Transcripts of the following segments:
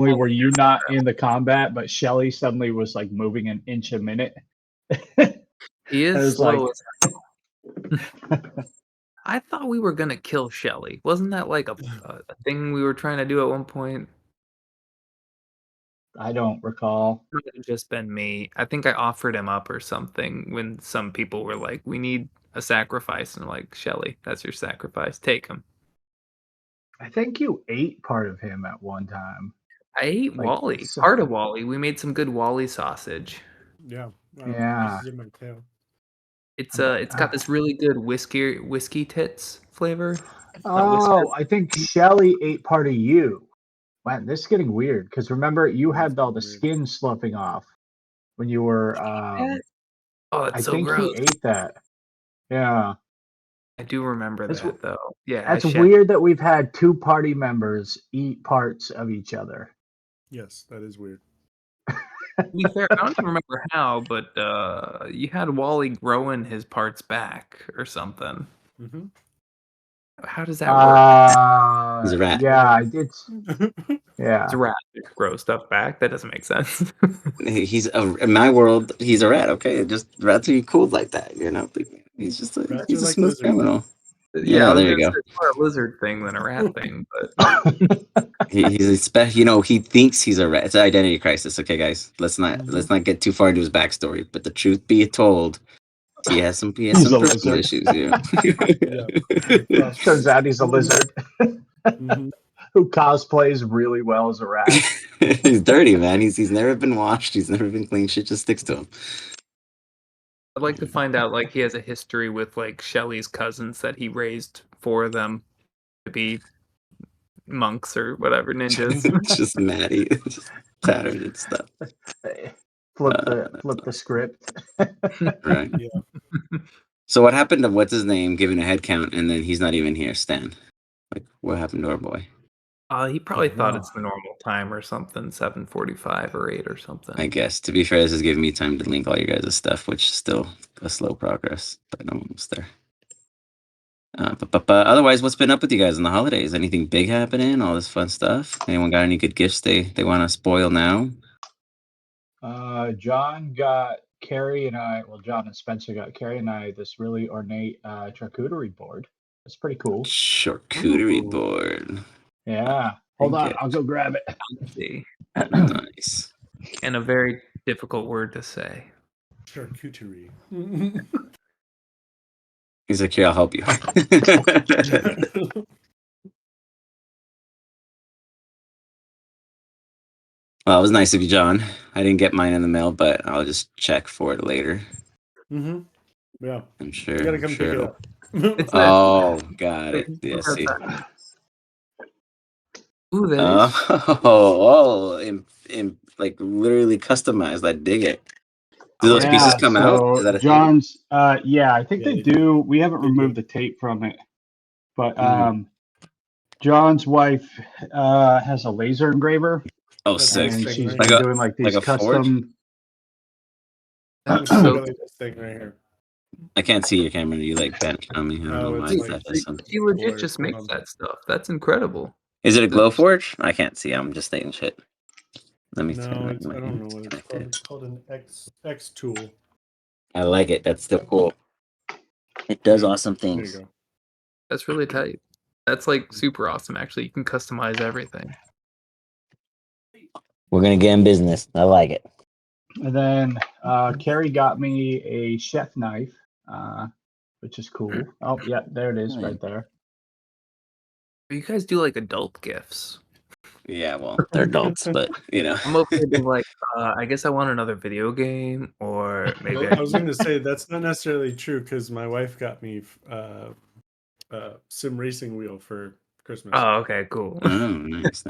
only were you not in the combat, but Shelly suddenly was like moving an inch a minute. He It is was like, slow as hell. I thought we were gonna kill Shelly. Wasn't that like a thing we were trying to do at one point? I don't recall. It might have just been me. I think I offered him up or something when some people were like, "We need a sacrifice," and I'm like, "Shelly, that's your sacrifice. Take him." I think you ate part of him at one time. I ate Like, Wally, so, part of Wally. We made some good Wally sausage. Yeah. yeah. Pieces of my tail. It's got this really good whiskey tits flavor. Oh, I think Shelly ate part of you. Man, this is getting weird because remember you had all the skin sloughing off when you were. Oh, that's I so think gross. he ate that. Yeah, I do remember that though. Yeah, that's weird that we've had two party members eat parts of each other. Yes, that is weird. To be fair, I don't even remember how, but you had Wally growing his parts back or something. Mm-hmm. How does that work? He's a rat. Yeah, I did. Yeah, It's a rat to grow stuff back. That doesn't make sense. He's in my world. He's a rat. Okay, just rats are cool like that. You know, he's just he's a like smooth lizards. criminal. Yeah, I was there you gonna go. say it's more a lizard thing than a rat thing, but He's a special. You know, he thinks he's a rat. It's an identity crisis. Okay, guys, let's not get too far into his backstory. But the truth be told, he has some He's a personal lizard. issues. Yeah. Turns out he's a lizard who cosplays really well as a rat. He's dirty, man. He's never been washed. He's never been clean. Shit just sticks to him. I'd like to find out like he has a history with like Shelley's cousins that he raised for them to be monks or whatever, ninjas. Just Maddie, just patterned and stuff. Flip the script. Right. Yeah. So what happened to what's his name giving a head count and then he's not even here, Stan? Like what happened to our boy? He probably thought it's the normal time or something, 7:45 or 8 or something. I guess. To be fair, this is giving me time to link all your guys' stuff, which is still a slow progress, but I'm almost there. But otherwise, what's been up with you guys in the holidays? Anything big happening? All this fun stuff? Anyone got any good gifts they want to spoil now? John got Carrie and I. Well, John and Spencer got Carrie and I this really ornate charcuterie board. It's pretty cool. Charcuterie board. Yeah. Hold on, I'll go grab it. See. Nice. And a very difficult word to say. Charcuterie. He's like, here, I'll help you. Well, it was nice of you, John. I didn't get mine in the mail, but I'll just check for it later. Mm-hmm. Yeah. I'm sure. You gotta come pick it up. Oh, got it. Yeah, see. Ooh, that is. Like literally customized. I dig it. Do those pieces come out? Is that a John's? Yeah, I think Yeah, they do. We haven't removed the tape from it, but John's wife has a laser engraver. Oh, sick! And she's like been doing like these custom. That was so this thing right here. I can't see your camera. You like bent on me. I don't know why. She legit just makes that stuff. That's incredible. Is it a Glowforge? I can't see. I'm just saying shit. Let me. No, I don't know what it's called. It's called an X tool. I like it. That's still cool. It does awesome things. There you go. That's really tight. That's like super awesome. Actually, you can customize everything. We're gonna get in business. I like it. And then Carrie got me a chef knife, which is cool. Oh yeah, there it is, right there. You guys do like adult gifts. Yeah, well, they're adults, but you know. I'm okay with like, I guess I want another video game, or maybe I was going to say that's not necessarily true because my wife got me sim racing wheel for Christmas. Oh, okay, cool. Oh, nice.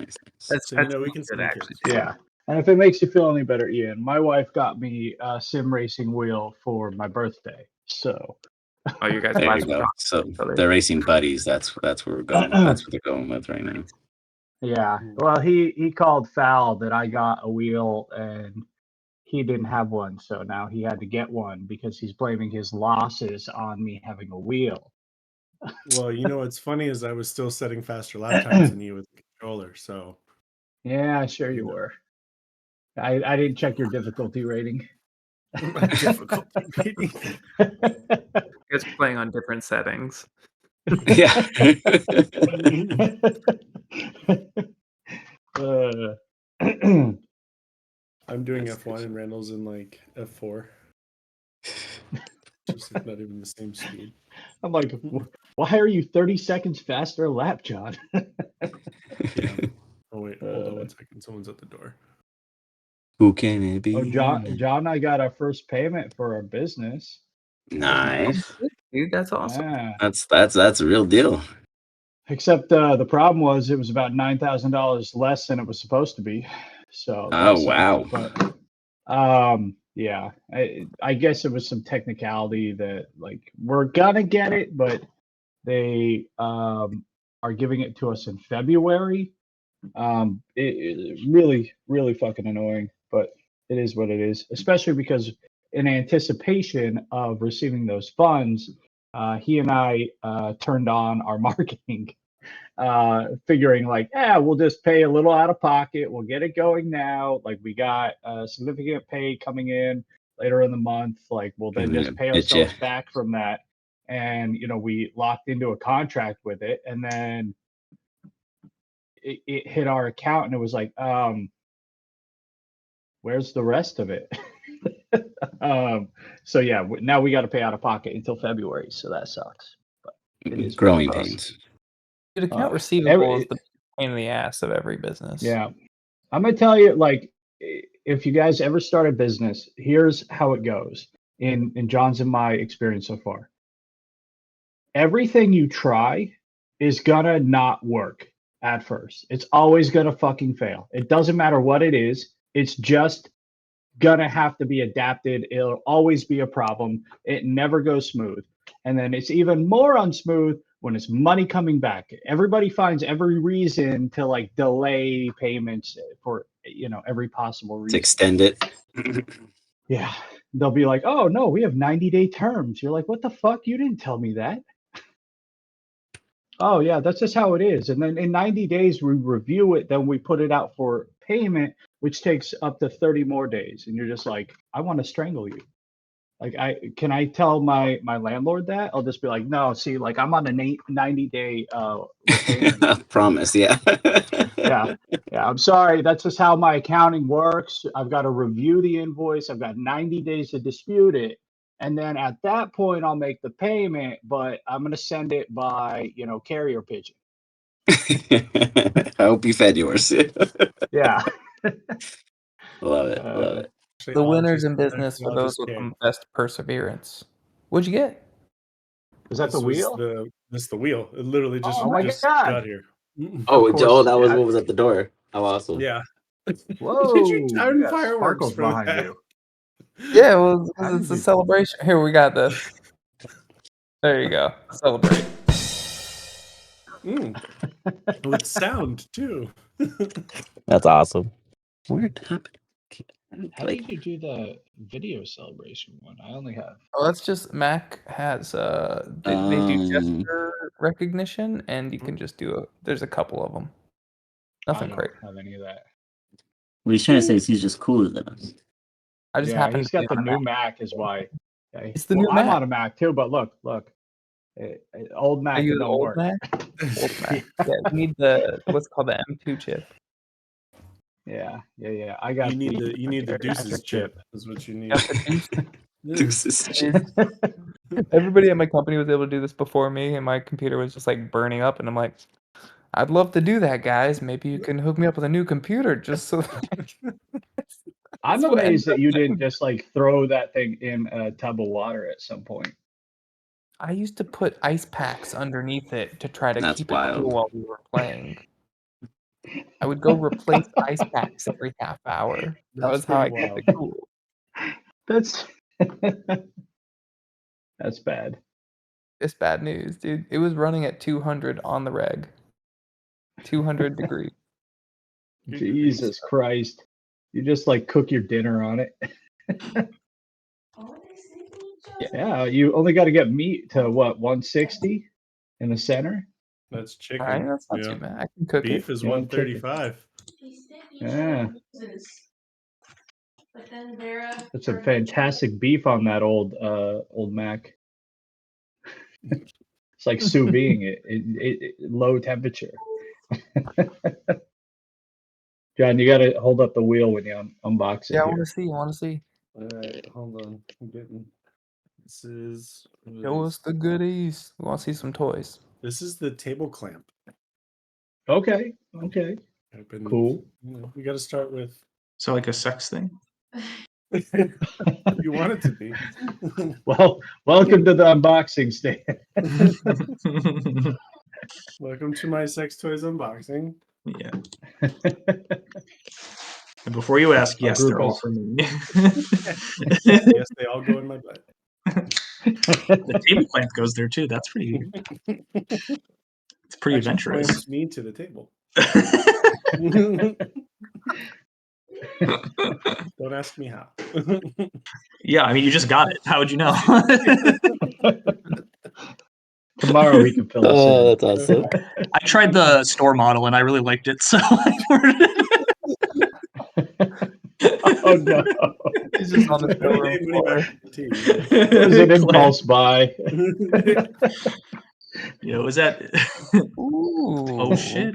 That's so, we can sneak actually. Yeah, and if it makes you feel any better, Ian, my wife got me a sim racing wheel for my birthday. So. Oh, you guys. There you go. So they're racing buddies. That's where we're going. That's what they're going with right now. Yeah. Well, he called foul that I got a wheel and he didn't have one, so now he had to get one because he's blaming his losses on me having a wheel. Well, you know what's funny is I was still setting faster lap times than you with the controller, so Yeah, sure you were. I didn't check your difficulty rating. My difficulty rating. It's playing on different settings. Yeah. Uh, I'm doing F1 and Randall's in like F4. Just like not even the same speed. I'm like, why are you 30 seconds faster a lap, John? Yeah. Oh wait, hold on 1 second. Someone's at the door. Who can it be? Oh, John and I got our first payment for our business. Nice. Dude, that's awesome. Yeah. That's a real deal. Except the problem was it was about $9,000 less than it was supposed to be. So that Oh sucked. wow. But yeah, I guess it was some technicality that like we're gonna get it, but they are giving it to us in February. It really, really fucking annoying, but it is what it is, especially because in anticipation of receiving those funds, he and I turned on our marketing, figuring like, we'll just pay a little out of pocket. We'll get it going now. Like we got significant pay coming in later in the month. Like we'll then just pay ourselves back from that. And, we locked into a contract with it, and then it hit our account and it was like, where's the rest of it? So yeah, now we got to pay out of pocket until February, so that sucks. But it is Growing pains. Dude, account receivable is the pain in the ass of every business. Yeah, I'm gonna tell you, like, if you guys ever start a business, here's how it goes. In John's and my experience so far, everything you try is gonna not work at first. It's always gonna fucking fail. It doesn't matter what it is. It's just gonna have to be adapted. It'll always be a problem. It never goes smooth. And then it's even more unsmooth when it's money coming back. Everybody finds every reason to like delay payments for every possible reason. To extend it. Yeah. They'll be like, oh no, we have 90-day terms. You're like, what the fuck? You didn't tell me that. Oh yeah, that's just how it is. And then in 90 days we review it, then we put it out for payment, which takes up to 30 more days. And you're just like, I want to strangle you. Like, can I tell my landlord that? I'll just be like, no, see, like I'm on a 90-day promise, yeah. yeah. I'm sorry. That's just how my accounting works. I've got to review the invoice. I've got 90 days to dispute it. And then at that point, I'll make the payment, but I'm going to send it by, carrier pigeon. I hope you fed yours. Yeah. Love it. The winners in business are those with the best perseverance. What'd you get? Was that the wheel? This is the wheel. It literally just, just got here. That was what was at the door. How awesome. Yeah. Whoa. Did you turn fireworks behind you? Yeah, well, it's a celebration. Here, we got this. There you go. Celebrate. With sound, too. That's awesome. Weird. How did you do the video celebration one? I only have. Oh, that's just Mac has they do gesture recognition, and you can just do there's a couple of them. Nothing crazy. I don't have any of that. What he's trying to say is he's just cooler than us. I just happen he's to got the new Mac is why. Okay. It's the new Mac. I'm on a Mac too, but look. Old Mac. Are you the don't old work. Mac? Old Mac. Yeah, you need what's called the M2 chip. Yeah. I got. You need the Deuces chip. Is what you need. Deuces chip. Everybody at my company was able to do this before me, and my computer was just like burning up, and I'm like, I'd love to do that, guys. Maybe you can hook me up with a new computer just so. I'm amazed that you didn't just like throw that thing in a tub of water at some point. I used to put ice packs underneath it to try to keep it cool while we were playing. I would go replace ice packs every half hour. That was how I kept it cool. That's bad. It's bad news, dude. It was running at 200 on the reg. 200 degrees. Jesus Christ. You just like cook your dinner on it. Yeah, you only got to get meat to what, 160 in the center? That's chicken. Right, that's not too bad. I can cook Beef is 135. Yeah. That's a fantastic beef on that old Mac. It's like sous vide it low temperature. John, you gotta hold up the wheel when you unbox it. Yeah, I here. want to see. I want to see. All right, hold on. I'm getting. This is. Show us the goodies. We want to see some toys. This is the table clamp. Okay. Cool. We got to start with. So like a sex thing. You want it to be. Well, welcome to the unboxing stand. Welcome to my sex toys unboxing. Yeah. And before you ask, yes, they're all Groupos. for me. Yes, they all go in my butt. The table clamp goes there too. That's pretty. It's pretty Actually adventurous. clamps me to the table. Don't ask me how. Yeah, I mean, you just got it. How would you know? Tomorrow we can fill us in. That's awesome. I tried the store model and I really liked it, so I ordered it. Oh no! He's just on the showroom floor. It was an impulse buy. You know, is that? Ooh. Oh shit!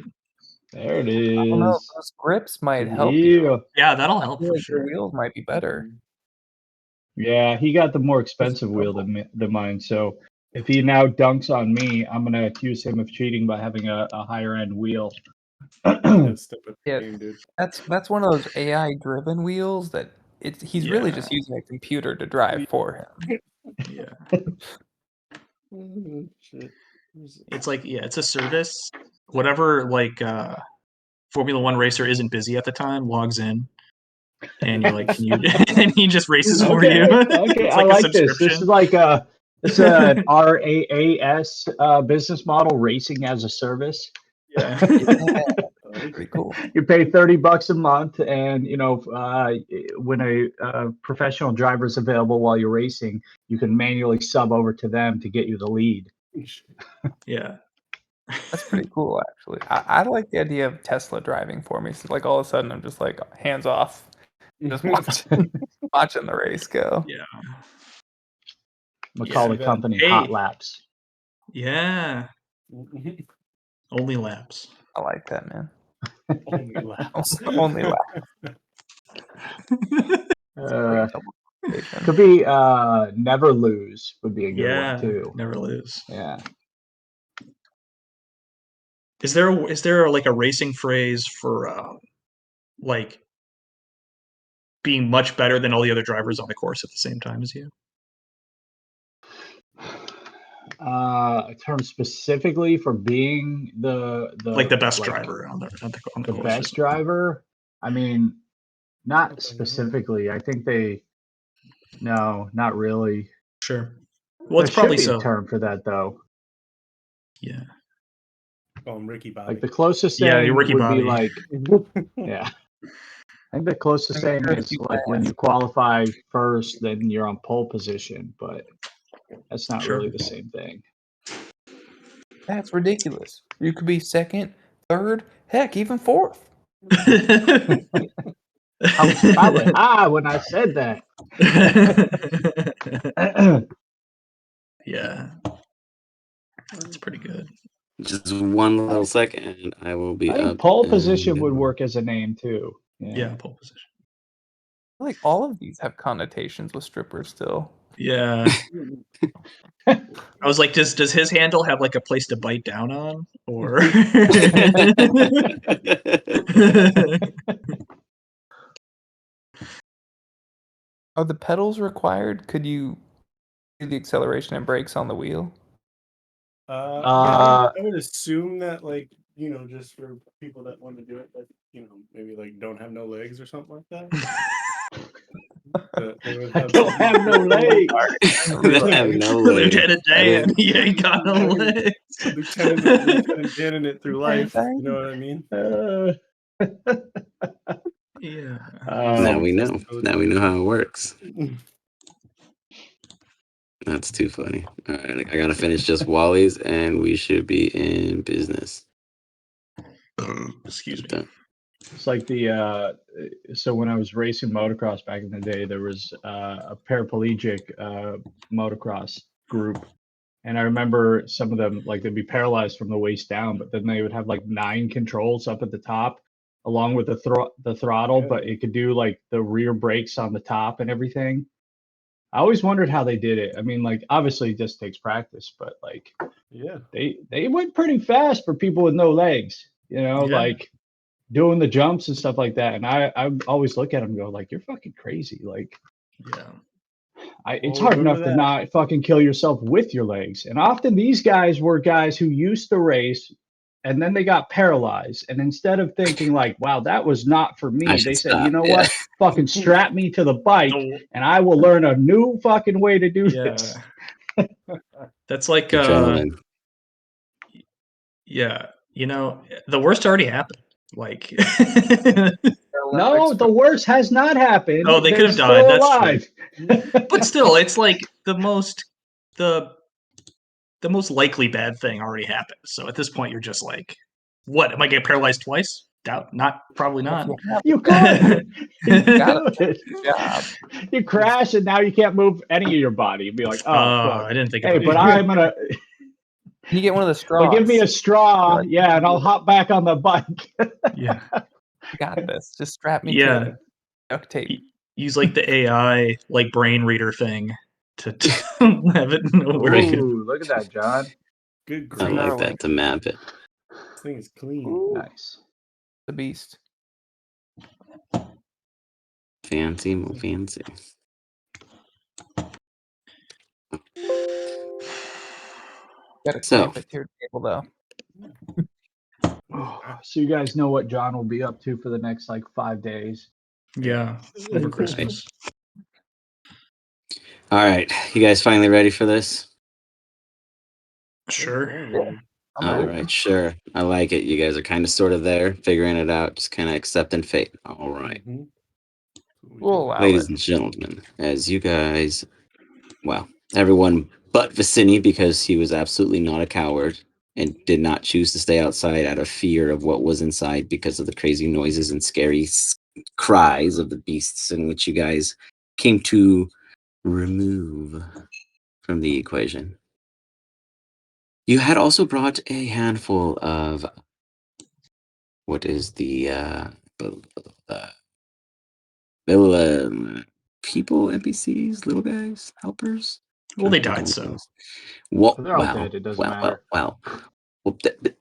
There it I don't know. is. Those grips might help you. Yeah. Yeah, that'll I help feel for like your sure. wheels might be better. Yeah, he got the more expensive wheel than mine. So if he now dunks on me, I'm gonna accuse him of cheating by having a higher end wheel. Step up Yeah. game, dude. That's one of those AI driven wheels that he's really just using a computer to drive for him. Yeah. Oh, shit. It's like, yeah, it's a service. Whatever, like, Formula One racer isn't busy at the time, logs in, and you're like, can you? And he just races for you. Okay, It's I like a like this. This subscription. is like it's an RAAS business model, racing as a service. Yeah. Pretty cool. You pay $30 a month, and you know when a professional driver is available while you're racing, you can manually sub over to them to get you the lead. Yeah. That's pretty cool, actually. I like the idea of Tesla driving for me. So, like, all of a sudden, I'm just like hands off, just watching the race go. Yeah. We call the company Hey. Hot Laps. Yeah. Only laps. I like that, man. Only laps. Only laps. Could be Never Lose would be a good one too. Never lose. Yeah. Is there like a racing phrase for like being much better than all the other drivers on the course at the same time as you? A term specifically for being the like the best driver on the course. Best driver? I mean, not specifically. I think no, not really. Sure. Well, it's probably a term for that though. Yeah. Ricky Bobby. Like the closest Yeah, thing Ricky would Bobby. be like, yeah. I think the closest thing is like when you qualify first, then you're on pole position, but that's not really the same thing. That's ridiculous. You could be second, third, heck, even fourth. I was probably high when I said that. Yeah. That's pretty good. Just one little second, and I will be I think up. pole position would work as a name too. Yeah, pole position. Like all of these have connotations with strippers still. Yeah. I was like, does his handle have like a place to bite down on, or? Are the pedals required? Could you do the acceleration and brakes on the wheel? Yeah, I would assume that, like, you know, just for people that want to do it, that, you know, maybe like don't have no legs or something like that. They would have don't have no legs. They have no legs. Lieutenant Dan, he ain't got no legs. Lieutenant Dan in it through life. You know what I mean? Yeah. Now we know. Now we know how it works. That's too funny. All right, I gotta finish just Wally's, and we should be in business. Excuse me. Done. It's like the so when I was racing motocross back in the day, there was a paraplegic motocross group, and I remember some of them like they'd be paralyzed from the waist down, but then they would have like 9 controls up at the top, along with the throttle, Yeah. but it could do like the rear brakes on the top and everything. I always wondered how they did it. I mean, like obviously it just takes practice, but like Yeah. they went pretty fast for people with no legs, you know, Yeah. like doing the jumps and stuff like that. And I always look at them and go like, you're fucking crazy. Like Yeah. it's Well, hard remember enough to that. not fucking kill yourself with your legs. And often these guys were guys who used to race and then they got paralyzed. And instead of thinking like, wow, that was not for I me, should they said, stop. you know Yeah. what? Fucking strap me to the bike The- and I will learn a new fucking way to do this. yeah. That's like Adrenaline. yeah, you know, the worst already happened. Like No, the worst has not happened. Oh, they could They're have died. still That's true. alive. But still, it's like the most likely bad thing already happened. So at this point, you're just like, what? Am I getting paralyzed twice? Doubt not. Probably not. You could. You Got do it. job. You crash and now you can't move any of your body. You'd be like, oh, fuck. I didn't think Hey, about but that. I'm gonna. Can you get one of the straws? But give me a straw, Like, yeah, and I'll hop back on the bike. Yeah. You got this. Just strap me Yeah. to duct tape. Use like the AI like brain reader thing to have it know where to go. Ooh, look at that, John. Good I grief. like that to map it. This thing is clean. Ooh, Nice. the beast. Fancy, more fancy. Got to So- clamp it to your table though. So you guys know what John will be up to for the next like 5 days. Yeah. Over Christmas. All right, you guys finally ready for this? Sure. I'm All ready. right, sure. I like it. You guys are kind of sort of there, figuring it out, just kind of accepting fate. All right. We'll allow Ladies it. and gentlemen, as you guys, well, everyone but Vicini, because he was absolutely not a coward and did not choose to stay outside out of fear of what was inside because of the crazy noises and scary cries of the beasts in which you guys came to remove from the equation. You had also brought a handful of what is the little people, NPCs, little guys, helpers. Well, they died, so. Well, They're all dead. It doesn't matter. well,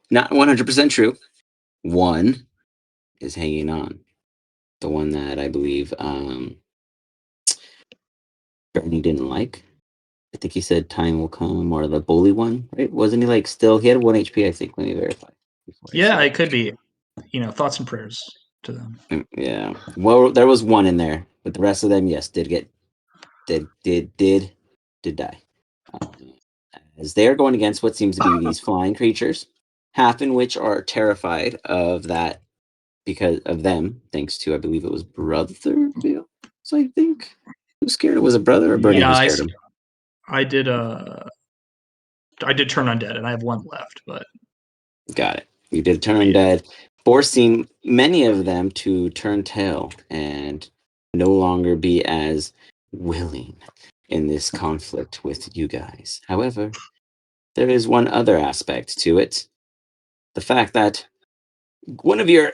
not 100% true. One is hanging on. The one that I believe Bernie didn't like. I think he said time will come, or the bully one, right? Wasn't he like still? He had 1 HP, I think. Let me verify. Yeah, it could be. You know, thoughts and prayers to them. Yeah. Well, there was one in there, but the rest of them, yes, did die. As they are going against what seems to be these flying creatures, half in which are terrified of that because of them, thanks to I believe it was Brother Bill. So I think who scared it was a brother or Bernie who scared him. I did turn undead and I have 1 left, but Got it. You did turn undead, forcing many of them to turn tail and no longer be as willing in this conflict with you guys. However, there is one other aspect to it. The fact that one of your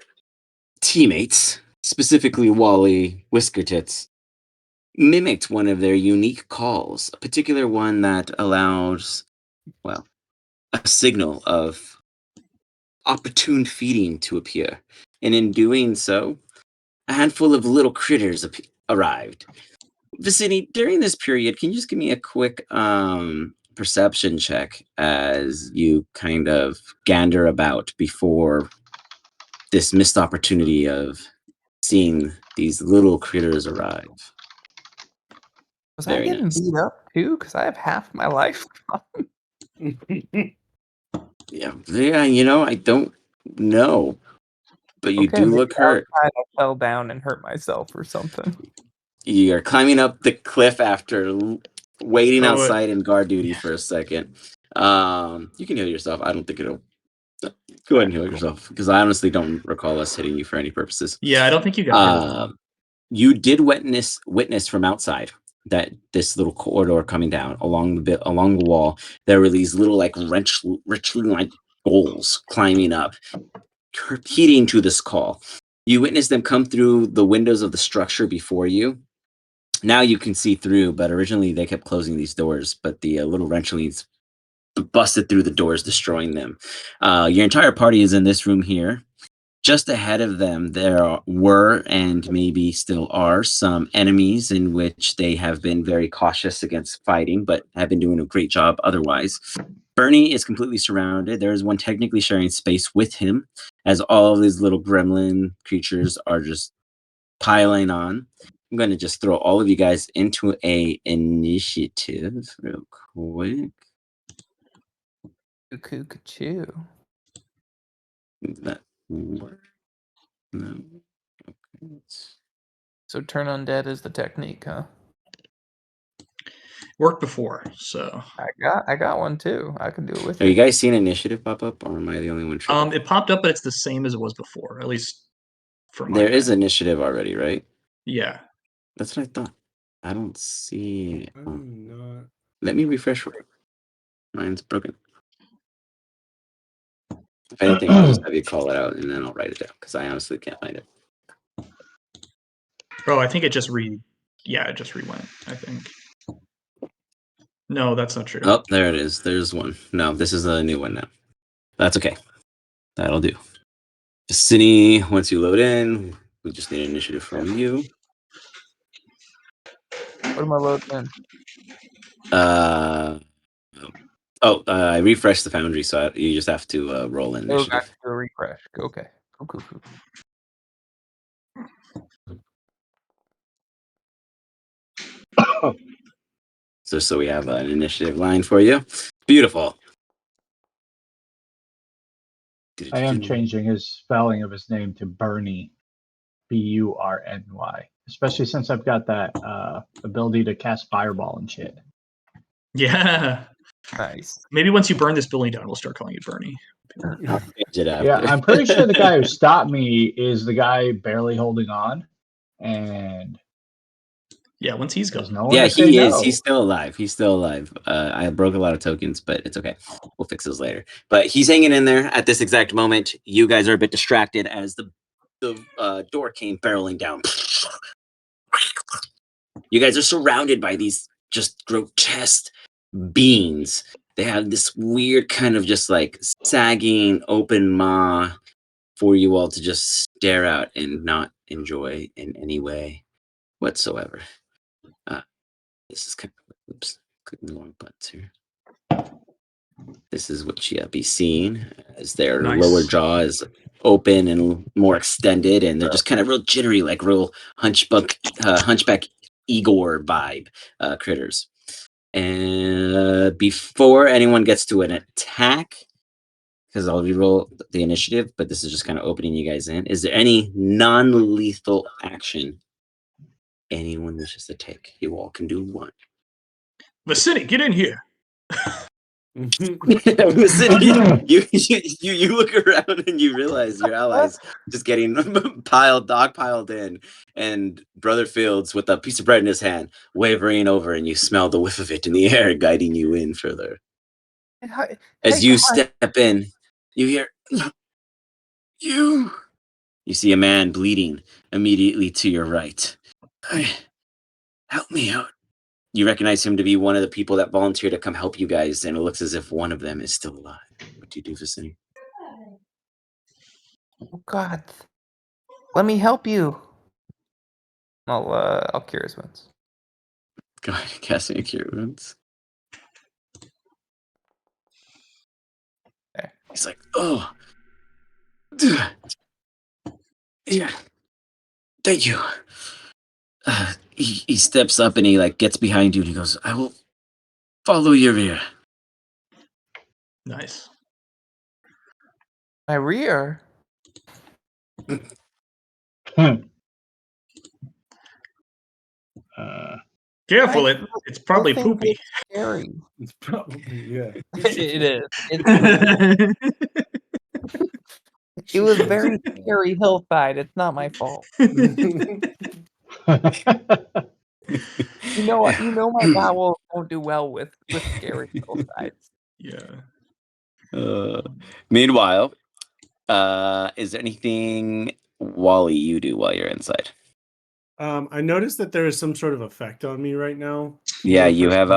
teammates, specifically Wally Whiskertits, mimicked one of their unique calls, a particular one that allows, well, a signal of opportune feeding to appear. And in doing so, a handful of little critters arrived. Vicini, during this period, can you just give me a quick perception check as you kind of gander about before this missed opportunity of seeing these little critters arrive? Was I Very getting nice. beat up too? Because I have half my life. Yeah, you know, I don't know, but you do maybe look hurt. outside I fell down and hurt myself or something. You're climbing up the cliff after waiting Oh, outside in guard duty for a second. You can heal yourself. I don't think it'll. Go ahead and heal yourself, because I honestly don't recall us hitting you for any purposes. Yeah, I don't think you got hit. You did witness from outside that this little corridor coming down along the wall. There were these little like richly like goals climbing up, repeating to this call. You witnessed them come through the windows of the structure before you. Now you can see through, but originally they kept closing these doors. But the little wrenchlings busted through the doors, destroying them. Your entire party is in this room here. Just ahead of them, there were and maybe still are some enemies in which they have been very cautious against fighting, but have been doing a great job otherwise. Bernie is completely surrounded. There is one technically sharing space with him, as all of these little gremlin creatures are just piling on. I'm going to just throw all of you guys into a initiative real quick. Cuckoo. That work? No. Okay. So turn undead is the technique, huh? Worked before, so I got one too. I can do it with Have you guys seen initiative pop up, or am I the only one? It popped up, but it's the same as it was before, at least for my. There is initiative already, right? Yeah, that's what I thought. I don't see. Not... Let me refresh. Mine's broken. If anything, I'll just have you call it out, and then I'll write it down because I honestly can't find it. Oh, I think it just it just rewent, I think. No, that's not true. Oh, there it is. There's one. No, this is a new one now. That's okay. That'll do. Cine, once you load in, we just need an initiative from you. What am I loading in? I refreshed the Foundry, so you just have to roll in initiative. Oh, got to do a refresh. Okay. Cool. So we have an initiative line for you. Beautiful. I am changing his spelling of his name to Bernie, Burny, especially since I've got that ability to cast fireball and shit. Yeah. Nice. Maybe once you burn this building down, we'll start calling you Bernie. Yeah, I'm pretty sure the guy who stopped me is the guy barely holding on, and yeah, once he's gone. No he is. No. He's still alive. I broke a lot of tokens, but it's okay. We'll fix those later. But he's hanging in there at this exact moment. You guys are a bit distracted as the door came barreling down. You guys are surrounded by these just grotesque beings. They have this weird kind of just like sagging open maw for you all to just stare at and not enjoy in any way whatsoever. This is kind of, oops, clicking the wrong buttons here. This is what you be seeing as their lower jaw is open and more extended, and they're just kind of real jittery, like real hunchback Igor vibe critters. And before anyone gets to an attack, because I'll reroll the initiative, but this is just kind of opening you guys in. Is there any non-lethal action anyone wishes to take? You all can do one. Vasily, get in here. Vasily, you look around and you realize your allies just getting piled in, and Brother Fields with a piece of bread in his hand, wavering over, and you smell the whiff of it in the air, guiding you in further. As you step in, you hear you see a man bleeding immediately to your right. Help me out. You recognize him to be one of the people that volunteered to come help you guys, and it looks as if one of them is still alive. What do you do, Vicini? Oh God, let me help you. I'll cure his wounds. Go ahead, casting a cure wounds. Okay. He's like, oh, yeah, thank you. He steps up and he like gets behind you and he goes, I will follow your rear. Nice. My rear? Careful, it's probably poopy. Scary. It's probably, yeah. It is. It's It was very scary hillside. It's not my fault. You know my bowels don't do well with scary hillsides. Yeah. Meanwhile, is there anything, Wally, you do while you're inside? I noticed that there is some sort of effect on me right now. Yeah, you have you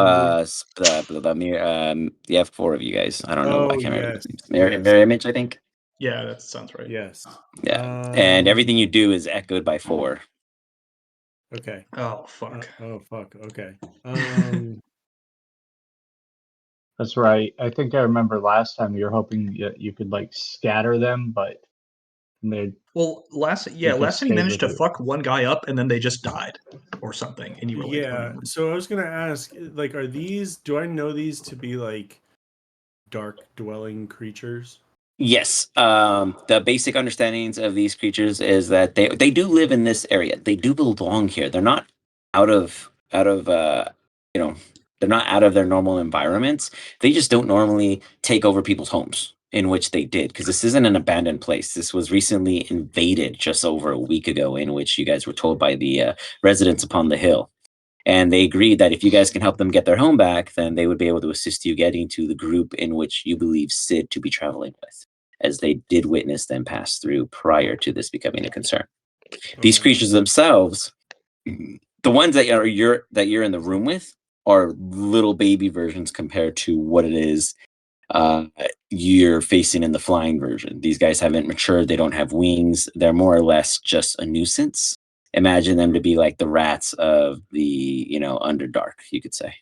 have 4 of you guys. I don't know. I can't remember. Mirror image, I think. Yeah, that sounds right. Yes. Yeah, and everything you do is echoed by 4. Okay. Oh fuck. Okay. That's right. I think I remember last time you were hoping you could like scatter them, but they. Well, last time you managed to fuck one guy up and then they just died or something, and you were like, yeah. So I was gonna ask, like, are these? Do I know these to be like dark dwelling creatures? Yes. The basic understandings of these creatures is that they do live in this area. They do belong here. They're not out of they're not out of their normal environments. They just don't normally take over people's homes, in which they did, because this isn't an abandoned place. This was recently invaded just over a week ago, in which you guys were told by the residents upon the hill. And they agreed that if you guys can help them get their home back, then they would be able to assist you getting to the group in which you believe Sid to be traveling with, as they did witness them pass through prior to this becoming a concern. Okay. These creatures themselves, the ones that you're in the room with, are little baby versions compared to what it is you're facing in the flying version. These guys haven't matured. They don't have wings. They're more or less just a nuisance. Imagine them to be like the rats of the, Underdark, you could say.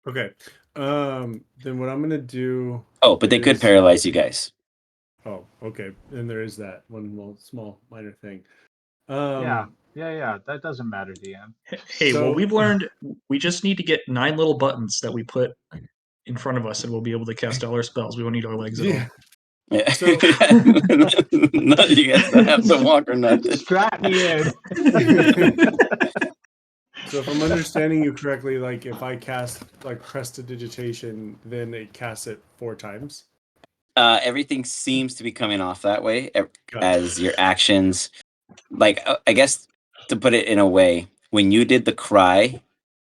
Okay. Then what I'm gonna do. Oh, but they could paralyze you guys. Oh, okay. And there is that one small minor thing. Yeah. That doesn't matter, DM. Hey, well, we've learned we just need to get 9 little buttons that we put in front of us, and we'll be able to cast all our spells. We won't need our legs at all. Yeah. So no, you guys don't have to walk or nothing. Strap me in. So if I'm understanding you correctly, like if I cast like Prestidigitation, then it casts it 4 times. Everything seems to be coming off that way as your actions. Like, I guess to put it in a way, when you did the cry,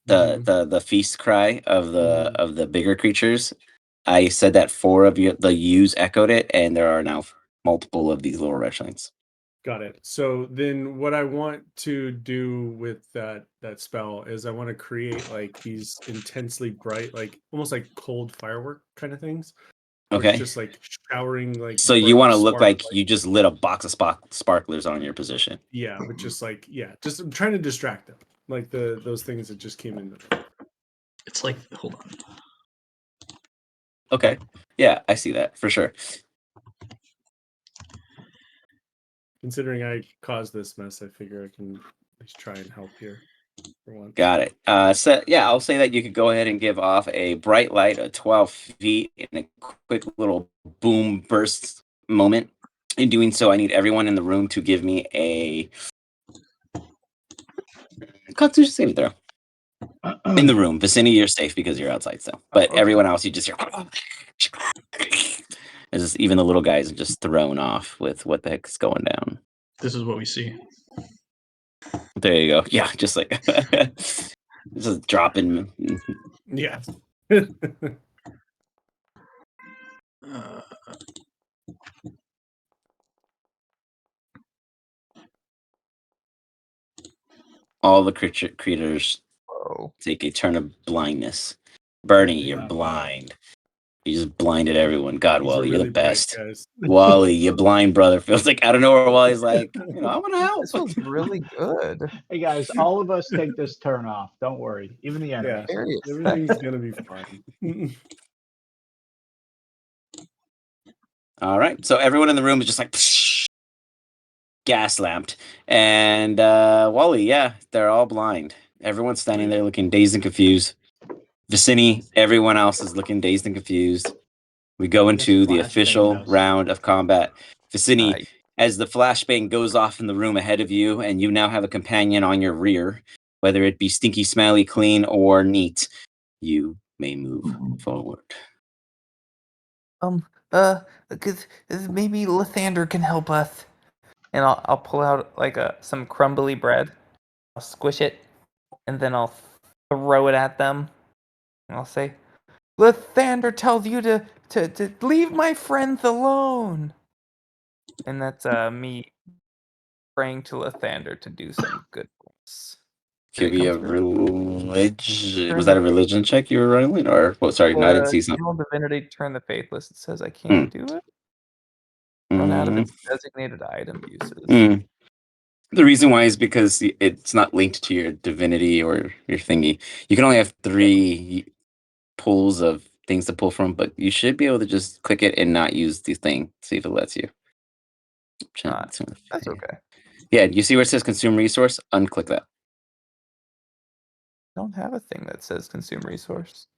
the feast cry of the bigger creatures, I said that 4 of the yous echoed it, and there are now multiple of these little wretchlings. Got it. So then what I want to do with that spell is I want to create like these intensely bright, like almost like cold firework kind of things. Okay. Just like showering like. So you want to look like you just lit a box of sparklers on your position. Yeah, but just like just I'm trying to distract them, like those things that just came in. It's like, hold on. Okay. Yeah, I see that for sure. Considering I caused this mess, I figure I can at least try and help here for once. Got it. So yeah, I'll say that you could go ahead and give off a bright light of 12 feet in a quick little boom burst moment. In doing so, I need everyone in the room to give me a Constitution saving throw. In the room, vicinity, you're safe because you're outside still. But everyone else, you just hear. Even the little guys are just thrown off with what the heck's going down. This is what we see. There you go. Yeah, just like just dropping. Yeah. All the creatures take a turn of blindness. Bernie, you're blind. You just blinded everyone. God, Wally, you're the best. Wally, you blind brother. Feels like out of nowhere, Wally's like, I want to help. This feels really good. Hey guys, all of us take this turn off. Don't worry. Even the enemies. Yeah, everything's gonna be fine. All right. So everyone in the room is just like gas lamped. And Wally, yeah, they're all blind. Everyone's standing there looking dazed and confused. Vicini, everyone else is looking dazed and confused. We go into the official round of combat. Vicini, as the flashbang goes off in the room ahead of you, and you now have a companion on your rear, whether it be stinky, smelly, clean, or neat, you may move forward. because maybe Lathander can help us. And I'll pull out like some crumbly bread. I'll squish it, and then I'll throw it at them. And I'll say, Lathander tells you to leave my friends alone. And that's me praying to Lathander to do some good things. Could be a religion. Was that a religion check you were rolling, or? Oh, sorry, no, I didn't see something. Divinity, turn the faithless. It says I can't do it. Run out of its designated item uses. The reason why is because it's not linked to your divinity or your thingy. You can only have 3 pools of things to pull from, but you should be able to just click it and not use the thing. See if it lets you. That's okay. Yeah, you see where it says consume resource? Unclick that. I don't have a thing that says consume resource.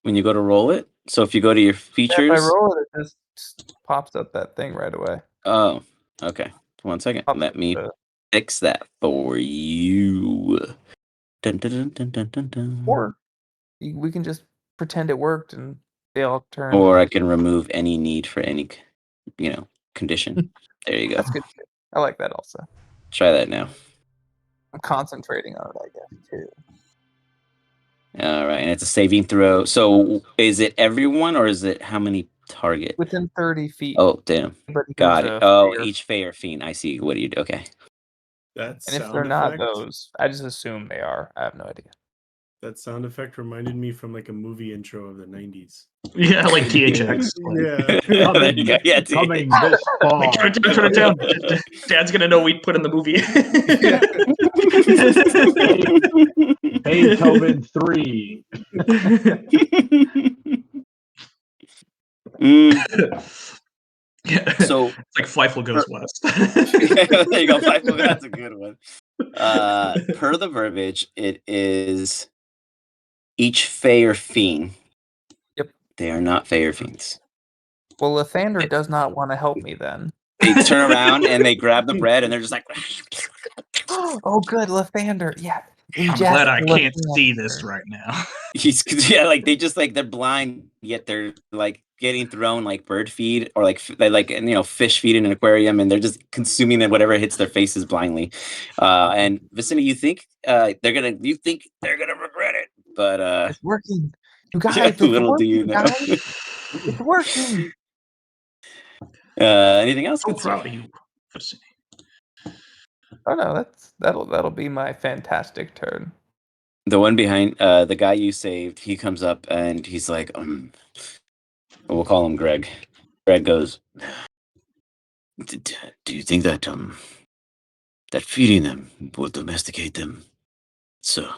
When you go to roll it, so if you go to your features, if I roll it, it just pops up that thing right away. Oh, okay. 1 second. Let me fix that for you. Dun, dun, dun, dun, dun, dun, dun. Or we can just pretend it worked and they all turn. Or I can remove any need for any, condition. There you go. That's good. I like that also. Try that now. I'm concentrating on it, I guess, too. All right, and it's a saving throw. So is it everyone or is it how many target? Within 30 feet. Oh, damn. Got it. Oh, each Fey or Fiend. I see. What do you do? Okay. That and if they're not those, I just assume they are. I have no idea. That sound effect reminded me from like a movie intro of the 90s. Yeah, like THX. Yeah. Coming this fall. Like, turn it down. Dad's gonna know we put in the movie. Beethoven 3. Yeah. So it's like Flyful Goes West. There you go. Flyful. That's a good one. Per the verbiage, it is each Fey or Fiend. Yep. They are not Fey or Fiends. Well, Lathander does not want to help me then. They turn around and they grab the bread and they're just like, oh, good, Lathander. Yeah. I'm glad I can't see this right now. They're blind, yet they're like getting thrown like bird feed or like fish feed in an aquarium, and they're just consuming whatever hits their faces blindly. And Vicini, you think they're gonna regret it, but it's working. You guys, little do you know. It's working. Anything else? So proud of you, Vicini. Oh no, that'll be my fantastic turn. The one behind the guy you saved, he comes up and he's like, we'll call him Greg. Greg goes, do you think that that feeding them will domesticate them? So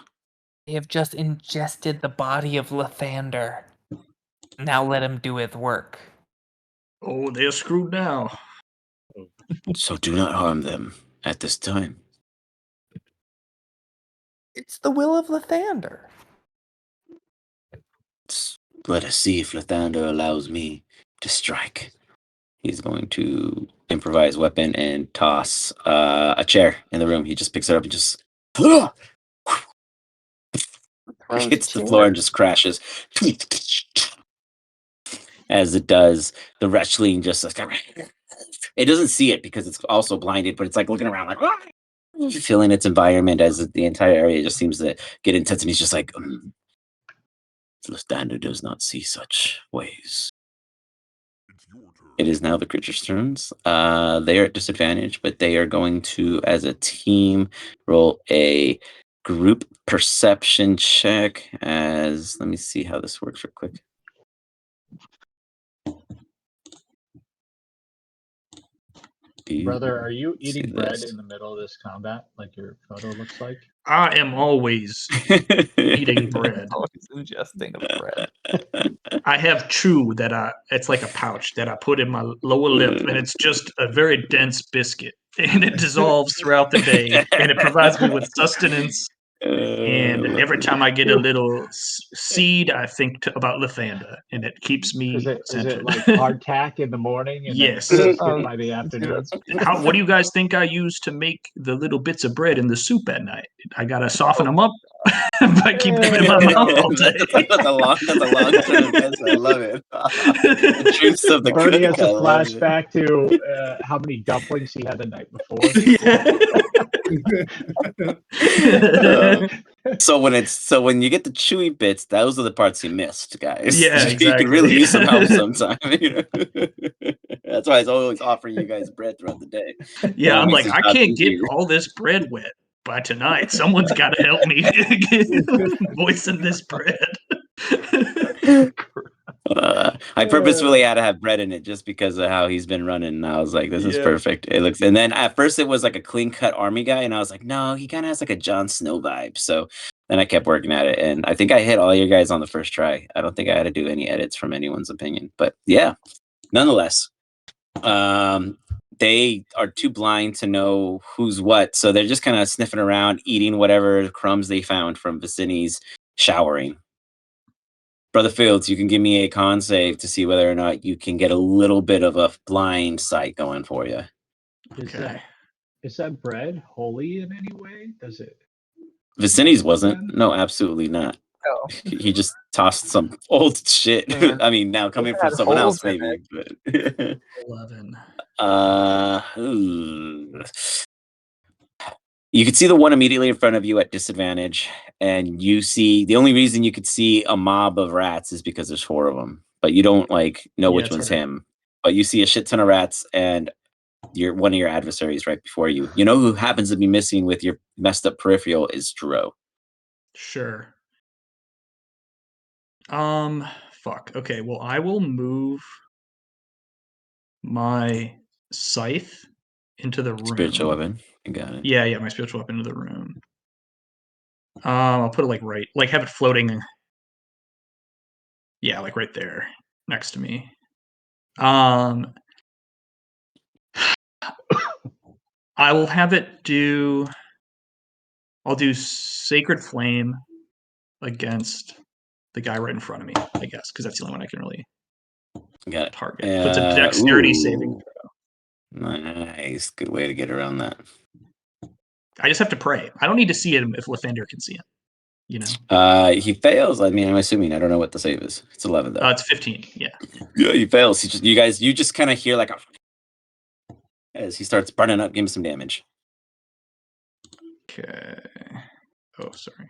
they have just ingested the body of Lathander. Now let him do his work. Oh, they're screwed now. So do not harm them at this time. It's the will of Lathander. Let us see if Lathander allows me to strike. He's going to improvise weapon and toss a chair in the room. He just picks it up and just hits the floor and just crashes. As it does, the wretchling just it doesn't see it because it's also blinded, but it's like looking around like feeling its environment as the entire area just seems to get intense, and he's just like, Lathander does not see such ways. It is now the creature's turns. They are at disadvantage, but they are going to, as a team, roll a group perception check. Let me see how this works real quick. Brother, are you eating bread in the middle of this combat, like your photo looks like? I am always eating bread. Always ingesting of bread. I have chew that it's like a pouch that I put in my lower lip, and it's just a very dense biscuit, and it dissolves throughout the day, and it provides me with sustenance. And every time I get a little seed, I think about Lathander, and it keeps me Is it like hardtack in the morning and yes. then biscuit by the afternoon? What do you guys think I use to make the little bits of bread in the soup at night? I gotta soften them up. by keeping them in my mouth all day. That's a long-term investment. I love it. The truths of the Bernie cook. has a I love it. flashback to how many dumplings he had the night before. So when you get the chewy bits, those are the parts you missed, guys. Yeah, You could really exactly. use some help sometime. That's why I was always offering you guys bread throughout the day. Yeah, I'm Me like, some I chopped can't get cheese. all this bread wet by tonight. Someone's got to help me moisten this bread. I purposefully had to have bread in it just because of how he's been running. And I was like, this is Yeah. perfect. It looks, and then at first it was like a clean cut army guy, and I was like, no, he kind of has like a Jon Snow vibe. So then I kept working at it, and I think I hit all you guys on the first try. I don't think I had to do any edits from anyone's opinion, but yeah, nonetheless, they are too blind to know who's what, so they're just kind of sniffing around, eating whatever crumbs they found from Vicini's showering. Brother Fields, you can give me a con save to see whether or not you can get a little bit of a blind sight going for you. Okay. Is that bread holy in any way? Does it? Vicini's wasn't. No, absolutely not. Oh. He just tossed some old shit. Man. I mean, now coming It from had someone else, holes in maybe. But 11. You could see the one immediately in front of you at disadvantage, and you see the only reason you could see a mob of rats is because there's 4 of them, but you don't like know which one's him. But you see a shit ton of rats, and one of your adversaries right before you. You know who happens to be missing with your messed up peripheral is Dro. Sure. Fuck. Okay, well, I will move my scythe into the room. Spiritual weapon. You got it. Yeah, my spiritual weapon into the room. I'll put it like have it floating. Yeah, like right there next to me. I will have it do. I'll do Sacred Flame against the guy right in front of me, I guess, because that's the only one I can really target. So it's a dexterity saving throw. Nice. Good way to get around that. I just have to pray. I don't need to see him if Lathander can see him. You know? He fails. I mean, I'm assuming. I don't know what the save is. It's 11 though. It's 15. Yeah. Yeah, he fails. You just kind of hear like as he starts burning up. Give him some damage. Okay. Oh, sorry.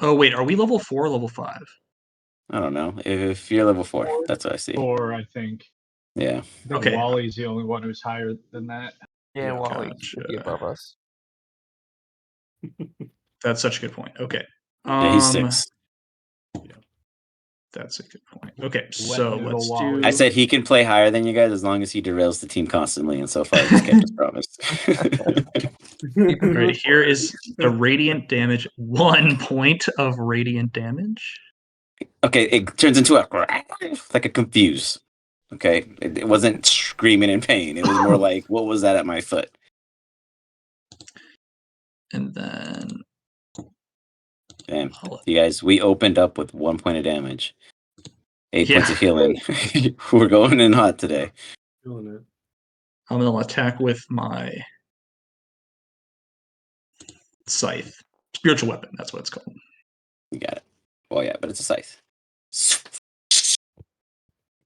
Oh wait, are we level 4 or level 5? I don't know. If you're level 4, that's what I see. 4, I think. Yeah. Okay. Wally's the only one who's higher than that. Yeah, Wally should be above us. That's such a good point. Okay. Yeah, he's 6. That's a good point. Okay, so let's do. I said he can play higher than you guys as long as he derails the team constantly, and so far he's kept his promise. All right, here is the radiant damage. 1 point of radiant damage. Okay, it turns into like a confuse. Okay, it wasn't screaming in pain. It was more like, what was that at my foot? And then. Damn, you guys, we opened up with 1 point of damage. 8 points of healing. We're going in hot today. I'm going to attack with my scythe. Spiritual weapon, that's what it's called. You got it. Oh, yeah, but it's a scythe.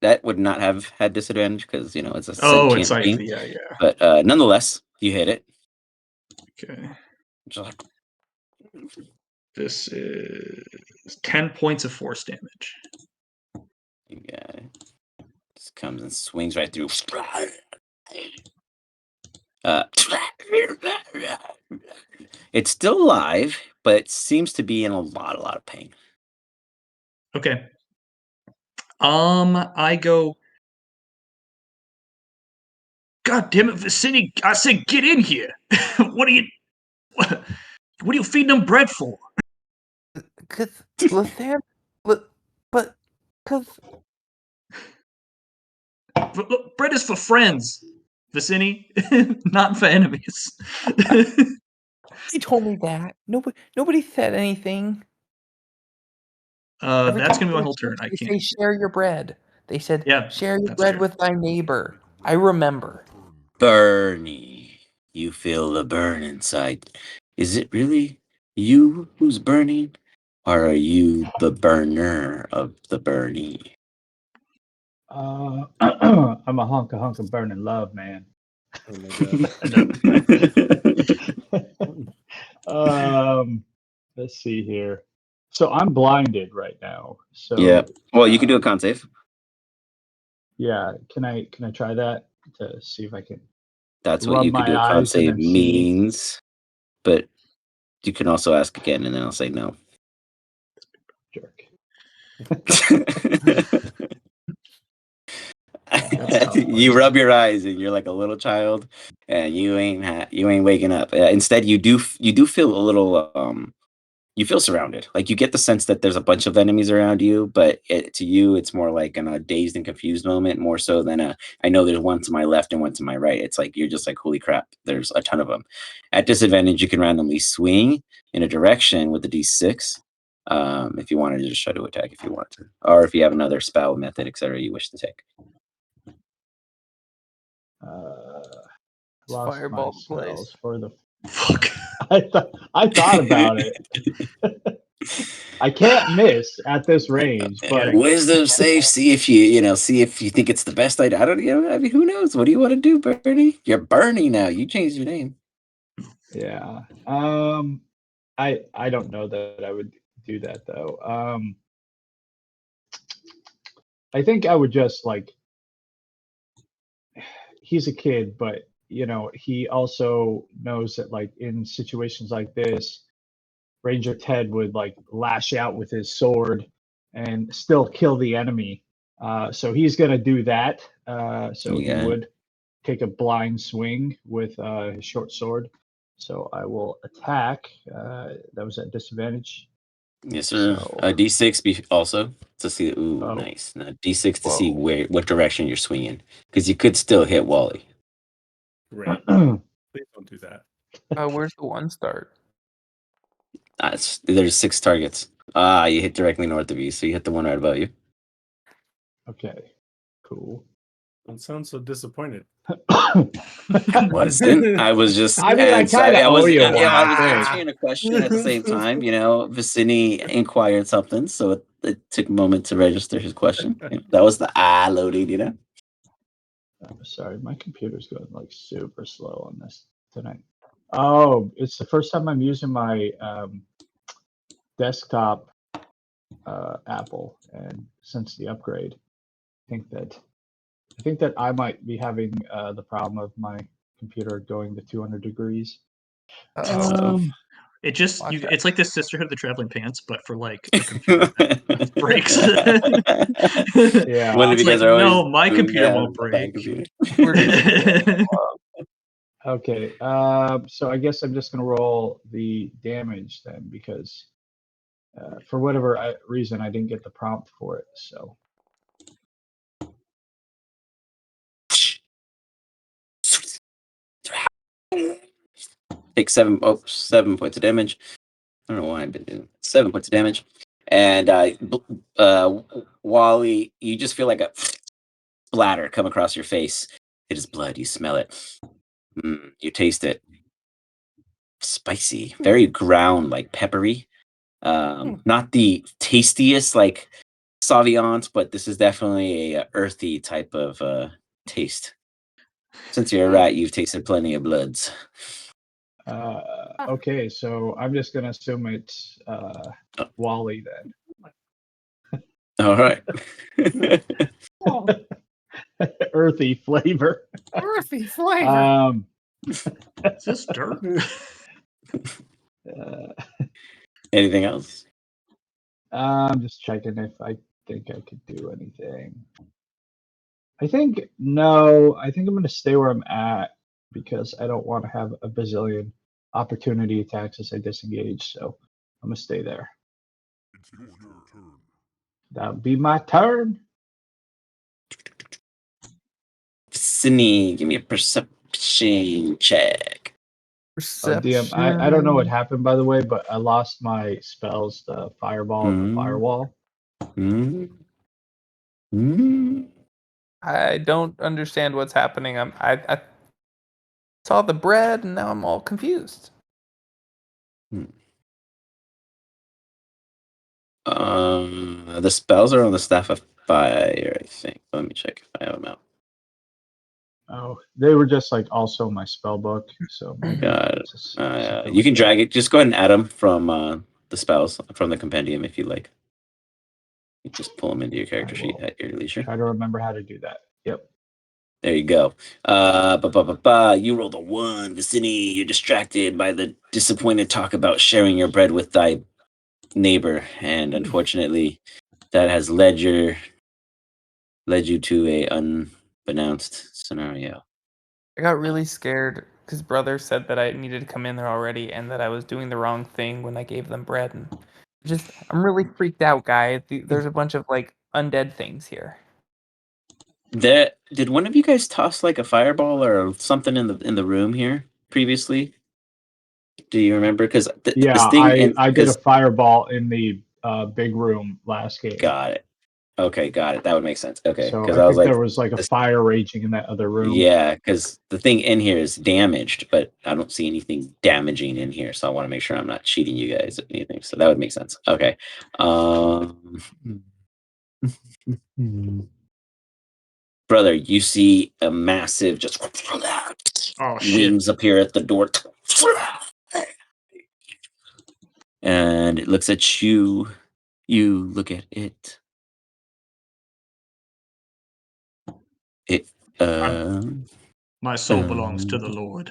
That would not have had disadvantage because, you know, it's a it's scythe. thing. Yeah. But nonetheless, you hit it. Okay. This is 10 points of force damage. You got it. Just comes and swings right through. It's still alive, but it seems to be in a lot of pain. Okay. I go. God damn it, Vicini! I said, get in here. What are you feeding them bread for? Cause Lathander, but cause look, bread is for friends, Vicini, not for enemies. he told me that. Nobody said anything. That's gonna be my whole turn. I They can't. say share your bread. They said Yeah, share your that's bread true. with thy neighbor. I remember. Bernie, you feel the burn inside. Is it really you who's burning? Or are you the burner of the Bernie? I'm a hunk of burning love, man. Oh my god. Let's see here. So I'm blinded right now. So Yeah. Well, you can do a con save. yeah, can I try that to see if I can That's what rub you could my do a con eyes and save then see? means. But you can also ask again, and then I'll say no. Jerk. You rub your eyes, and you're like a little child, and you ain't waking up. Instead, you do feel a little you feel surrounded. Like you get the sense that there's a bunch of enemies around you, but to you, it's more like a dazed and confused moment, more so than I know there's one to my left and one to my right. It's like you're just like, holy crap, there's a ton of them. At disadvantage, you can randomly swing in a direction with the D6. If you want to just try to attack if you want to, or if you have another spell method, etc., you wish to take. Lost Fireball my place. spells for the Fuck. I thought about it. I can't miss at this range, but Wisdom save. See if see if you think it's the best idea. I don't. I mean, who knows? What do you want to do, Bernie? You're Bernie now. You changed your name. yeah. I don't know that I would do that though. I think I would just like. He's a kid, but he also knows that like in situations like this, Ranger Ted would like lash out with his sword and still kill the enemy. So he's gonna do that. So he would take a blind swing with his short sword. So I will attack. That was at disadvantage. Yes, sir. So, D6 also to see. Ooh, nice. Now D6 to see what direction you're swinging, because you could still hit Wally. Right. Please don't do that. Where's the one start? There's 6 targets. You hit directly north of you, so you hit the one right above you. Okay, cool. Don't sound so disappointed. Wasn't. I was just. I mean, I kind of owe you one. I was answering a question at the same time. Vicini inquired something, so it took a moment to register his question. That was the loading. I'm sorry, my computer's going like super slow on this tonight. Oh, it's the first time I'm using my desktop Apple, and since the upgrade, I think that I might be having the problem of my computer going to 200 degrees. It's like this Sisterhood of the Traveling Pants, but for like a computer that breaks. Yeah. One of you guys are always my computer won't break. Okay. So I guess I'm just gonna roll the damage then, because for whatever reason I didn't get the prompt for it. So. Take 7 points of damage. I don't know why I've been doing 7 points of damage. And Wally, you just feel like a splatter come across your face. It is blood. You smell it. You taste it. Spicy, very ground, like peppery. Not the tastiest like Sauvignon, but this is definitely a earthy type of taste. Since you're a rat, you've tasted plenty of bloods. Okay, so I'm just gonna assume it's Wally then. All right. Earthy flavor. Earthy flavor. Is this dirt? Anything else? I'm just checking if I think I could do anything. I think no. I think I'm gonna stay where I'm at because I don't want to have a bazillion opportunity attacks as I disengage. So I'm gonna stay there. It's your turn. That would be my turn. Sydney, give me a perception check. DM, I don't know what happened, by the way, but I lost my spells, the fireball and the firewall. I don't understand what's happening. saw the bread, and now I'm all confused. The spells are on the Staff of Fire, I think. Let me check if I have them out. Oh, they were just like also my spell book, so maybe Got it. something You like can that. drag it. Just go ahead and add them from the spells from the compendium if you like. You just pull them into your character sheet at your leisure. Try to remember how to do that. Yep. There you go. You rolled a 1, Vicini. You're distracted by the disappointed talk about sharing your bread with thy neighbor, and unfortunately, that has led you to a unbeknownst scenario. I got really scared because brother said that I needed to come in there already and that I was doing the wrong thing when I gave them bread. And I'm really freaked out, guy. There's a bunch of like undead things here. Did one of you guys toss like a fireball or something in the room here previously? Do you remember? Because I did a fireball in the big room last game. Got it. Okay, got it. That would make sense. Okay, So because I I was think like, there was like a fire raging in that other room. yeah, because the thing in here is damaged, but I don't see anything damaging in here, so I want to make sure I'm not cheating you guys or anything. So that would make sense. Okay. Brother, you see a massive just wings appear at the door. And it looks at you. You look at it. My soul belongs to the Lord.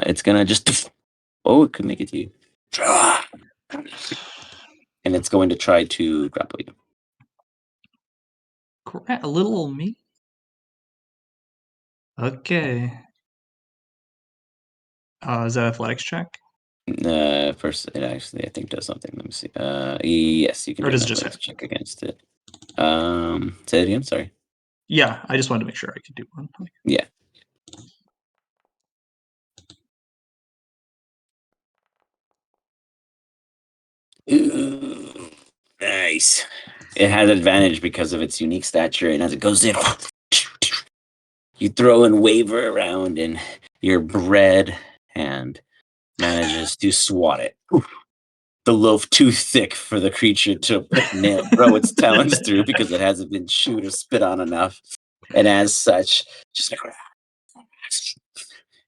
It's gonna just it could make it to you. And it's going to try to grapple you. A little old me. Okay. Is that athletics check? First, it actually I think does something. Let me see. Yes, you can Or do an does it just athletics check against it. Say it again. Sorry. Yeah, I just wanted to make sure I could do one. Yeah. Ooh, nice. It has advantage because of its unique stature, and as it goes in, you throw and waver around in your bread and manages to swat it. The loaf too thick for the creature to throw its talons through because it hasn't been chewed or spit on enough. And as such, just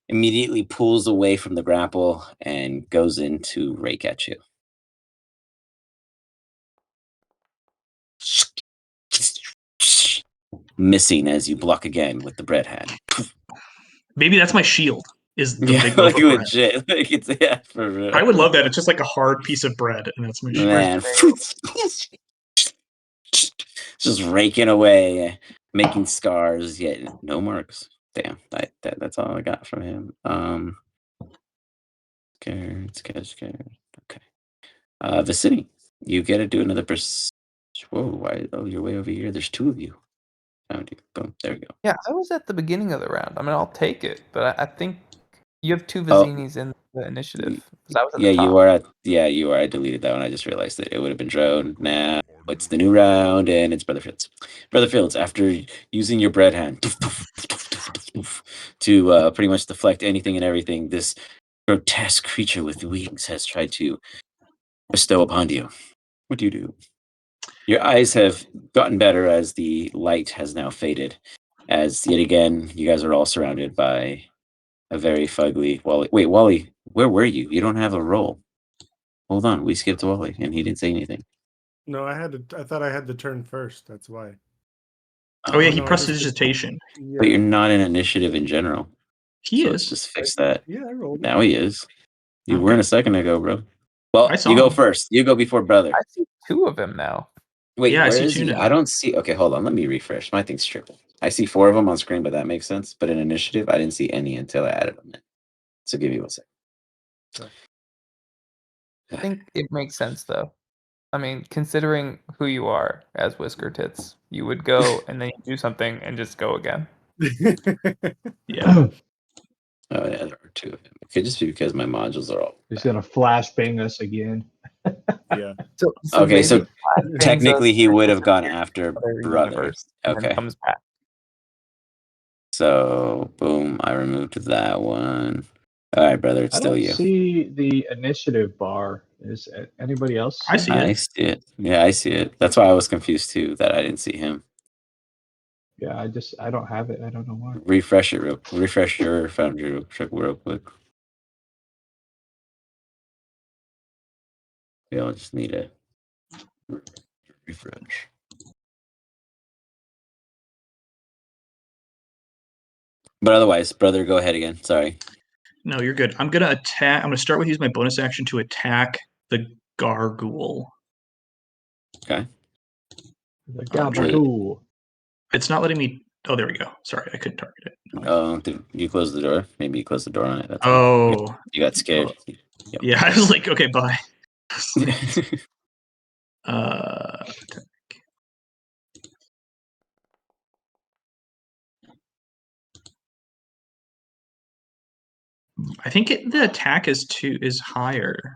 immediately pulls away from the grapple and goes in to rake at you. Missing as you block again with the bread hand. Maybe that's my shield. Is the big like loaf of bread. legit. Like it's for real. I would love that. It's just like a hard piece of bread, and that's my shield. Man. Just raking away, making scars, yet no marks. Damn, that's all I got from him. Scared. Okay. Vicini, you get to do another Whoa, why? Oh, you're way over here. There's 2 of you. Found you. Boom. There we go. Yeah, I was at the beginning of the round. I mean, I'll take it, but I think you have 2 Vizzinis in the initiative. I was at the top. You are. You are. I deleted that one. I just realized that it would have been drone. Now it's the new round, and it's Brother Fields. Brother Fields, after using your bread hand to pretty much deflect anything and everything, this grotesque creature with wings has tried to bestow upon you. What do you do? Your eyes have gotten better as the light has now faded. As yet again, you guys are all surrounded by a very fugly Wally. Wait, Wally, where were you? You don't have a roll. Hold on, we skipped Wally, and he didn't say anything. No, I thought I had the turn first. That's why. Oh yeah, he prestidigitation. Yeah. But you're not in initiative in general. He is. Let's just fix that. Yeah, I rolled. Now he is. You weren't a second ago, bro. Well, I saw you go him. first. You go before brother. I see 2 of him now. Wait, Yeah, I where see is 2 he? now. I don't see. Okay, hold on. Let me refresh. My thing's triple. I see 4 of them on screen, but that makes sense. But in initiative, I didn't see any until I added them in. So give me 1 second. Okay. I think it makes sense though. I mean, considering who you are as Whisker Tits, you would go and then you do something and just go again. Yeah. Oh, yeah, there are 2 of them. It could just be because my modules are all. He's gonna flashbang us again. Yeah. So Okay, so Xavier pings technically us he would have to gone the after other brother. universe and then Okay. comes back. So boom, I removed that one. All right, brother, it's I still don't you. see the initiative bar. Is anybody else? I see I it. see it. Yeah, I see it. That's why I was confused too that I didn't see him. Yeah, I don't have it. I don't know why. Refresh your Foundry real quick. We all just need a refresh. But otherwise, brother, go ahead again. Sorry. No, you're good. I'm gonna attack. I'm gonna start with use my bonus action to attack the gargoyle. Okay. The Uh, gabagool. It's not letting me. Oh, there we go. Sorry, I couldn't target it. Did you close the door? Maybe you closed the door on it. That's why. Oh, You got scared. Yep. yeah. I was like, okay, bye. I think the attack is higher.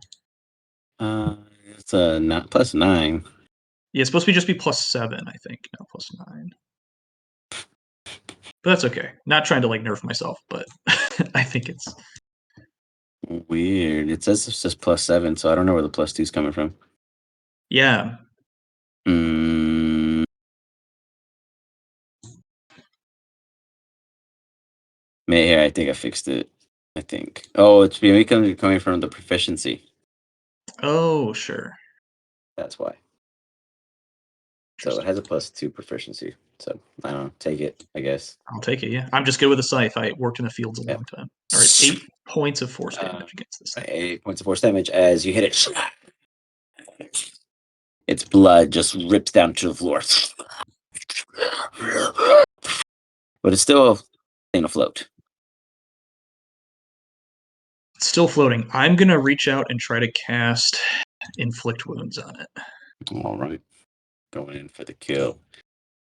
It's a not +9. Yeah, it's supposed to just be +7. I think no +9. But that's okay. Not trying to like nerf myself, but I think it's Weird. It says it's just +7, so I don't know where the +2 is coming from. yeah. Here, I think I fixed it. I think. Oh, it's maybe coming from the proficiency. Oh, sure. That's why. So it has a +2 proficiency. So I don't know. Take it, I guess. I'll take it. Yeah, I'm just good with the scythe. I worked in the fields a long time. All right, 8 points of force damage against this. 8 points of force damage as you hit it. Its blood just rips down to the floor. But it's still staying afloat. It's still floating. I'm gonna reach out and try to cast inflict wounds on it. All right. Going in for the kill.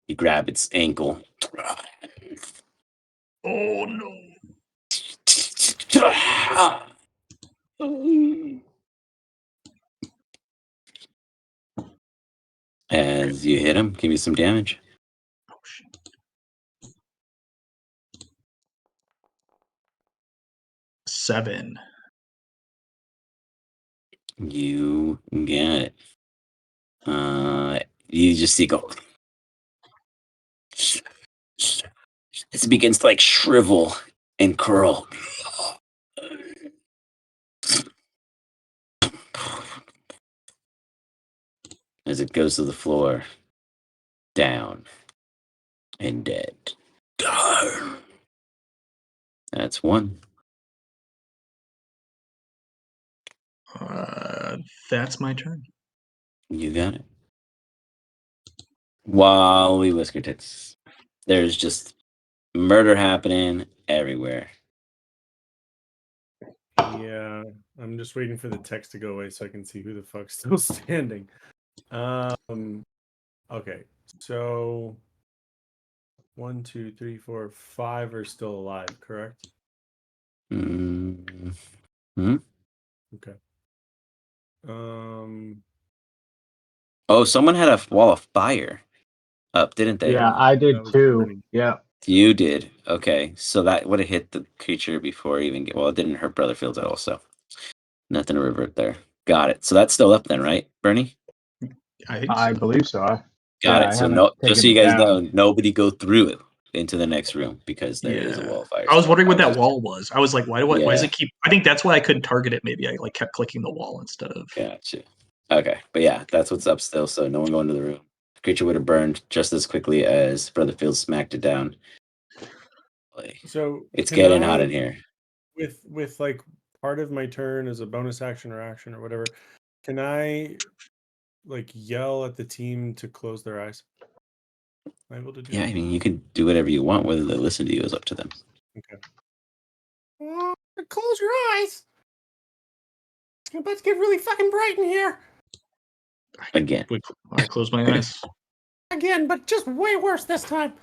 You grab its ankle. Oh no. As you hit him, give me some damage. Oh, shit. 7. You get it. You just see go. It begins to like shrivel and curl. As it goes to the floor, down and dead. That's one. That's my turn. You got it. While we whisker tits, there's just murder happening everywhere. Yeah, I'm just waiting for the text to go away so I can see who the fuck's still standing. Okay, so 1, 2, 3, 4, 5 are still alive, correct? Mm-hmm. Okay. Oh, someone had a wall of fire up, didn't they? Yeah, I that did was too. Bernie. Yeah. You did. Okay, so that would have hit the creature before it even get. Well, it didn't hurt Brotherfield at all, so nothing to revert there. Got it. So that's still up then, right, Bernie? I think I so. believe so. Got I it. So haven't just so taken you it guys down. know, nobody go through it into the next room because there is a Yeah. wall of fire. I was still. wondering what Okay. that wall was. I was like, why does Yeah. it keep? I think that's why I couldn't target it. Maybe I like kept clicking the wall instead of. Gotcha. Okay, but yeah, that's what's up still. So no one go into the room. The creature would have burned just as quickly as Brotherfield smacked it down. So It's can getting hot in I, here. with like part of my turn as a bonus action or whatever, can I like yell at the team to close their eyes? Am I able to do Yeah, that? I mean, you can do whatever you want. Whether they listen to you is up to them. Okay. Close your eyes. It's about to get really fucking bright in here. Again. I closed my eyes. Again, but just way worse this time.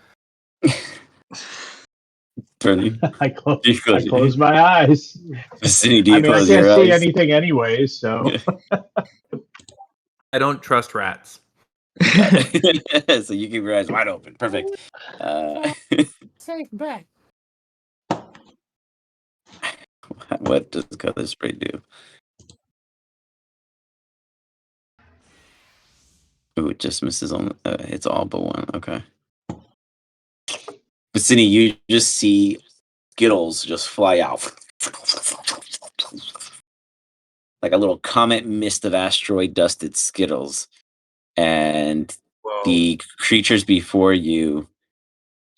Bernie, I close closed my eyes. Vicinity, do I you mean, I close can't your see eyes? anything anyway, so. I don't trust rats. So you keep your eyes wide open. Perfect. Safe bet. What does color spray do? Ooh, it just misses on. It's all but one. Okay. Vicini, you just see Skittles just fly out. Like a little comet mist of asteroid dusted Skittles. And the creatures before you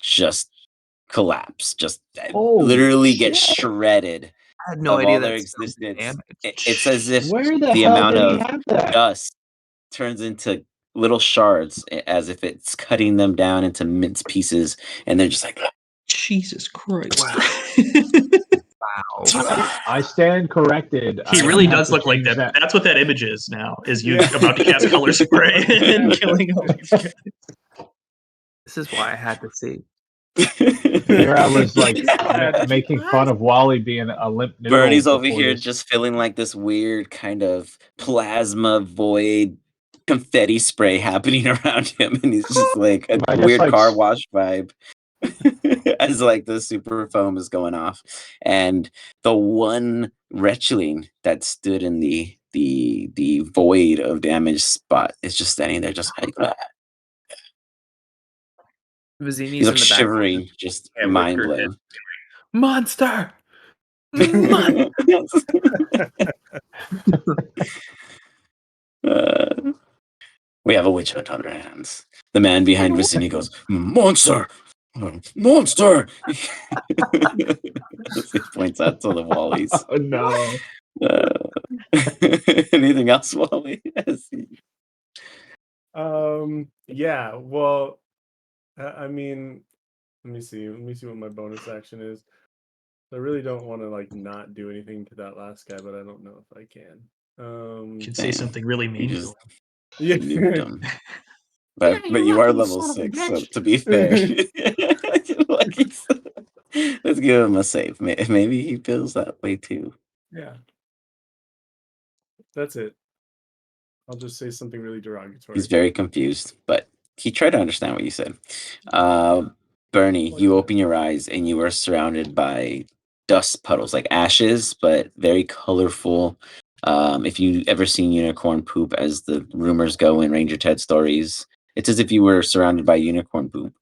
just collapse, just literally get shredded I had no of idea all their that's so existence. damage. It's as if Where the the hell amount did he of have that? dust turns into little shards, as if it's cutting them down into mince pieces, and they're just like, Jesus Christ. Wow. I stand corrected. He I really have does to look like change that. That's what that image is now, is you Yeah. about to cast color spray and killing all these guys. This is why I had to see. Here I was like Yeah. making fun of Wally being a limp noodle. Bernie's over before here this. just feeling like this weird kind of plasma void confetti spray happening around him, and he's just like a I guess, weird like, car wash vibe as like the super foam is going off. And the one wretchling that stood in the void of damage spot is just standing there just like Vizini's he's like in the back. shivering, just Yeah, mind whisker head. blown. Monster! Monster! We have a witch hunt on our hands. The man behind Vicini goes, monster! Monster! He points out to the Wallies. Oh no. Anything else, Wally? Yeah. Well, I mean, let me see. Let me see what my bonus action is. I really don't want to like not do anything to that last guy, but I don't know if I can. You should say something really mean to him. Yeah. Nuked him. But you are level 6, so to be fair, like let's give him a save. Maybe he feels that way too. Yeah. That's it. I'll just say something really derogatory. He's very confused, but he tried to understand what you said. Bernie, you open your eyes and you are surrounded by dust puddles, like ashes, but very colorful. If you ever seen unicorn poop, as the rumors go in Ranger Ted stories, it's as if you were surrounded by unicorn poop.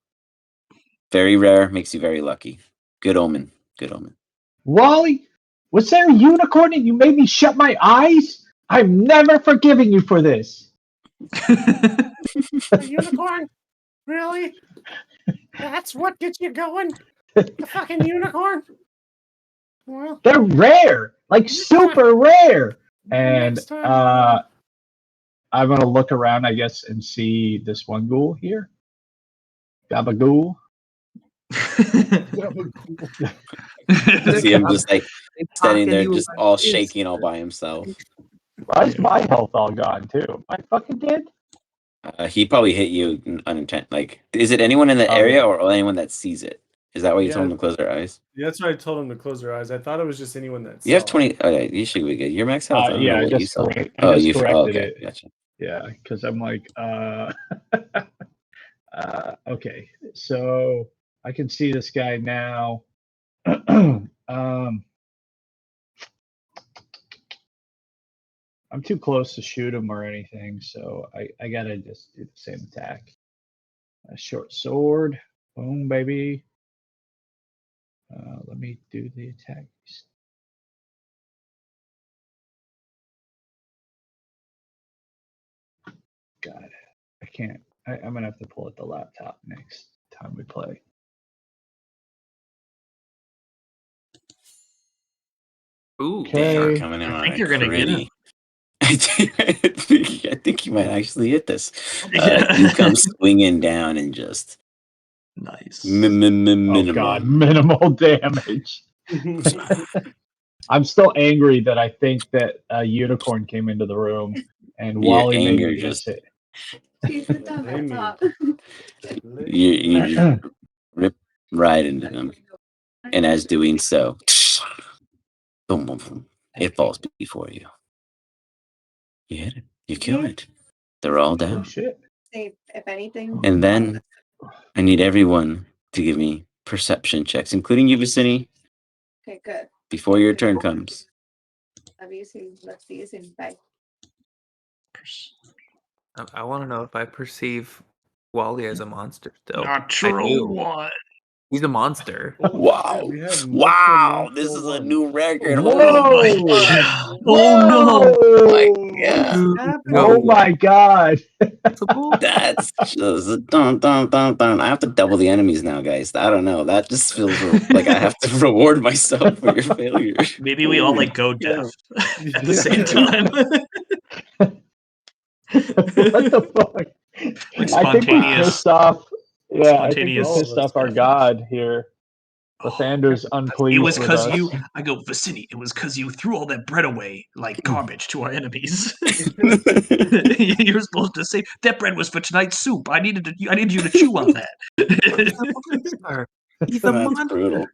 Very rare, makes you very lucky. Good omen. Good omen. Wally, was there a unicorn and you made me shut my eyes? I'm never forgiving you for this. A unicorn? Really? That's what gets you going? The fucking unicorn? Well, They're rare, like super rare. And next time, I'm gonna look around, I guess, and see this one ghoul here. Gabagool. See him just like standing there, You just all shaking all by himself. Why is my health all gone too? Am I fucking dead? He probably hit you unintent. Like, is it anyone in the Oh, area yeah. or anyone that sees it? Is that why you told Yeah. him to close their eyes? Yeah, that's why I told him to close their eyes. I thought it was just anyone that You have saw. 20. Okay, you should be good. Your max health. I don't Yeah, know I what you just saw. corrected Okay, it. gotcha. Yeah, because I'm like, okay, so I can see this guy now. I'm too close to shoot him or anything, so I gotta just do the same attack. A short sword, boom, baby. Let me do the attack. God, I can't. I'm gonna have to pull out the laptop next time we play. Ooh, Okay. Coming in I on think a you're gonna get him. I think you might actually hit this. Yeah. You come swinging down and just Nice. Oh God, minimum. minimal damage. I'm still angry that I think that a unicorn came into the room and Your Wally made anger me just miss it. you just rip right into them, and as doing so, boom, boom, boom, it falls before you. You hit it. You kill it. They're all Oh down. shit! Say if anything. And then I need everyone to give me perception checks, including you, Vicini, Okay, good. before your turn comes. Let's see you bye. I want to know if I perceive Wally as a monster still. I Natural do. one. He's a monster. Wow. We had Wow. multiple This is a ones. new record. Oh my Holy fuck. god. Oh no. My God. Oh my god! Possible? That's just dun, dun, dun, dun. I have to double the enemies now, guys. I don't know. That just feels like I have to reward myself for your failure. Maybe we all like go deaf at the same time. What the fuck? Like I think we spontaneous. pissed off. Yeah, I think we Spontaneous pissed off our deafness. god here. Oh, Lathander's unpleased it was with because us. I go, Vicini, it was because you threw all that bread away like garbage to our enemies. You were supposed to say that bread was for tonight's soup. I needed you to chew on that. He's a That's monster. brutal.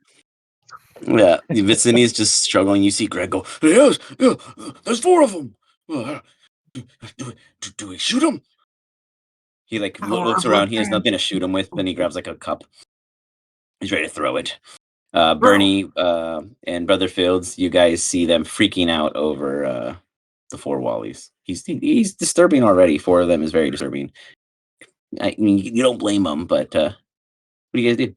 Yeah, Vicini's just struggling. You see Greg go, yes, yeah, there's 4 of them. Do we shoot him? He like looks around. He has nothing to shoot him with. Then he grabs like a cup. He's ready to throw it. Bernie and Brother Fields, you guys see them freaking out over the 4 Wallies. He's disturbing already. 4 of them is very disturbing. I mean, you don't blame him, but what do you guys do?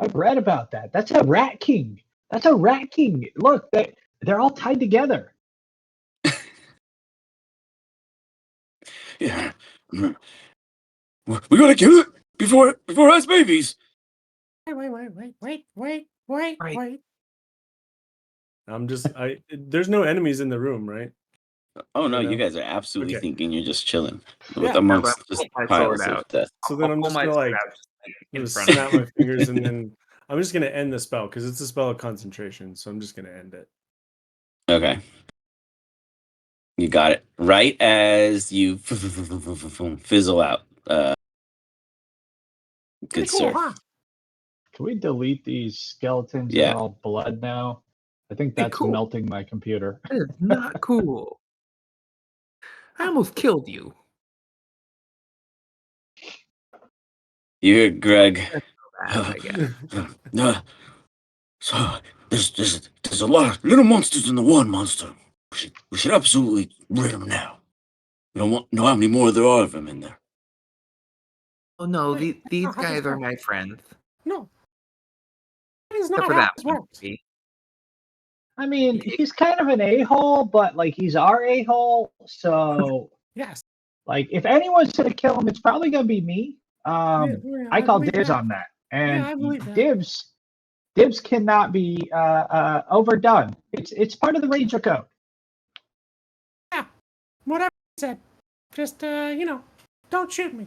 I've read about that. That's a rat king. That's a rat king. Look, they're all tied together. Yeah, we gotta kill it before it has babies. Wait. There's no enemies in the room, right? Oh no, You you know? guys are absolutely Okay. thinking you're just chilling Yeah. amongst just Pull my piles sword of out. death. So then I'm Pull just my gonna sword like out in just front of snap my fingers and then I'm just gonna end the spell because it's a spell of concentration. So I'm just gonna end it. Okay. You got it. Right as you fizzle out. Good sir. Huh? Can we delete these skeletons that Yeah. are all blood now? I think Hey, that's cool. melting my computer. That is not cool. I almost killed you. You hear Greg. That's so bad, I guess. So there's a lot of little monsters in the one monster. We should absolutely rid them now. We don't know how many more there are of them in there. Oh no, Wait, these how does guys are that- my friends. No. That is Except not for how that this one. works. maybe. I mean, he's kind of an a-hole, but like he's our a-hole. So Yes. like if anyone's gonna kill him, it's probably gonna be me. Yeah, I call believe dibs that. on that. And I believe that. dibs cannot be overdone. It's part of the Ranger code. Yeah. Whatever I said. Just don't shoot me.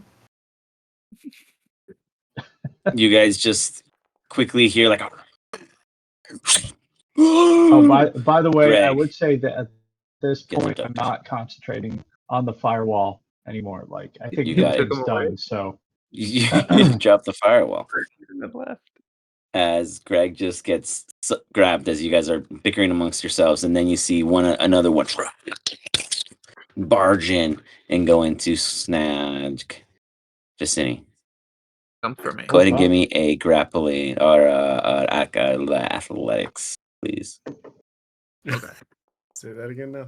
You guys just quickly hear like Oh, by the way, I Greg. would say that at this Get point, the I'm not concentrating on the firewall anymore. Like I think You the got it. thing's Took 'em away. done. So you just drop the firewall. Left. As Greg just gets grabbed as you guys are bickering amongst yourselves, and then you see another one barge in and go into snag Vicini. Come for me. Go ahead and give me a grappling or athletics, please. Okay. Say that again now.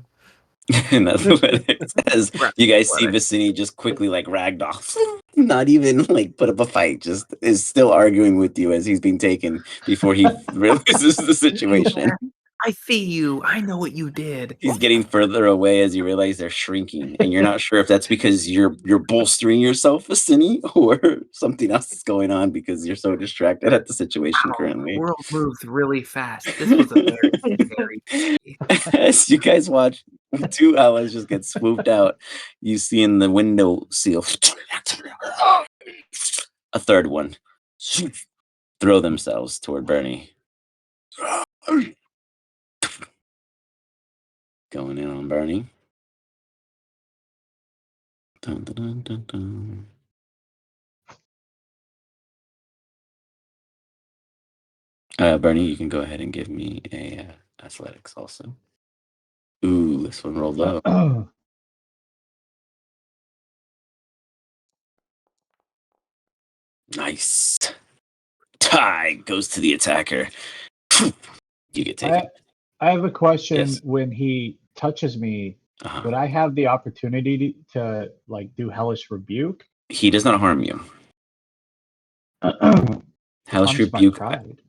In athletics, as you guys see Vicini just quickly like ragged off, not even like put up a fight, just is still arguing with you as he's being taken before he realizes the situation. I see you. I know what you did. He's getting further away as you realize they're shrinking, and you're not sure if that's because you're bolstering yourself, Vicini, or something else is going on because you're so distracted at the situation currently. The world moves really fast. This was a very scary day. As you guys watch 2 allies just get swooped out, you see in the window seal a third one throw themselves toward Bernie. Going in on Bernie. Dun, dun, dun, dun, dun. Bernie, you can go ahead and give me a athletics also. Ooh, this one rolled low. Nice. Tie goes to the attacker. You get taken. I have a question. Yes. When he touches me, Uh-huh. would I have the opportunity to like do hellish rebuke? He does not harm you. Hellish Harms my rebuke. pride.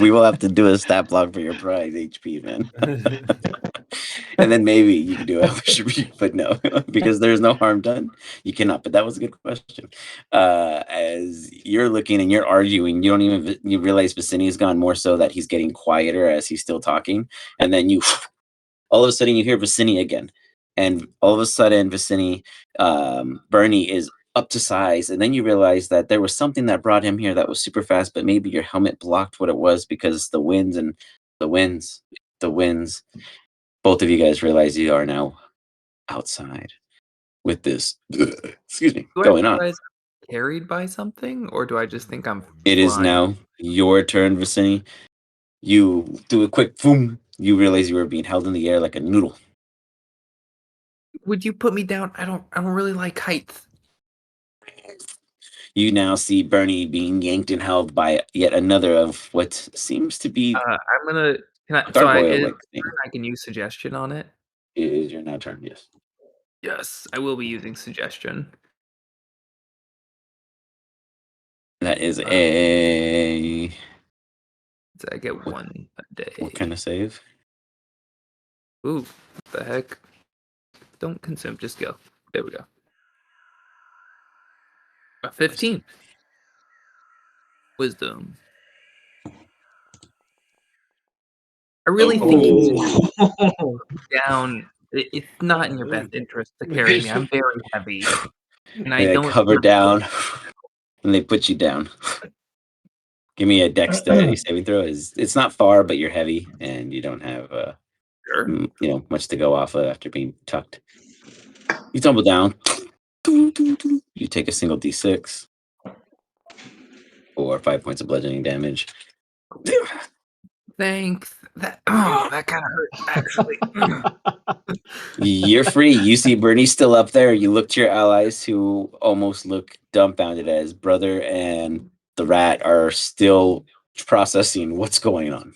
We will have to do a stat block for your pride HP, man. And then maybe you can do a hellish rebuke, but no, because there's no harm done. You cannot. But that was a good question. As you're looking and you're arguing, you realize Vicini's gone more so that he's getting quieter as he's still talking, and then you all of a sudden you hear Vicini again, and all of a sudden Vicini, Bernie is up to size, and then you realize that there was something that brought him here that was super fast, but maybe your helmet blocked what it was because the winds. Both of you guys realize you are now outside with this excuse me going on. Realize I'm carried by something, or do I just think I'm It is flying? now your turn, Vicini. You do a quick boom. You realize you were being held in the air like a noodle. Would you put me down? I don't really like heights. You now see Bernie being yanked and held by yet another of what seems to be I'm gonna. Can I? So gargoyle-like thing. I can use suggestion on it. It is your now turn, yes. Yes, I will be using suggestion. That is a So I get one a day. what kind of save? Ooh, what the heck? Don't consume, just go. There we go. A 15. Wisdom. I really think you down. It's not in your best interest to carry me. I'm very heavy, and I don't Hover down, and they put you down. Give me a dexterity saving throw. It's not far, but you're heavy, and you don't have much to go off of after being tucked. You tumble down. You take a single d6 or 5 points of bludgeoning damage. Thanks. That kind of hurts actually. You're free. You see Bernie's still up there. You look to your allies who almost look dumbfounded as Brother and the rat are still processing what's going on.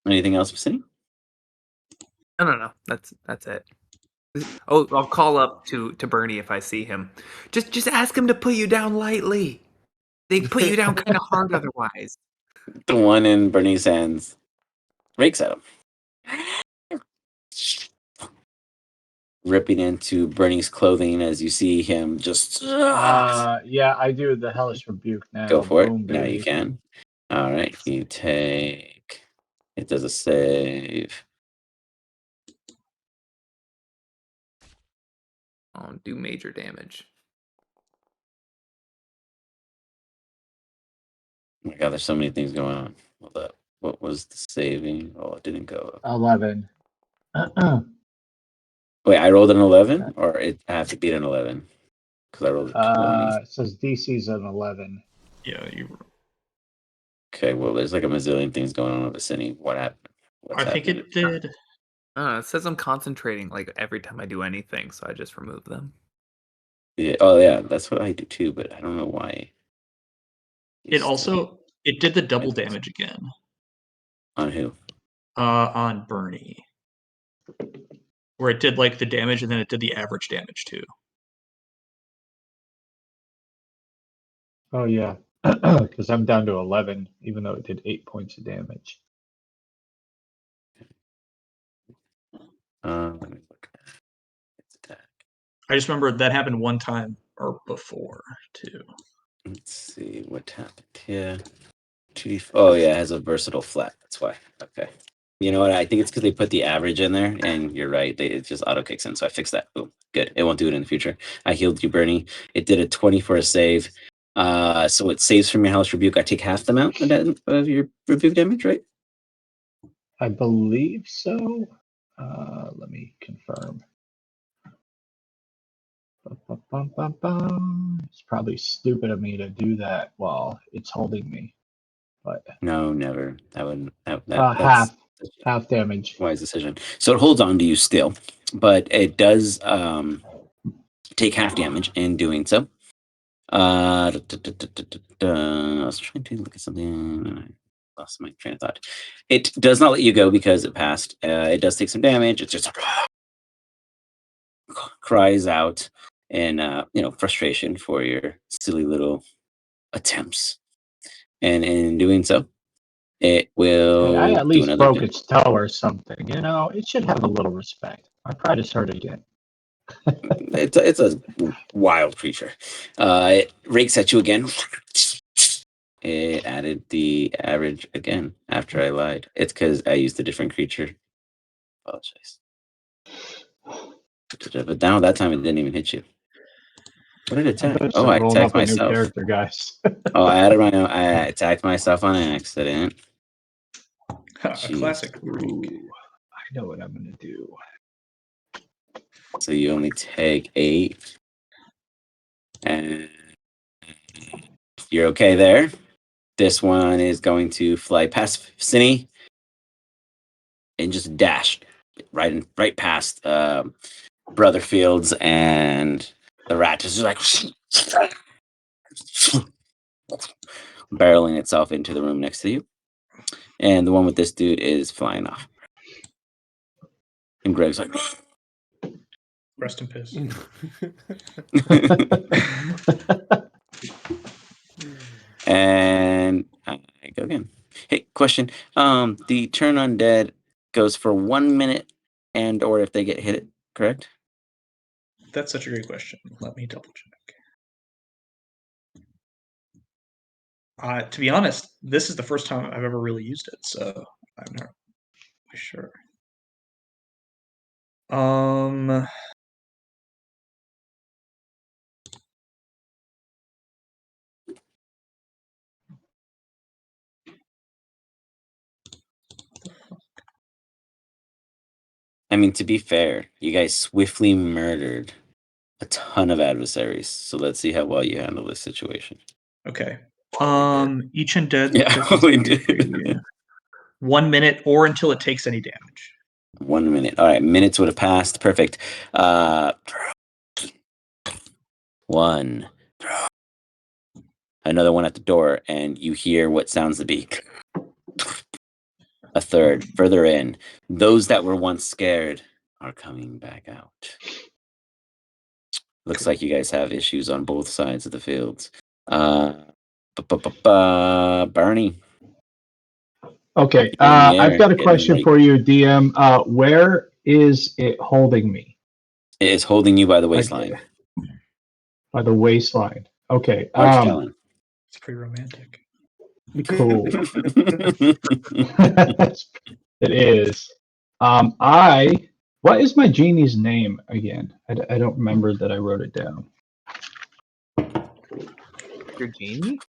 Anything else, Vicini? No. That's it. Oh, I'll call up to Bernie if I see him. Just ask him to put you down lightly. They put you down kind of hard otherwise. The one in Bernie's hands rakes at him, ripping into Bernie's clothing as you see him just. Yeah, I do the hellish rebuke now. Go for Boom, it. Now you baby. can. All right. You take. It does a save. Oh, do major damage. Oh my God, there's so many things going on. Hold up. What was the saving? Oh, it didn't go up. 11. Wait, I rolled an 11, or I have to beat an 11 because I rolled a 20. It says DC's an 11. Yeah, you. Okay, well, there's like a mazillion things going on with Vicini. What happened? I think it did. It says I'm concentrating like every time I do anything, so I just remove them. Yeah. Oh, yeah, that's what I do too, but I don't know why. It did the double damage again. On who? On Bernie. Where it did like the damage and then it did the average damage too. Oh, yeah. Because I'm down to 11, even though it did 8 points of damage. Let me look. Its attack. I just remember that happened one time or before too. Let's see what happened here. Oh, yeah, it has a versatile flat. That's why. Okay. You know what? I think it's because they put the average in there, and you're right. It just auto kicks in, so I fixed that. Boom. Good. It won't do it in the future. I healed you, Bernie. It did a 20 for a save. So it saves from your hellish rebuke. I take half the amount of your rebuke damage, right? I believe so. Let me confirm. It's probably stupid of me to do that while it's holding me. But No, never. That's half damage. Wise decision. So it holds on to you still, but it does take half damage in doing so. I was trying to look at something. I lost my train of thought. It does not let you go because it passed. It does take some damage. It just cries out in frustration for your silly little attempts, and in doing so, it will Hey, I at do least another. broke its toe or something. You know, it should have a little respect. I probably just hurt it again. It's a wild creature. It rakes at you again. It added the average again after I lied. It's because I used a different creature. Apologize. But now that time it didn't even hit you. What did it attack? Oh, I Rolling attacked up a new myself. character, guys. Oh, I attacked myself on accident. A Jeez. classic. Ooh, I know what I'm gonna do. So you only take 8. And you're okay there. This one is going to fly past Cinny and just dash right past Brother Fields, and the rat is just like barreling itself into the room next to you. And the one with this dude is flying off. And Greg's like, Rest in peace. and I go again. Hey, question. The turn undead goes for 1 minute, and or if they get hit, correct? That's such a great question. Let me double check. To be honest, this is the first time I've ever really used it, so I'm not really sure. I mean, to be fair, you guys swiftly murdered a ton of adversaries. So let's see how well you handle this situation. Okay. Each undead Yeah, we did. 1 minute or until it takes any damage. 1 minute. All right, minutes would have passed. Perfect. 1. Another one at the door, and you hear what sounds to be a third further in. Those that were once scared are coming back out. Looks like you guys have issues on both sides of the fields. Bernie. Okay, You're in the I've air, got a getting question right. for you, DM. Where is it holding me? It is holding you by the waistline. By the waistline. Okay. Large talon. It's pretty romantic. Cool. It is. What is my genie's name again? I don't remember that I wrote it down. Your genie?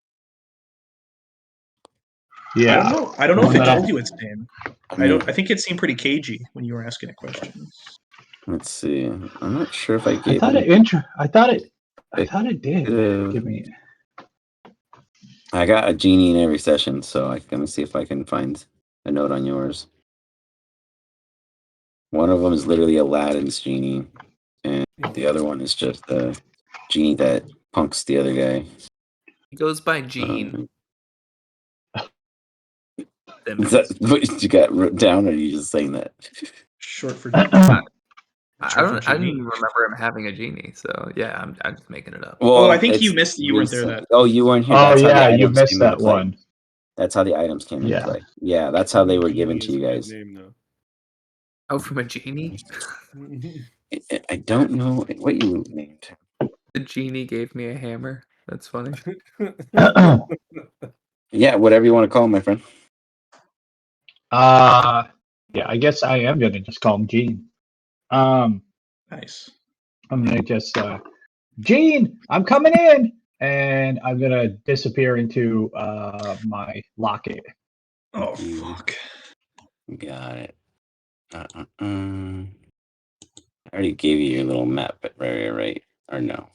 Yeah. I don't know if One it that I- told you its name. I think it seemed pretty cagey when you were asking it questions. Let's see. I'm not sure if I I gave thought it. I thought it did. Give me. I got a genie in every session, so I'm gonna see if I can find a note on yours. One of them is literally Aladdin's genie, and the other one is just the genie that punks the other guy. He goes by Gene. Is that what you got written down, or are you just saying that? Short for I Short for didn't genie. remember him having a genie, so yeah, I'm just making it up. Well, I think you it's missed. You weren't there. recent. That. Oh, you weren't here. Oh That's how the yeah, you items missed came into that play. one. That's how the items came into Yeah. play. Yeah, that's how they were given to Genie you is a good guys. name, though. Oh, from a genie? I don't know what you named. The genie gave me a hammer. That's funny. Yeah, whatever you want to call him, my friend. Yeah, I guess I am gonna just call him Gene. Nice. I'm gonna just Gene, I'm coming in, and I'm gonna disappear into my locket. Oh fuck. Got it. I already gave you your little map, but right, or no?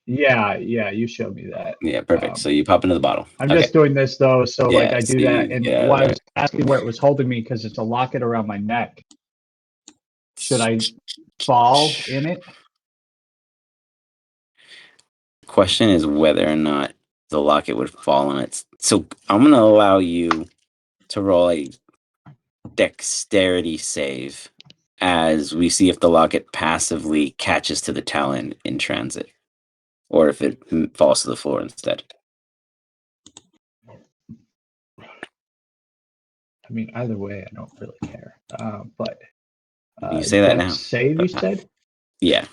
Yeah, you showed me that. Yeah, perfect. So you pop into the bottle. I'm just doing this though, so like Yeah, I do so that, you and get out of why I there. was asking where it was holding me because it's a locket around my neck. Should I fall in it? Question is whether or not the locket would fall on it. So I'm gonna allow you to roll a dexterity save as we see if the locket passively catches to the talon in transit, or if it falls to the floor instead. I mean, either way, I don't really care. But You say that dex now. save, you said? Yeah.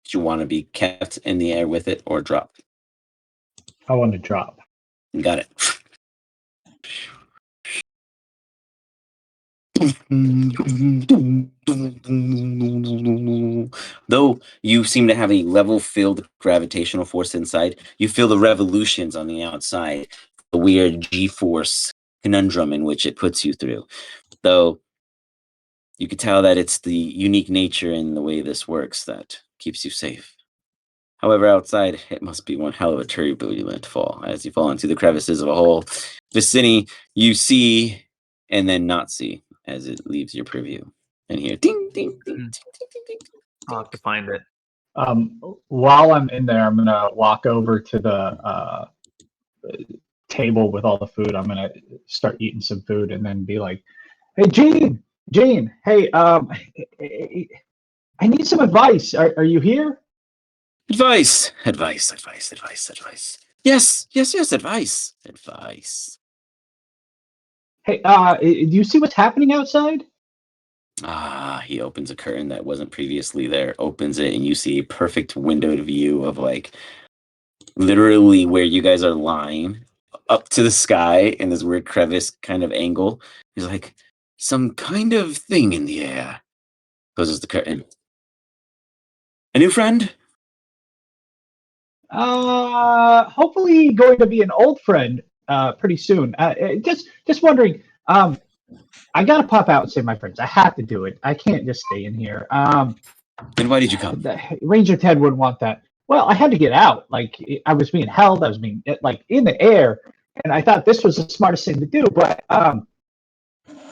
Do you want to be kept in the air with it or drop? I want to drop. Got it. Though you seem to have a level filled gravitational force inside, you feel the revolutions on the outside, the weird G-force conundrum in which it puts you through. Though you could tell that it's the unique nature in the way this works that keeps you safe. However, outside, it must be one hell of a turbulent fall. As you fall into the crevices of a whole vicinity, you see and then not see as it leaves your purview. And hear ding, ding, ding, ding, ding, ding, I'll have to find it. While I'm in there, I'm gonna walk over to the table with all the food. I'm gonna start eating some food and then be like, "Hey, Gene, hey, I need some advice. Are you here?" Advice. Yes, advice. Hey, do you see what's happening outside? He opens a curtain that wasn't previously there, opens it, and you see a perfect windowed view of like literally where you guys are lying up to the sky in this weird crevice kind of angle. He's like, some kind of thing in the air. Closes the curtain. A new friend? Hopefully going to be an old friend pretty soon. Just wondering. I gotta pop out and save my friends. I have to do it. I can't just stay in here. Then why did you come? Ranger Ted wouldn't want that. Well, I had to get out. Like I was being held. I was being like in the air, and I thought this was the smartest thing to do. But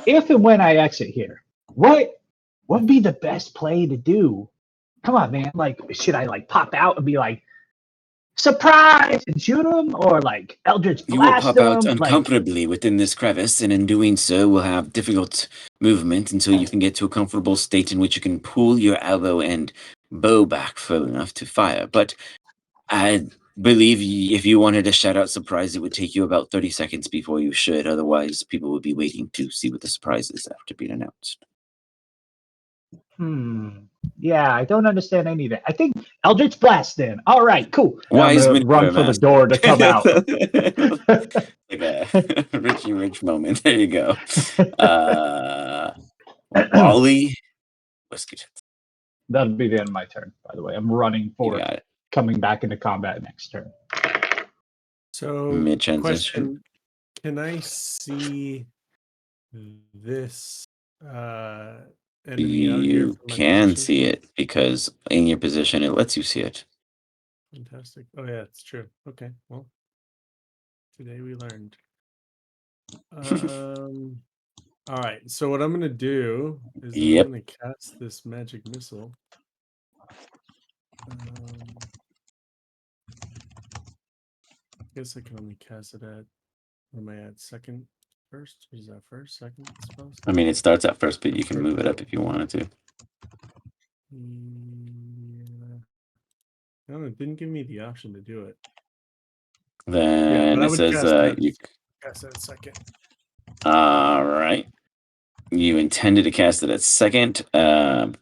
if and when I exit here, what would be the best play to do? Come on, man. Like, should I like pop out and be like, surprise, and shoot him, or like Eldritch You will blast pop out him? Like, uncomfortably within this crevice, and in doing so will have difficult movement until you can get to a comfortable state in which you can pull your elbow and bow back far enough to fire. But I believe if you wanted to shout out surprise, it would take you about 30 seconds before you should. Otherwise, people would be waiting to see what the surprise is after being announced. yeah, I don't understand any of that. I think Eldritch blast then. All right, cool. I'm Wise gonna maneuver, run for the master. door to come out. Like a Richie Rich moment. There you go. Wally Whiskey. That'll be the end of my turn, by the way. I'm running You for got it. coming back into combat next turn. So, Mid-transition. question: can I see this enemy out here You from my can position? see it because in your position it lets you see it. Fantastic. Oh yeah, it's true. Okay, well, today we learned. All right. So what I'm gonna do is Yep. I'm gonna cast this magic missile. I guess I can only cast it at. What am I at? Second, first? What is that? First, second spell? I mean, it starts at first, but you can move it up if you wanted to. Yeah. No, it didn't give me the option to do it. Then but I it would says, cast that second. all right. You intended to cast it at second. Boom.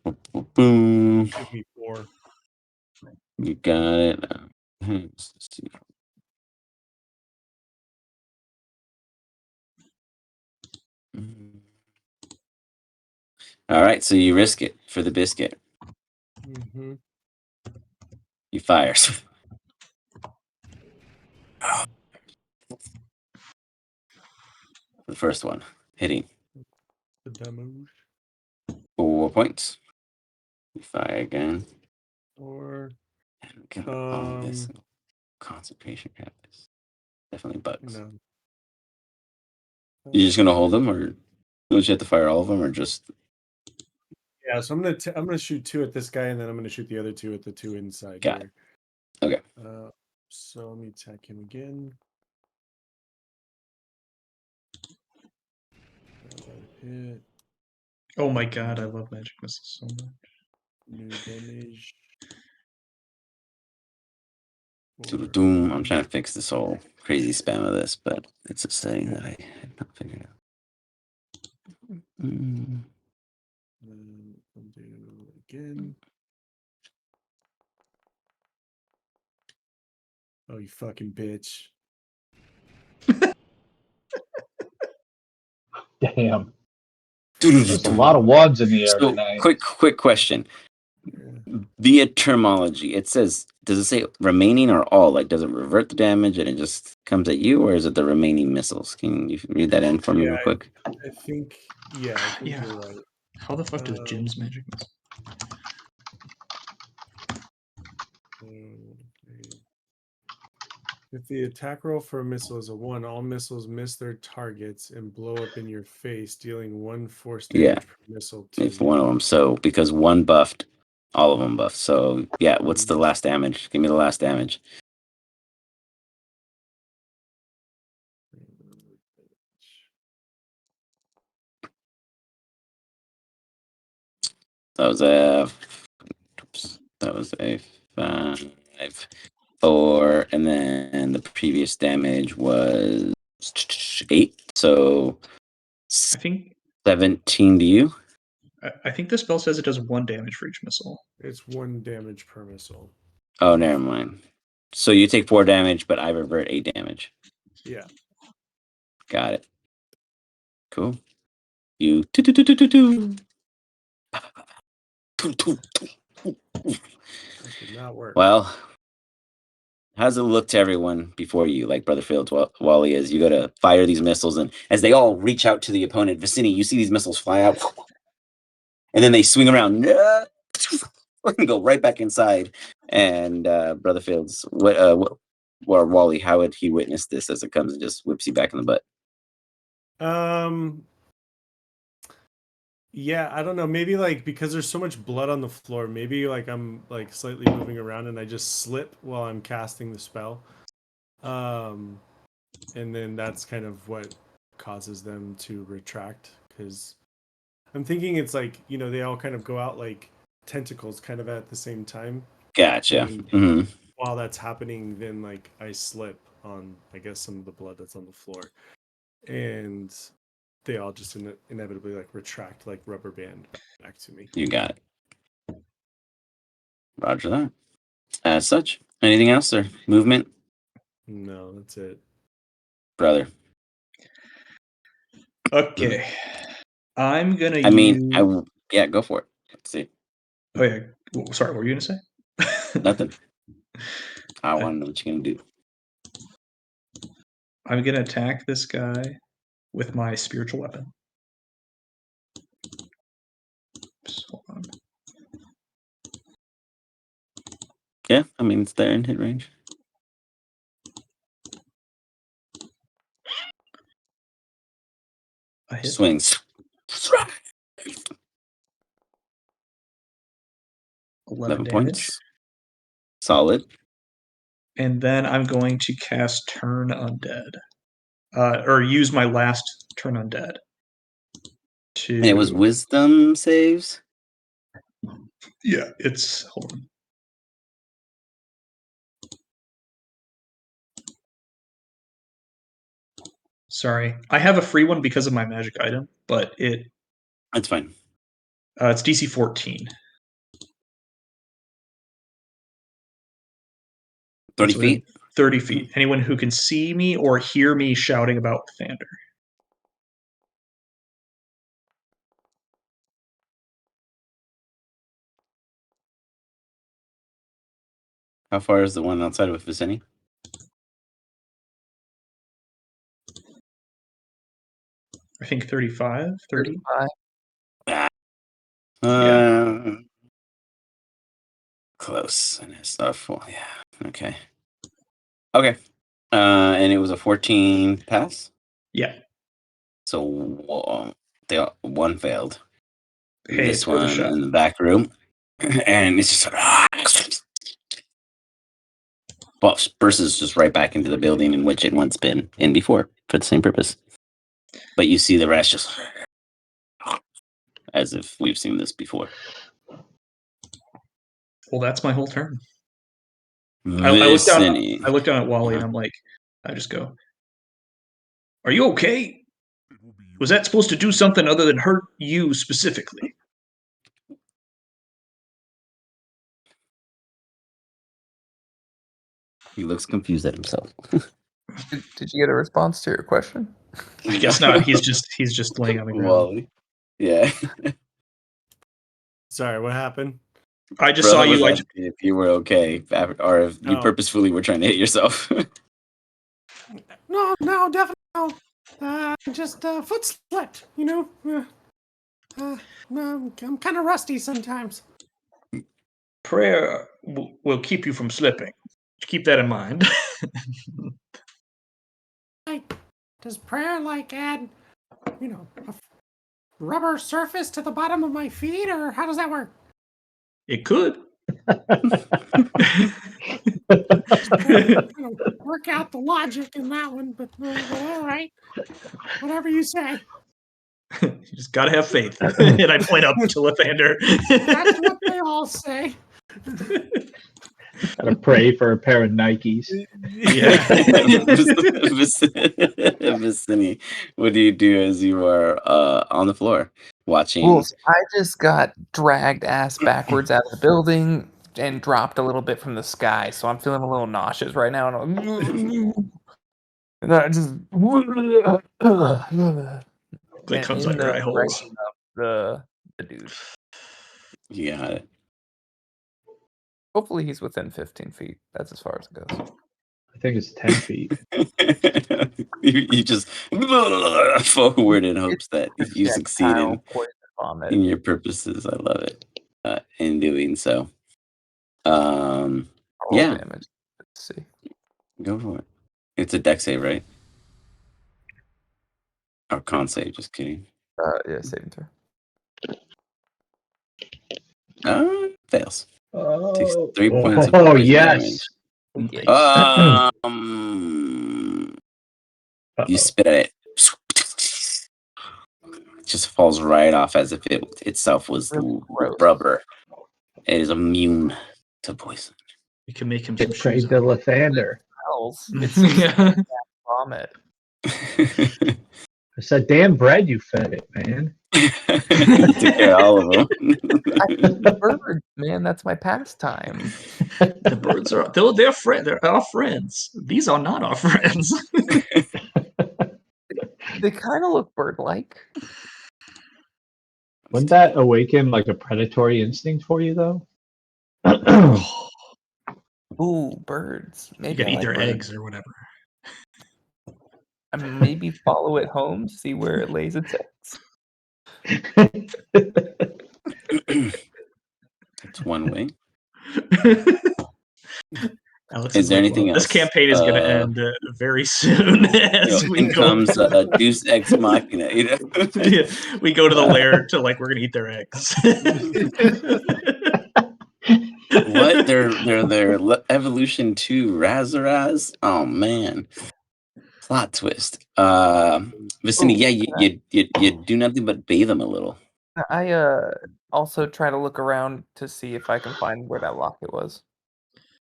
Give me 4. You got it. Let's see. All right, so you risk it for the biscuit. Mm-hmm. You fire. The first one hitting. The demos. Oh, 4 points. Fire again. Or Get all this concentration crap. Definitely bugs. no. You just gonna hold them, or don't you have to fire all of them, or just? Yeah, so I'm gonna shoot 2 at this guy, and then I'm gonna shoot the other 2 at the 2 inside Got here. Okay. So let me attack him again. Hit. Oh my god, I love magic missiles so much. New damage. Doom. I'm trying to fix this whole crazy spam of this, but it's a setting that I have not figured out. I'll do again. Oh, you fucking bitch. Damn. There's a lot of ones in the air So, tonight. quick question. Via terminology, it says, does it say remaining or all? Like, does it revert the damage and it just comes at you, or is it the remaining missiles? Can you read that in for me real quick? I think you're right. How the fuck does Jim's magic missile? If the attack roll for a missile is a 1, all missiles miss their targets and blow up in your face, dealing 1 force damage per missile to If one of them, so because one buffed, all of them buffed. So yeah, what's the last damage? Give me the last damage. That was a 5, 4, and then the previous damage was 8. So I think 17 to you. I think the spell says it does 1 damage for each missile. It's 1 damage per missile. Oh, never mind. So you take 4 damage, but I revert 8 damage. Yeah. Got it. Cool. You. That did not work. Well, how's it look to everyone before you, like Brother Fields, Wally, is you got to fire these missiles, and as they all reach out to the opponent vicinity, you see these missiles fly out, and then they swing around and go right back inside. And Brother Fields, or Wally, how would he witness this as it comes and just whips you back in the butt? Yeah, I don't know. Maybe like because there's so much blood on the floor, maybe like I'm like slightly moving around and I just slip while I'm casting the spell. And then that's kind of what causes them to retract, because I'm thinking it's like, they all kind of go out like tentacles kind of at the same time. Gotcha. And while that's happening, then like I slip on, I guess, some of the blood that's on the floor. And they all just inevitably like retract like rubber band back to me. You got it. Roger that. As such, anything else or movement? No, that's it. Brother. Okay. I'm gonna yeah, go for it. Let's see. Oh yeah. Sorry, what were you gonna say? Nothing. I want to know what you're gonna do. I'm gonna attack this guy with my spiritual weapon. Oops, hold on. Yeah, I mean it's there in hit range. A hit. Swings. 11 damage. Points. Solid. And then I'm going to cast Turn Undead. Or use my last Turn Undead. And it was wisdom saves? Yeah, it's... Hold on. Sorry. I have a free one because of my magic item, but That's fine. It's DC 14. 30 feet? 30 feet. Anyone who can see me or hear me shouting about Thander. How far is the one outside of vicinity? I think 35, 30. 35. Close and his stuff. Well, yeah. Okay. Okay. And it was a 14 pass. Yeah. So one failed. Hey, This it's worth a one shot. in the back room, and it's just sort of well, bursts just right back into the building in which it once been in before for the same purpose. But you see the rest just as if we've seen this before. Well, that's my whole turn. I look down at Wally and I'm like, I just go, "Are you okay? Was that supposed to do something other than hurt you specifically?" He looks confused at himself. Did you get a response to your question? I guess not. He's just laying on the ground. Wally. Yeah. Sorry, what happened? I just saw you. If you were okay, or if you purposefully were trying to hit yourself. No, definitely no. Just foot slipped. You know. I'm kind of rusty sometimes. Prayer will keep you from slipping. Keep that in mind. Does prayer add, a rubber surface to the bottom of my feet, or how does that work? It could. Work out the logic in that one, but all right. Whatever you say. You just gotta have faith. And I point up to Lathander. That's what they all say. Gotta pray for a pair of Nikes. Yeah. Vicini, what do you do as you are on the floor watching? Wolves, I just got dragged ass backwards out of the building and dropped a little bit from the sky, so I'm feeling a little nauseous right now. And I just It comes out your eye holes. The dude. You got it. Hopefully he's within 15 feet. That's as far as it goes. I think it's 10 feet. you just forward in hopes that you succeed in your purposes. I love it. In doing so. Yeah. Damage. Let's see. Go for it. It's a dex save, right? Or con save, just kidding. Yeah, saving throw. Fails. Takes Oh, 3 points of oh poison yes. damage. You spit at it. It just falls right off as if it itself was rubber. It is immune to poison. You can make him some trade the Lathander. It's vomit. It's that damn bread you fed it, man. Took care of all of them. The birds, man, that's my pastime. The birds are they're our friends. These are not our friends. They kind of look bird-like. Wouldn't that awaken a predatory instinct for you, though? Ooh, birds. Maybe you can eat their eggs or whatever. Maybe follow it home, see where it lays its eggs. It's one way. Alex is there anything else? This campaign is going to end very soon. As we in comes Deus Ex Machina. Yeah, we go to the lair to we're going to eat their eggs. What? Their evolution to Razaraz? Oh man. Plot twist. Vicini, you do nothing but bathe them a little. I also try to look around to see if I can find where that locket was.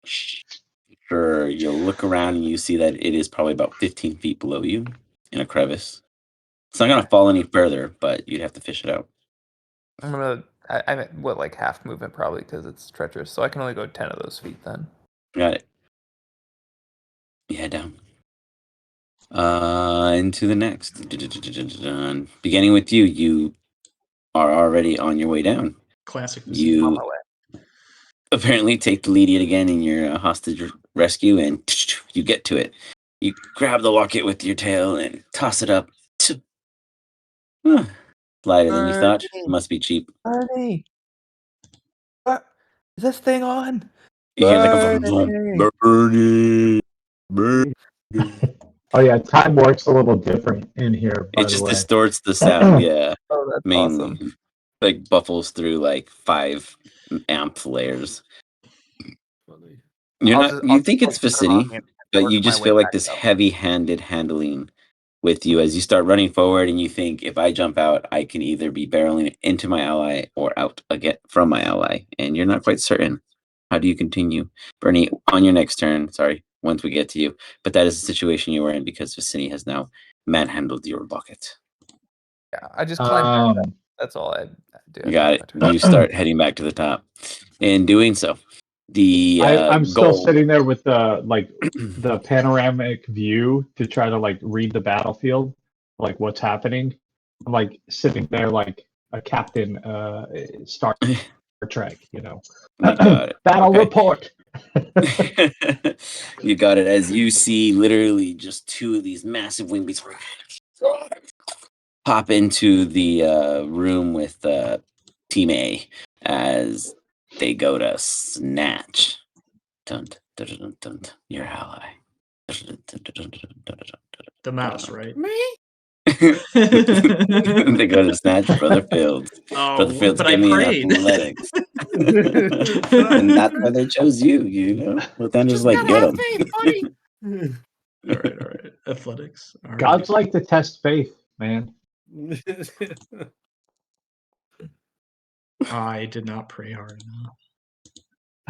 Sure, you'll look around and you see that it is probably about 15 feet below you in a crevice. It's not gonna fall any further, but you'd have to fish it out. I'm half movement probably because it's treacherous, so I can only go 10 of those feet then. Got it. You head down. Into the next. Beginning with you, you are already on your way down. Classic. You apparently take the lead yet again in your hostage rescue, and you get to it. You grab the locket with your tail and toss it up. Lighter than you thought. Must be cheap. Bernie, what is this thing on? You hear like a Bernie. Oh yeah, time works a little different in here. By It the just way, distorts the sound. Yeah, Oh, that's mainly awesome. like buffles through like 5 amp layers. Funny. You're I'll not. just You think it's put 'em on Vicini, me and but work you my just way feel like back this up. heavy-handed handling with you as you start running forward, and you think, if I jump out, I can either be barreling into my ally or out again from my ally, and you're not quite certain. How do you continue, Bernie? On your next turn, sorry, once we get to you, but that is the situation you were in because Vicini has now manhandled your bucket. Yeah, I just climb back up. um, That's all I do. You got it. You You start heading back to the top. In doing so, the I'm still goal. sitting there with the panoramic view to try to like read the battlefield, like what's happening. I'm like sitting there like a captain, Star Trek, you know. You got it. Battle Okay. report. You got it. As you see, literally just 2 of these massive wing beats pop into the room with Team A as they go to snatch. Dun, dun, dun, dun, dun, your ally. Dun, dun, dun, dun, dun, dun, dun, The mouse, right? Me? they go to snatch Brother Fields. Brother Oh, Fields, but I give me an prayed. athletics. And that's why they chose you, you know? Well, then just Just like, gotta get have them. faith, buddy. All right. Athletics. All right. Gods like to test faith, man. I did not pray hard enough.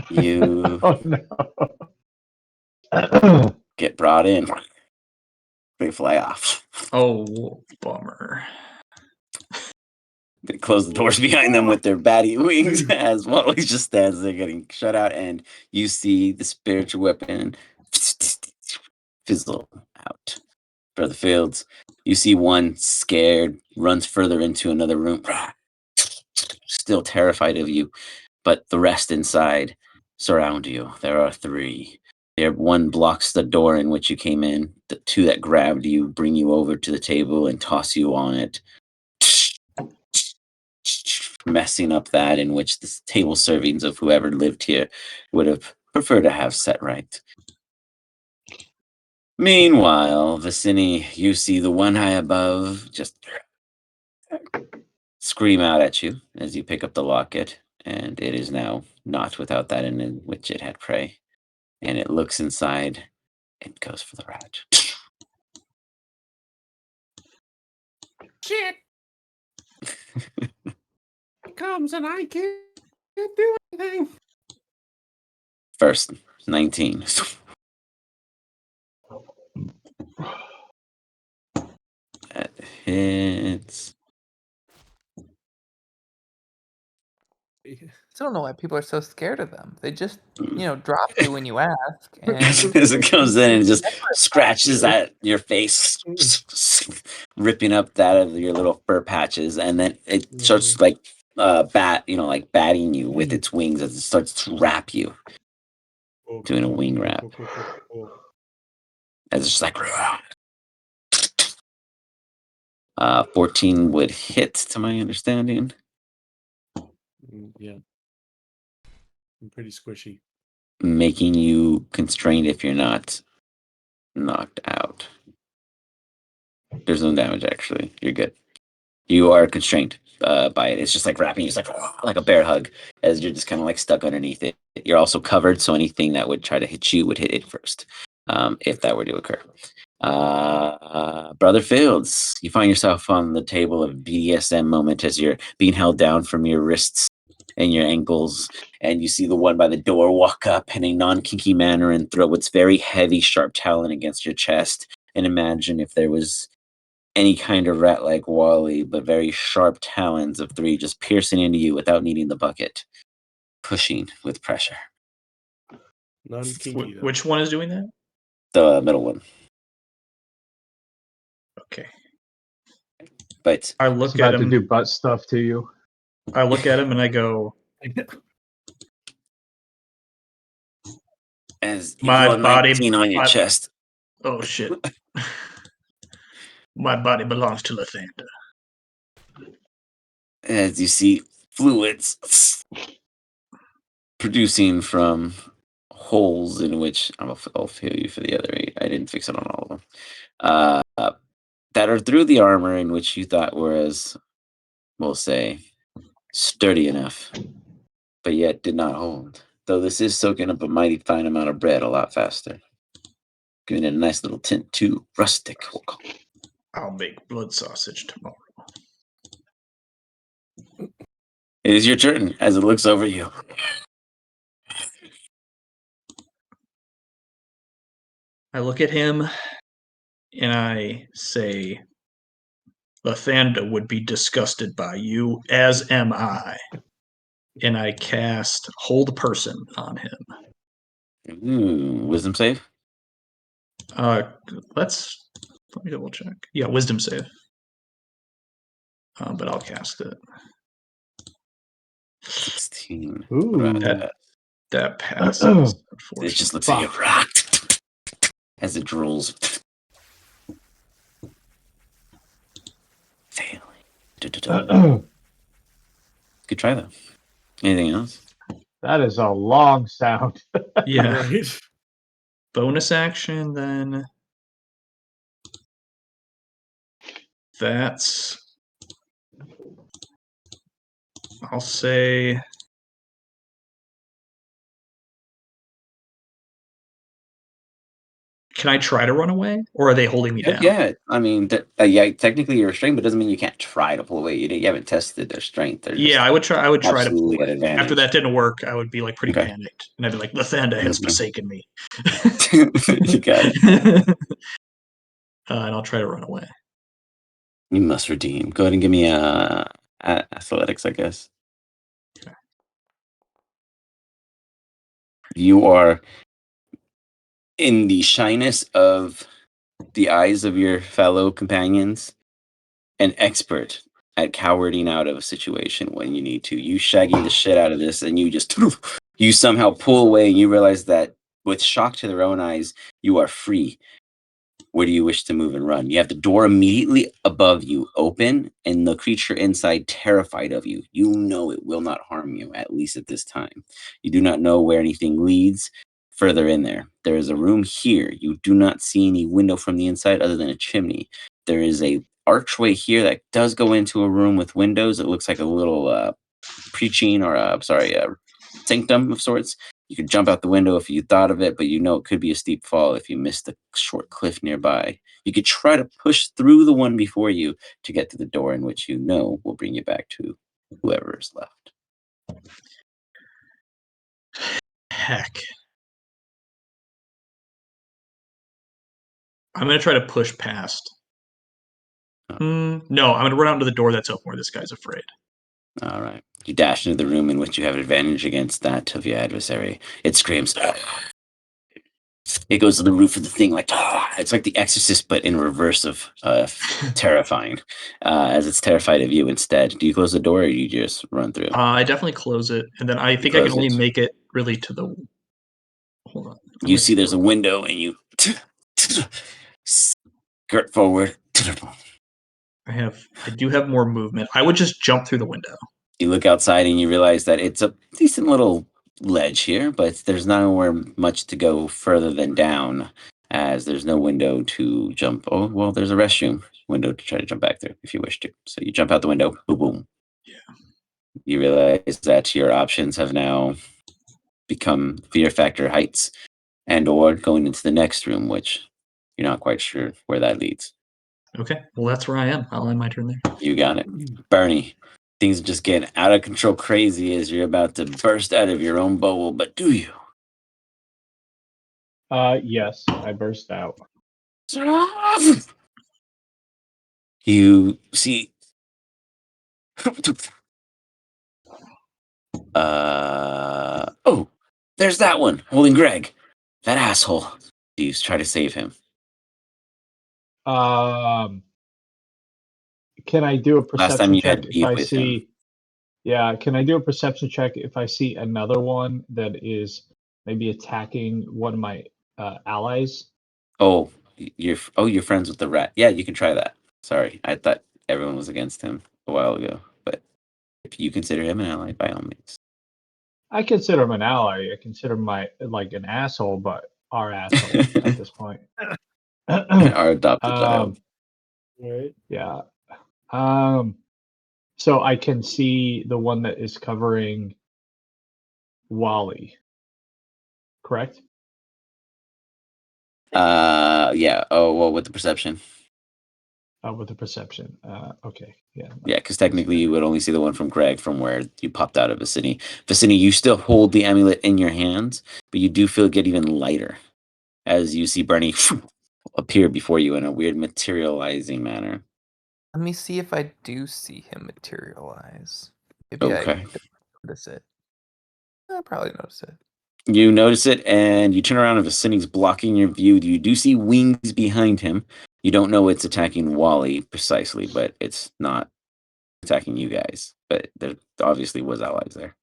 You Oh no. get brought in. They fly off. Oh, bummer. They close the doors behind them with their batty wings as Wally just stands there getting shut out, and you see the spiritual weapon fizzle out. Brother Fields, you see one scared, runs further into another room, still terrified of you, but the rest inside surround you. There are 3. One blocks the door in which you came in. The 2 that grabbed you bring you over to the table and toss you on it, messing up that in which the table servings of whoever lived here would have preferred to have set right. Meanwhile, Vicini, you see the one high above just scream out at you as you pick up the locket, and it is now not without that in which it had prey. And it looks inside and goes for the rat. Shit. It comes and I can't do anything. First, 19. That hits. I don't know why people are so scared of them. They just, drop you when you ask. And As it comes in and just scratches at your face, ripping up that of your little fur patches, and then it starts like like batting you with its wings as it starts to wrap you, doing a wing wrap. As it's just like 14 would hit, to my understanding. Yeah. I'm pretty squishy. Making you constrained if you're not knocked out. There's no damage, actually. You're good. You are constrained by it. It's just like wrapping you, just like a bear hug, as you're just kind of like stuck underneath it. You're also covered, so anything that would try to hit you would hit it first, if that were to occur. Brother Fields, you find yourself on the table of BDSM moment as you're being held down from your wrists and your ankles, and you see the one by the door walk up in a non-kinky manner and throw its very heavy, sharp talon against your chest. And imagine if there was any kind of rat like Wally, but very sharp talons of 3 just piercing into you without needing the bucket, pushing with pressure. Non-kinky, though. Which one is doing that? The middle one. Okay. But I It's look about at to him. do butt stuff to you. I look at him and I go, as you My roll a body- 19 on your my- chest, oh shit. My body belongs to Lathander. as you see fluids producing from holes in which I'll feel you for the other 8. I didn't fix it on all of them. That are through the armor in which you thought were, as we'll say, sturdy enough, but yet did not hold. Though this is soaking up a mighty fine amount of bread a lot faster. Giving it a nice little tint too. Rustic, we'll call it. I'll make blood sausage tomorrow. It is your turn as it looks over you. I look at him and I say, Lathanda would be disgusted by you, as am I. And I cast Hold Person on him. Wisdom save? Let me double check. Yeah, wisdom save. But I'll cast it. 16. Ooh. That passes. It just looks like you rocked as it drools. Failing. Good try though. Anything else? That is a long sound. Yeah. Right. Bonus action, then. That's. I'll say. Can I try to run away, or are they holding me down? Yeah, I mean, yeah, technically you're restrained, but it doesn't mean you can't try to pull away. You haven't tested their strength. Yeah, I would try. I would try to pull absolutely at away. advantage. After that didn't work, I would be like pretty Okay. panicked, and I'd be like, "Lathanda has Okay. forsaken me." You got it. And I'll try to run away. You must redeem. Go ahead and give me athletics, I guess. Okay. You are in the shyness of the eyes of your fellow companions, an expert at cowarding out of a situation when you need to. You shaggy the shit out of this, and you somehow pull away, and you realize that with shock to their own eyes, you are free. Where do you wish to move and run? You have the door immediately above you open, and the creature inside terrified of you. You know it will not harm you, at least at this time. You do not know where anything leads further in there. There is a room here. You do not see any window from the inside other than a chimney. There is a archway here that does go into a room with windows. It looks like a little preaching or sanctum of sorts. You could jump out the window if you thought of it, but you know it could be a steep fall if you missed the short cliff nearby. You could try to push through the one before you to get to the door in which you know will bring you back to whoever is left. Heck. I'm going to try to push past. No, I'm going to run out into the door that's open where this guy's afraid. All right. You dash into the room in which you have advantage against that of your adversary. It screams. It goes to the roof of the thing like, it's like The Exorcist, but in reverse of terrifying, as it's terrified of you instead. Do you close the door or you just run through? I definitly close it, and then I think I can only make it really to the... Hold on. You see there's a window, and you skirt forward. I do have more movement. I would just jump through the window. You look outside, and you realize that it's a decent little ledge here, but there's nowhere much to go further than down, as there's no window to jump. Oh, well, there's a restroom window to try to jump back through if you wish to. So you jump out the window, boom, boom. Yeah. You realize that your options have now become fear factor heights and or going into the next room, which you're not quite sure where that leads. Okay, well, that's where I am. I'll end my turn there. You got it. Bernie, things are just getting out of control crazy as you're about to burst out of your own bubble, but do you? Yes, I burst out. You see oh, there's that one holding Greg. That asshole. Do you try to save him? Can I do a Last time perception you check had if beef I with see? him. Yeah, can I do a perception check if I see another one that is maybe attacking one of my allies? Oh, you're friends with the rat. Yeah, you can try that. Sorry, I thought everyone was against him a while ago, but If you consider him an ally, by all means. I consider him an ally. I consider him an asshole, but our asshole at this point. Our adopted child. Right. Yeah. So I can see the one that is covering Wally. Correct? Yeah. Oh, well, with the perception. With the perception. Okay. Yeah. Yeah, because technically you would only see the one from Greg from where you popped out of Vicini. Vicini, you still hold the amulet in your hands, but you do feel it get even lighter as you see Bernie appear before you in a weird materializing manner. Let me see if I do see him materialize. Maybe I Okay. notice it. I probably notice it. You notice it, and you turn around, and Vicini's blocking your view. You do see wings behind him. You don't know it's attacking Wally precisely, but it's not attacking you guys. But there obviously was allies there.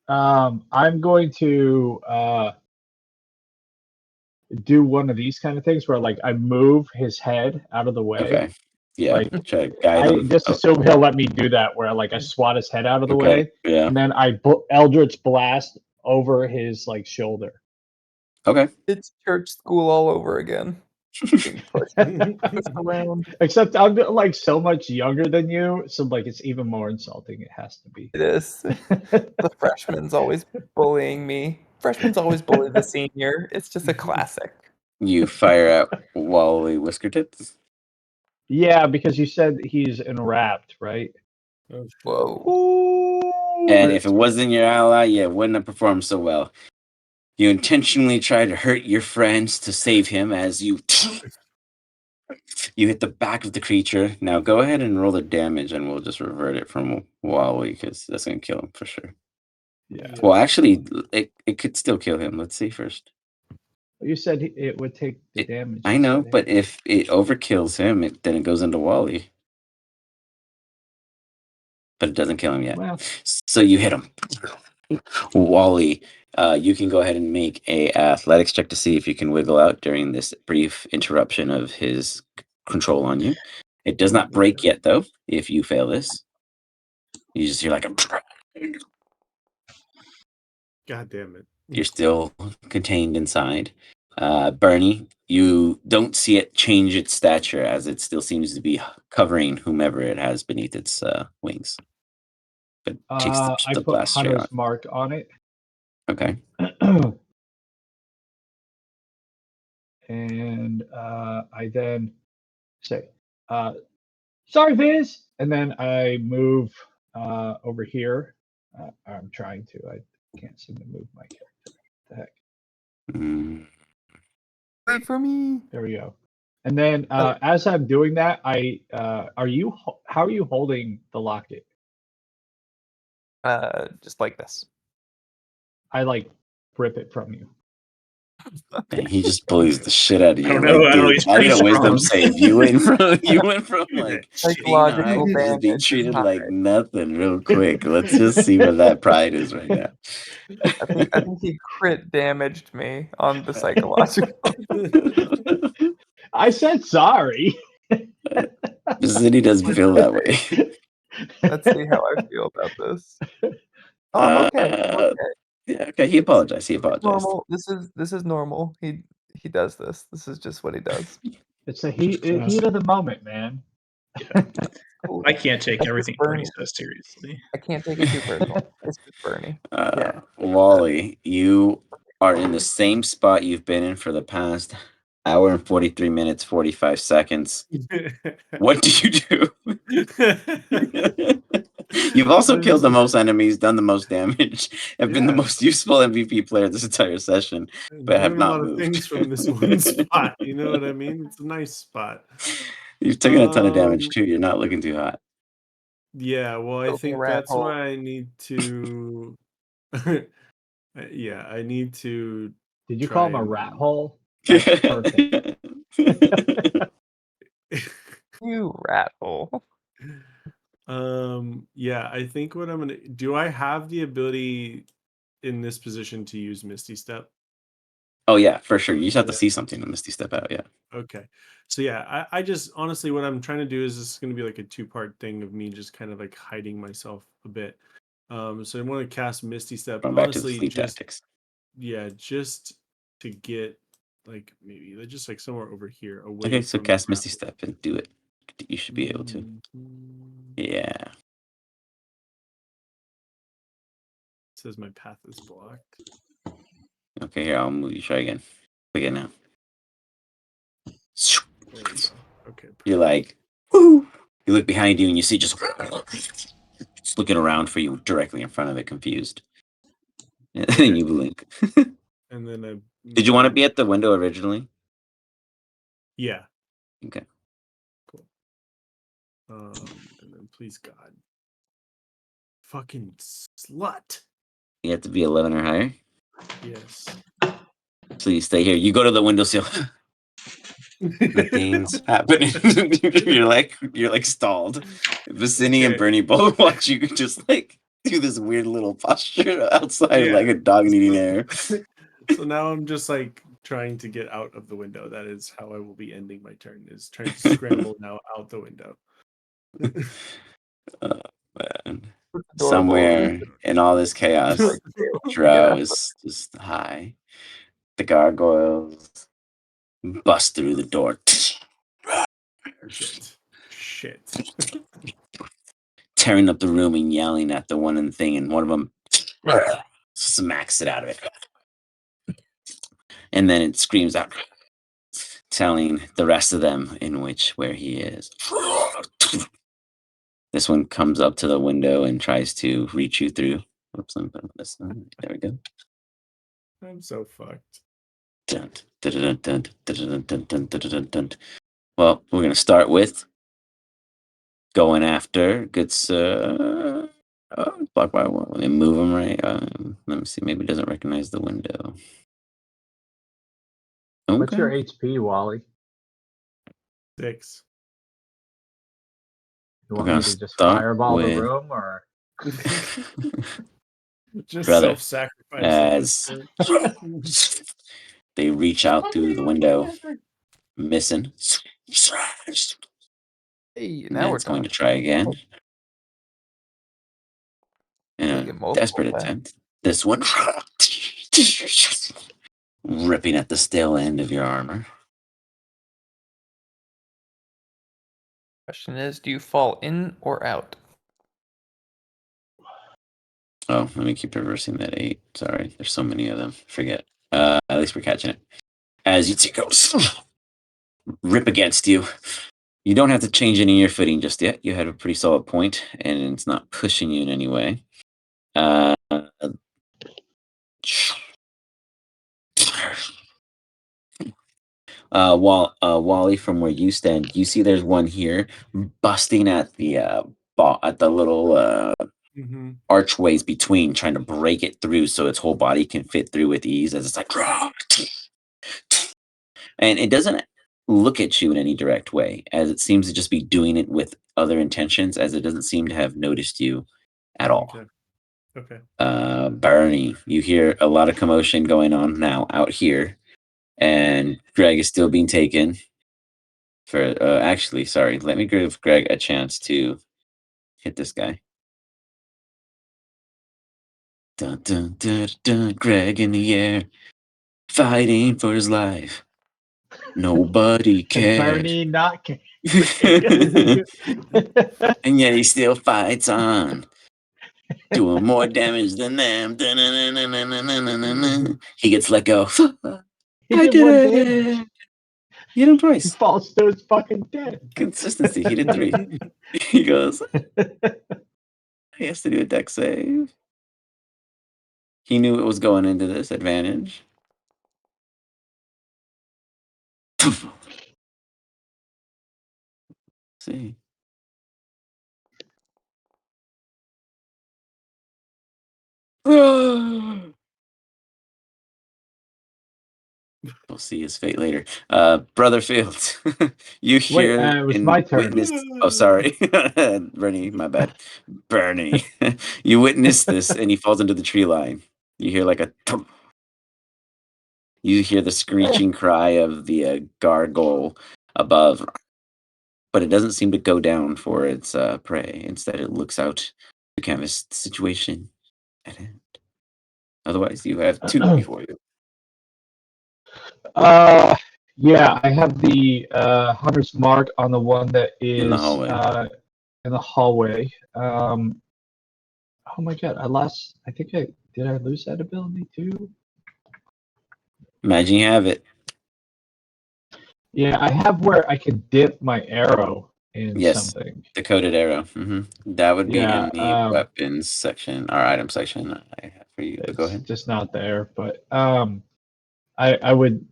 I'm going to do one of these kind of things where I move his head out of the way. Okay. Yeah. Like, try to guide I him. just assume he'll let me do that where I swat his head out of the Okay. way, Yeah. and then I Eldritch blast over his shoulder. Okay. It's church school all over again. Being pushed around. Except I'm so much younger than you, so it's even more insulting. It has to be. It is. The freshman's always bullying me. Freshman's always bully the senior. It's just a classic. You fire at Wally Whiskertips. Yeah, because you said he's enwrapped, right? Oh, shit. Whoa. And if it wasn't your ally, yeah, it wouldn't have performed so well. You intentionally try to hurt your friends to save him as you hit the back of the creature. Now go ahead and roll the damage, and we'll just revert it from Wally because that's gonna kill him for sure. Yeah. Well, actually, it could still kill him. Let's see first. You said it would take the damage. I know, but if it overkills him, then it goes into Wally. But it doesn't kill him yet. Well, So you hit him. Wally, you can go ahead and make a athletics check to see if you can wiggle out during this brief interruption of his control on you. It does not break yet, though. If you fail this, you just hear like a. God damn it. You're still contained inside. Bernie, you don't see it change its stature as it still seems to be covering whomever it has beneath its wings. But takes I the put blast straight on. Hunter's mark on it. Okay. And I then say, sorry, Viz. And then I move over here. I'm trying to. I can't seem to move my character. What the heck? Wait for me. There we go. And then as I'm doing that, how are you holding the locket? Just like this. I rip it from you. And he just bullies the shit out of you. I don't know. Like, dude, He's not pretty even a wisdom strong. save. You went from like Psychological being just being damage is treated high. like nothing real quick. Let's just see where that pride is right now. I think he crit damaged me on the psychological. I said sorry. City doesn't feel that way. Let's see how I feel about this. Oh, I'm okay. I'm okay. Yeah, okay. He apologized. He apologized. Normal. This is normal. He does this. This is just what he does. It's the heat of the moment, man. Cool. I can't take That's everything just Bernie. Bernie says seriously. I can't take it too personal. It's just Bernie. Yeah. Wally, you are in the same spot you've been in for the past hour and 43 minutes, 45 seconds. What do you do? You've also killed the most enemies, done the most damage, and been the most useful MVP player this entire session, but have doing not a lot moved. of things from this one spot. You know what I mean? It's a nice spot. You've taken a ton of damage too. You're not looking too hot. Yeah, well, I Open a think rat that's hole. why I need to. Yeah, I need to. Did you try call him a and- rat hole? That's perfect. You rat hole. Yeah, I think what I'm gonna do. I have the ability in this position to use Misty Step. Oh yeah, for sure. You just have to see something to Misty Step out. Yeah. Okay. So yeah, I just honestly what I'm trying to do is this is going to be like a 2-part thing of me just kind of like hiding myself a bit. So I want to cast Misty Step. Going back to the Honestly, sleep just tactics. yeah, just to get like maybe just like somewhere over here away. Okay, so from cast the Misty grapple. Step and do it. You should be able to. Yeah. It says my path is blocked. Okay, here I'll move you. Try again. Again now. There we go. Okay. You're like, woo! You look behind you and you see just looking around for you directly in front of it, confused. And Okay. then you blink. And then I. Did you want to be at the window originally? Yeah. Okay. Cool. And then please God. Fucking slut. You have to be 11 or higher. Yes. So you stay here. You go to the windowsill. Nothing's happening. you're like stalled. Vicini and Okay. Bernie both watch you just like do this weird little posture outside like a dog needing air. So now I'm just like trying to get out of the window. That is how I will be ending my turn, is trying to scramble now out the window. Man. Adorable. Somewhere in all this chaos, Drow is just high. The gargoyles bust through the door. Shit. Tearing up the room and yelling at the one and thing, and one of them smacks it out of it. And then it screams out, telling the rest of them where he is. This one comes up to the window and tries to reach you through. Oops, let me put this on. There we go. I'm so fucked. Dun, dun, dun, dun, dun, dun, dun, dun, dun, dun. Well, we're gonna start with going after. Gets blocked by one. Let me move him right. Let me see. Maybe it doesn't recognize the window. Okay. What's your HP, Wally? 6. You We're want gonna me to just start fireball the with room, or Just brother self-sacrifice. as they reach out through the window, missing. Hey, And now we're it's going to talking. try again. In We a get multiple desperate attacks. attempt. This one ripping at the stale end of your armor. Question is, do you fall in or out? Oh, let me keep reversing that 8. Sorry, there's so many of them. Forget. At least we're catching it. As you go rip against you. You don't have to change any of your footing just yet. You had a pretty solid point, and it's not pushing you in any way. Wally, from where you stand, you see there's one here busting at the little archways between, trying to break it through so its whole body can fit through with ease. As it's like, and it doesn't look at you in any direct way, as it seems to just be doing it with other intentions, as it doesn't seem to have noticed you at all. Okay. Bernie, you hear a lot of commotion going on now out here, and Greg is still being taken. Actually, sorry, let me give Greg a chance to hit this guy. Dun, dun, dun, dun, Greg in the air, fighting for his life. Nobody cared. Bernie not care. And yet he still fights on, doing more damage than them. He gets let go. He I did did one it. damage. He hit him He twice. falls to his fucking dead. Consistency. He did 3. He goes, he has to do a deck save. He knew it was going into this advantage. See. We'll see his fate later. Brother Fields, you hear it was and my turn. witness. Oh, sorry, Bernie. My bad, Bernie. You witness this, and he falls into the tree line. You hear like a thump. You hear the screeching cry of the gargoyle above, but it doesn't seem to go down for its prey. Instead, it looks out to canvas the situation at hand. Otherwise, you have 2 before you. Yeah, I have the hunter's mark on the one that is In the hallway. In the hallway. Oh my god, I think did I lose that ability too? Imagine you have it. Yeah, I have where I can dip my arrow in something. The coded arrow. That would be Yeah, in the weapons section or item section I have for you. But go it's ahead. just not there. But I would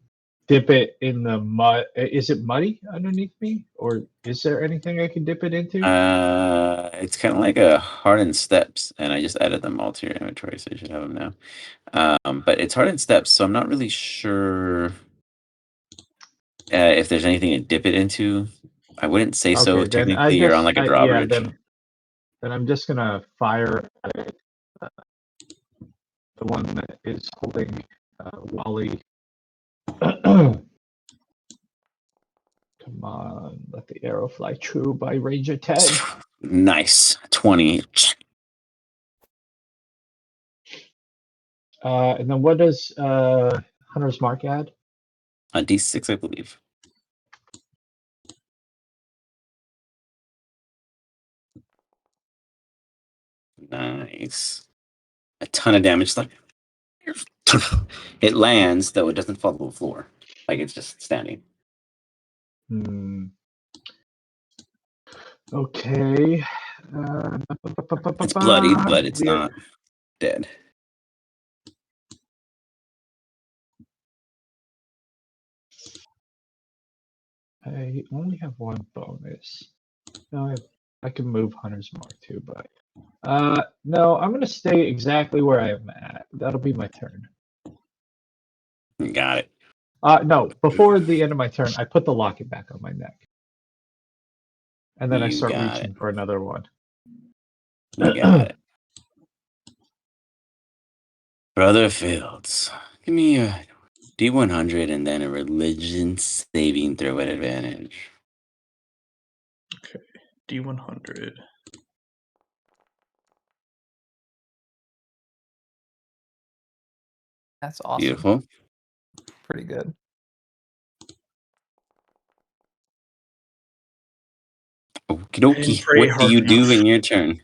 dip it in the mud. Is it muddy underneath me, or is there anything I can dip it into? It's kind of like a hardened steps, and I just added them all to your inventory, so you should have them now. But it's hardened steps, so I'm not really sure if there's anything to dip it into. I wouldn't say so. Okay, then Technically, you're on like a drawbridge. Then I'm just gonna fire at the one that is holding Wally. Come on, let the arrow fly true by range of 10. Nice. 20. And then what does Hunter's Mark add? A D6, I believe. Nice. A ton of damage. Like it lands, though it doesn't fall to the floor. Like it's just standing. Okay. It's bloody, but it's not dead. I only have one bonus. No, I can move Hunter's Mark too, but no, I'm gonna stay exactly where I am at. That'll be my turn. Got it. No, before the end of my turn, I put the locket back on my neck. And then I start reaching for another one. You got it. Brother Fields, give me a D100 and then a religion saving throw at advantage. Okay, D100. That's awesome. Beautiful. Pretty good. Okie dokie. What do you do in your turn?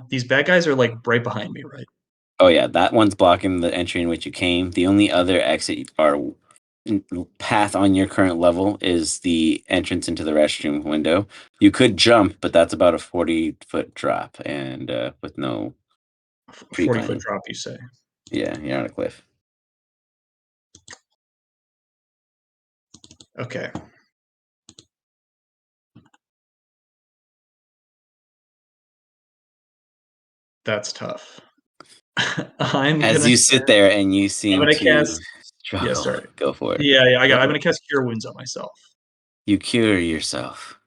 These bad guys are like right behind me, right? Oh yeah, that one's blocking the entry in which you came. The only other exit or path on your current level is the entrance into the restroom window. You could jump, but that's about a 40-foot drop, and with no 40-foot drop, you say? Yeah, you're on a cliff. Okay. That's tough. As you sit there and you seem to struggle. Yeah, sorry. Go for it. Yeah, I'm gonna cast Cure Wounds on myself. You cure yourself.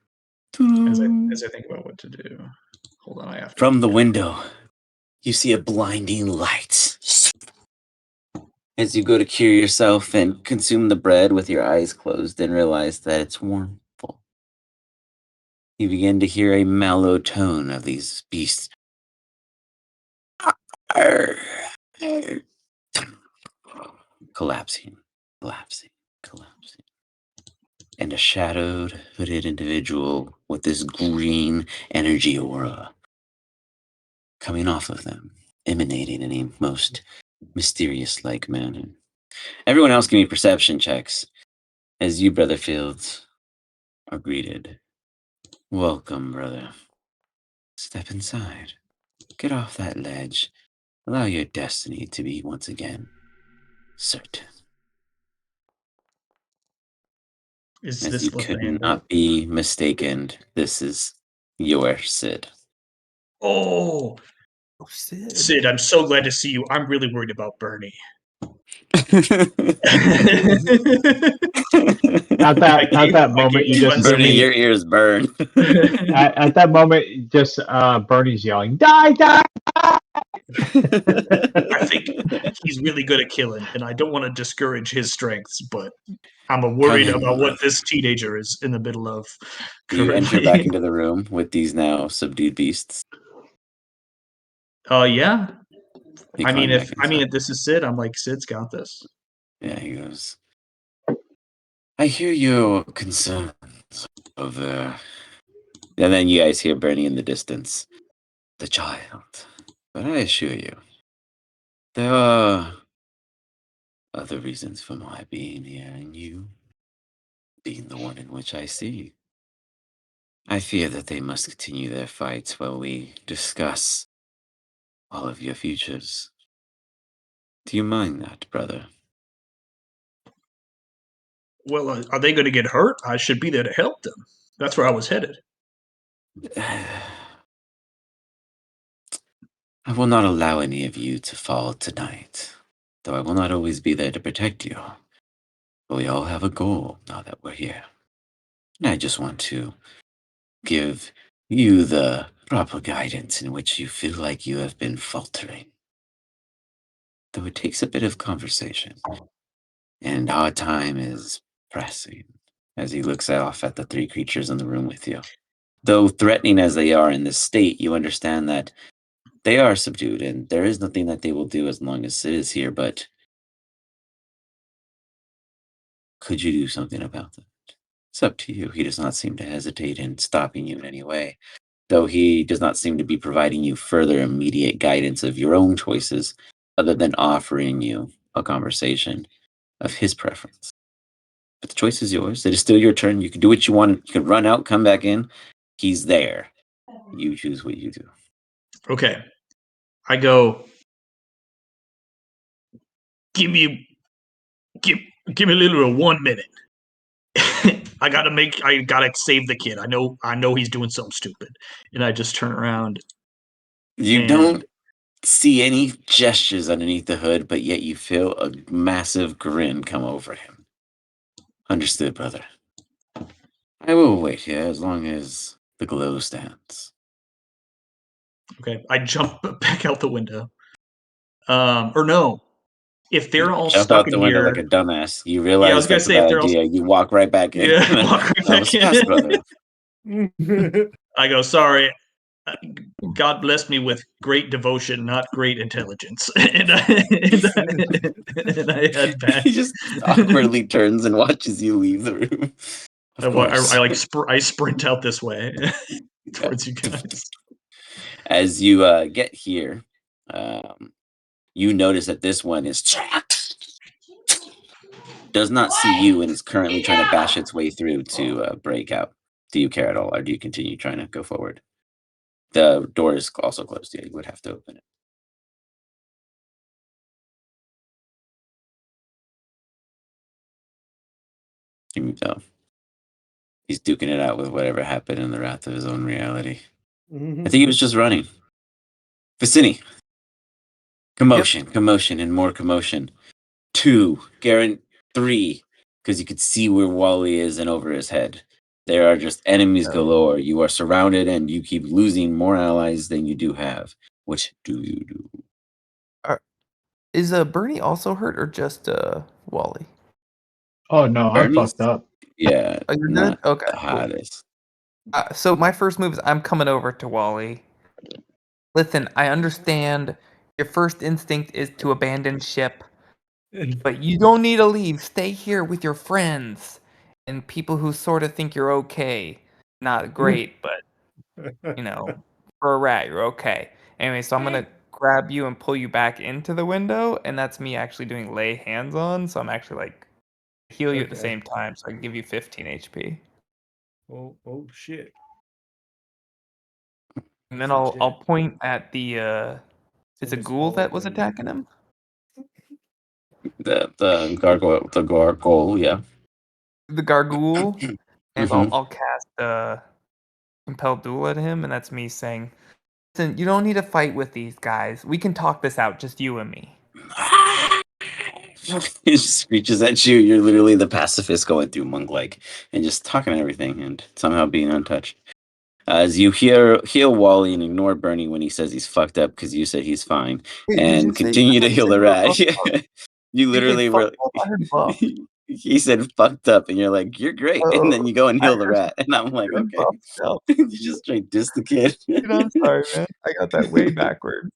As I think about what to do. Hold on, I have to. From the window, you see a blinding light. As you go to cure yourself and consume the bread with your eyes closed and realize that it's warmful, you begin to hear a mellow tone of these beasts. Collapsing. And a shadowed, hooded individual with this green energy aura coming off of them, emanating in a most mysterious-like manner. Everyone else give me perception checks as you, Brother Fields, are greeted. Welcome, brother. Step inside. Get off that ledge. Allow your destiny to be once again certain. Is As this you could not be mistaken, this is your Sid. Oh, Sid, I'm so glad to see you. I'm really worried about Bernie. At that moment, you just Bernie, your ears burn. at that moment, just Bernie's yelling, "Die, die, die!" I think he's really good at killing, and I don't want to discourage his strengths, but I'm worried Come in, about what brother. this teenager is in the middle of. You enter Currently. back into the room with these now subdued beasts. Yeah. You I mean, climb back inside. if this is Sid, I'm like, Sid's got this. Yeah, he goes. I hear your concerns over. And then you guys hear Bernie in the distance. The child. But I assure you, there are other reasons for my being here, and you being the one in which I see. I fear that they must continue their fights while we discuss all of your futures. Do you mind that, brother? Well, are they going to get hurt? I should be there to help them. That's where I was headed. I will not allow any of you to fall tonight, though I will not always be there to protect you. But we all have a goal now that we're here. And I just want to give you the proper guidance in which you feel like you have been faltering. Though it takes a bit of conversation. And our time is pressing as he looks off at the three creatures in the room with you. Though threatening as they are in this state, you understand that they are subdued and there is nothing that they will do as long as Sid is here, but could you do something about that? It's up to you. He does not seem to hesitate in stopping you in any way, though he does not seem to be providing you further immediate guidance of your own choices, other than offering you a conversation of his preference. But the choice is yours. It is still your turn. You can do what you want. You can run out, come back in. He's there. You choose what you do. Okay. I go, give me a little 1 minute. I gotta save the kid. I know he's doing something stupid. And I just turn around. You don't see any gestures underneath the hood, but yet you feel a massive grin come over him. Understood, brother. I will wait here as long as the glow stands. Okay. I jump back out the window. Or no. If they're all Jump stuck out in the window here, like a dumbass. You I realize was gonna that's a say if bad they're all idea. You walk right back in. walk right That back was in. fast, brother. I go, sorry. God blessed me with great devotion, not great intelligence. and I head back. He just awkwardly turns and watches you leave the room. Of course. I sprint out this way towards you guys. As you get here, you notice that this one does not see you and is currently trying to bash its way through to break out. Do you care at all, or do you continue trying to go forward? The door is also closed. Yeah, you would have to open it. No. He's duking it out with whatever happened in the wrath of his own reality. I think he was just running. Vicini. Commotion, commotion, and more commotion. 2, Garen, 3, because you could see where Wally is and over his head. There are just enemies galore. You are surrounded and you keep losing more allies than you do have. What do you do? Is Bernie also hurt or just Wally? Oh no, I'm fucked up. Yeah, Oh, you're not good? Okay, the cool. hottest. So my first move is I'm coming over to Wally. Listen, I understand your first instinct is to abandon ship, but you don't need to leave. Stay here with your friends and people who sort of think you're okay. Not great, but for a rat, you're okay. Anyway, so I'm gonna grab you and pull you back into the window, and that's me actually doing lay hands on. So I'm actually like heal you at the same time, so I can give you 15 HP. Oh shit. And then I'll point at the it's a ghoul that was attacking him. The gargoyle, yeah. The gargoyle, and I'll cast compel duel at him, and that's me saying, "Listen, you don't need to fight with these guys. We can talk this out, just you and me." He just screeches at you. You're literally the pacifist going through monk-like and just talking everything and somehow being untouched. As you heal Wally and ignore Bernie when he says he's fucked up because you said he's fine, Wait, did you and say- continue I to thought heal you the said rat. buffed up. You Did you say literally were. fucked up? I heard buffed. He said fucked up, and you're like, you're great, and then you go and I heal the heard- rat, and I'm like, heard okay, buffed up. you just straight diss the kid. Dude, I'm sorry, man. I got that way backward.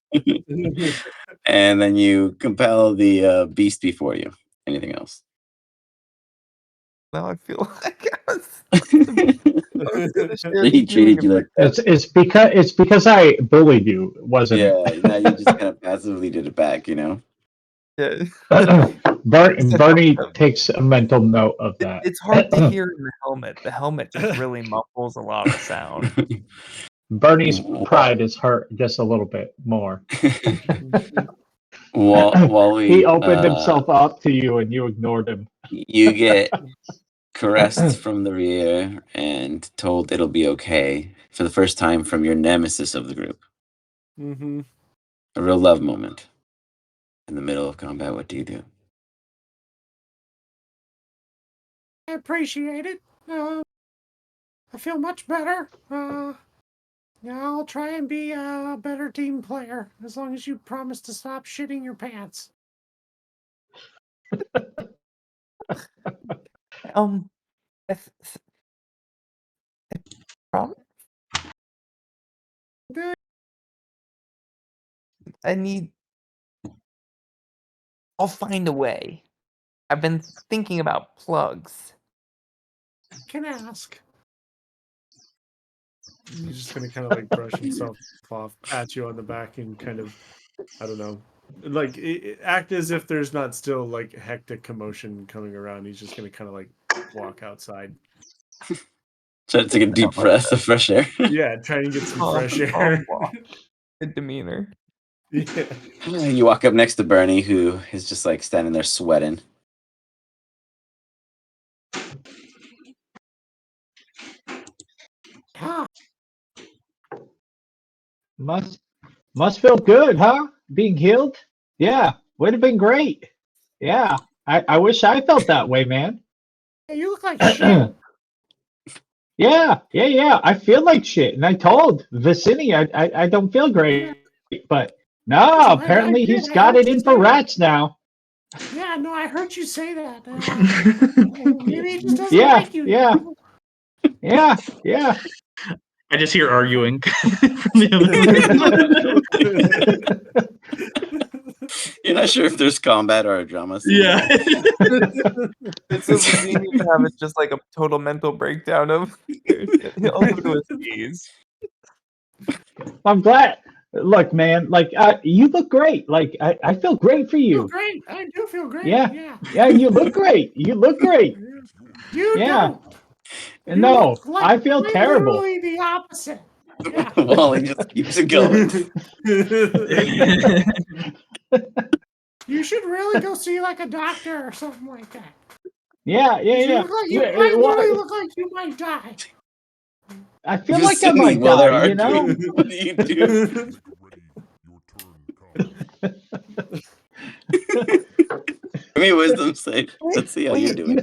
And then you compel the beast before you. Anything else? Now I feel like I was gonna share He the treated you like that. It's because I bullied you, wasn't Yeah, now you just kind of passively did it back, you know? Yeah. it? Bernie takes a mental note of that. It's hard to hear in the helmet. The helmet just really muffles a lot of sound. Bernie's pride is hurt just a little bit more. Wally, He opened himself up to you, and you ignored him. you get caressed from the rear and told it'll be okay for the first time from your nemesis of the group. Mm-hmm. A real love moment. In the middle of combat, what do you do? I appreciate it. I feel much better. Yeah, I'll try and be a better team player as long as you promise to stop shitting your pants. I'll find a way. I've been thinking about plugs. Can ask. He's just gonna kind of like brush himself off, pat you on the back, and kind of, I don't know, like act as if there's not still like hectic commotion coming around. He's just gonna kind of like walk outside. Try to take a deep breath of fresh air. Yeah, try and get some fresh air. Good demeanor. Yeah. You walk up next to Bernie, who is just like standing there sweating. Ah, Must feel good, huh? Being healed? Yeah, would have been great. Yeah, I wish I felt that way, man. hey, you look like shit. Yeah. I feel like shit, and I told Vicini I don't feel great, but no, I apparently did. he's I got heard it you in say for that. rats now. Yeah, no, I heard you say that. Maybe he just doesn't Yeah, like you. yeah. Yeah. I just hear arguing from the other room. You're not sure if there's combat or a drama scene. Yeah. It's so Vicini to have it just like a total mental breakdown of he'll go to his knees. I'm glad. Look, man, like you look great. Like I feel great for I feel you. great. I do feel great. Yeah, you look great. You look great. You Yeah. don't. You No, look like I feel quite terrible. literally the opposite. Yeah. Wally just keeps it going. You should really go see like a doctor or something like that. Yeah. You look like you quite literally look like you might die. I feel like I might While they're die, you know? arguing, what do you do? Give me a wisdom save. Let's see how you're doing.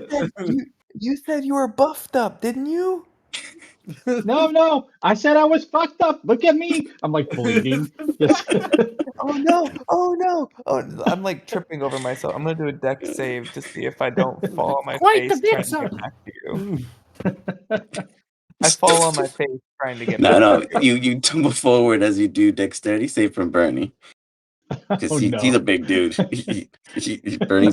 You said you were buffed up, didn't you? No. I said I was fucked up. Look at me. I'm like bleeding. Just Oh no! Oh, I'm like tripping over myself. I'm gonna do a deck save to see if I don't fall on my Quite the face trying to bit, get back to you. I fall on my face trying to get No, back to you. you tumble forward as you do dexterity save from Bernie. Because he's a big dude. Bernie's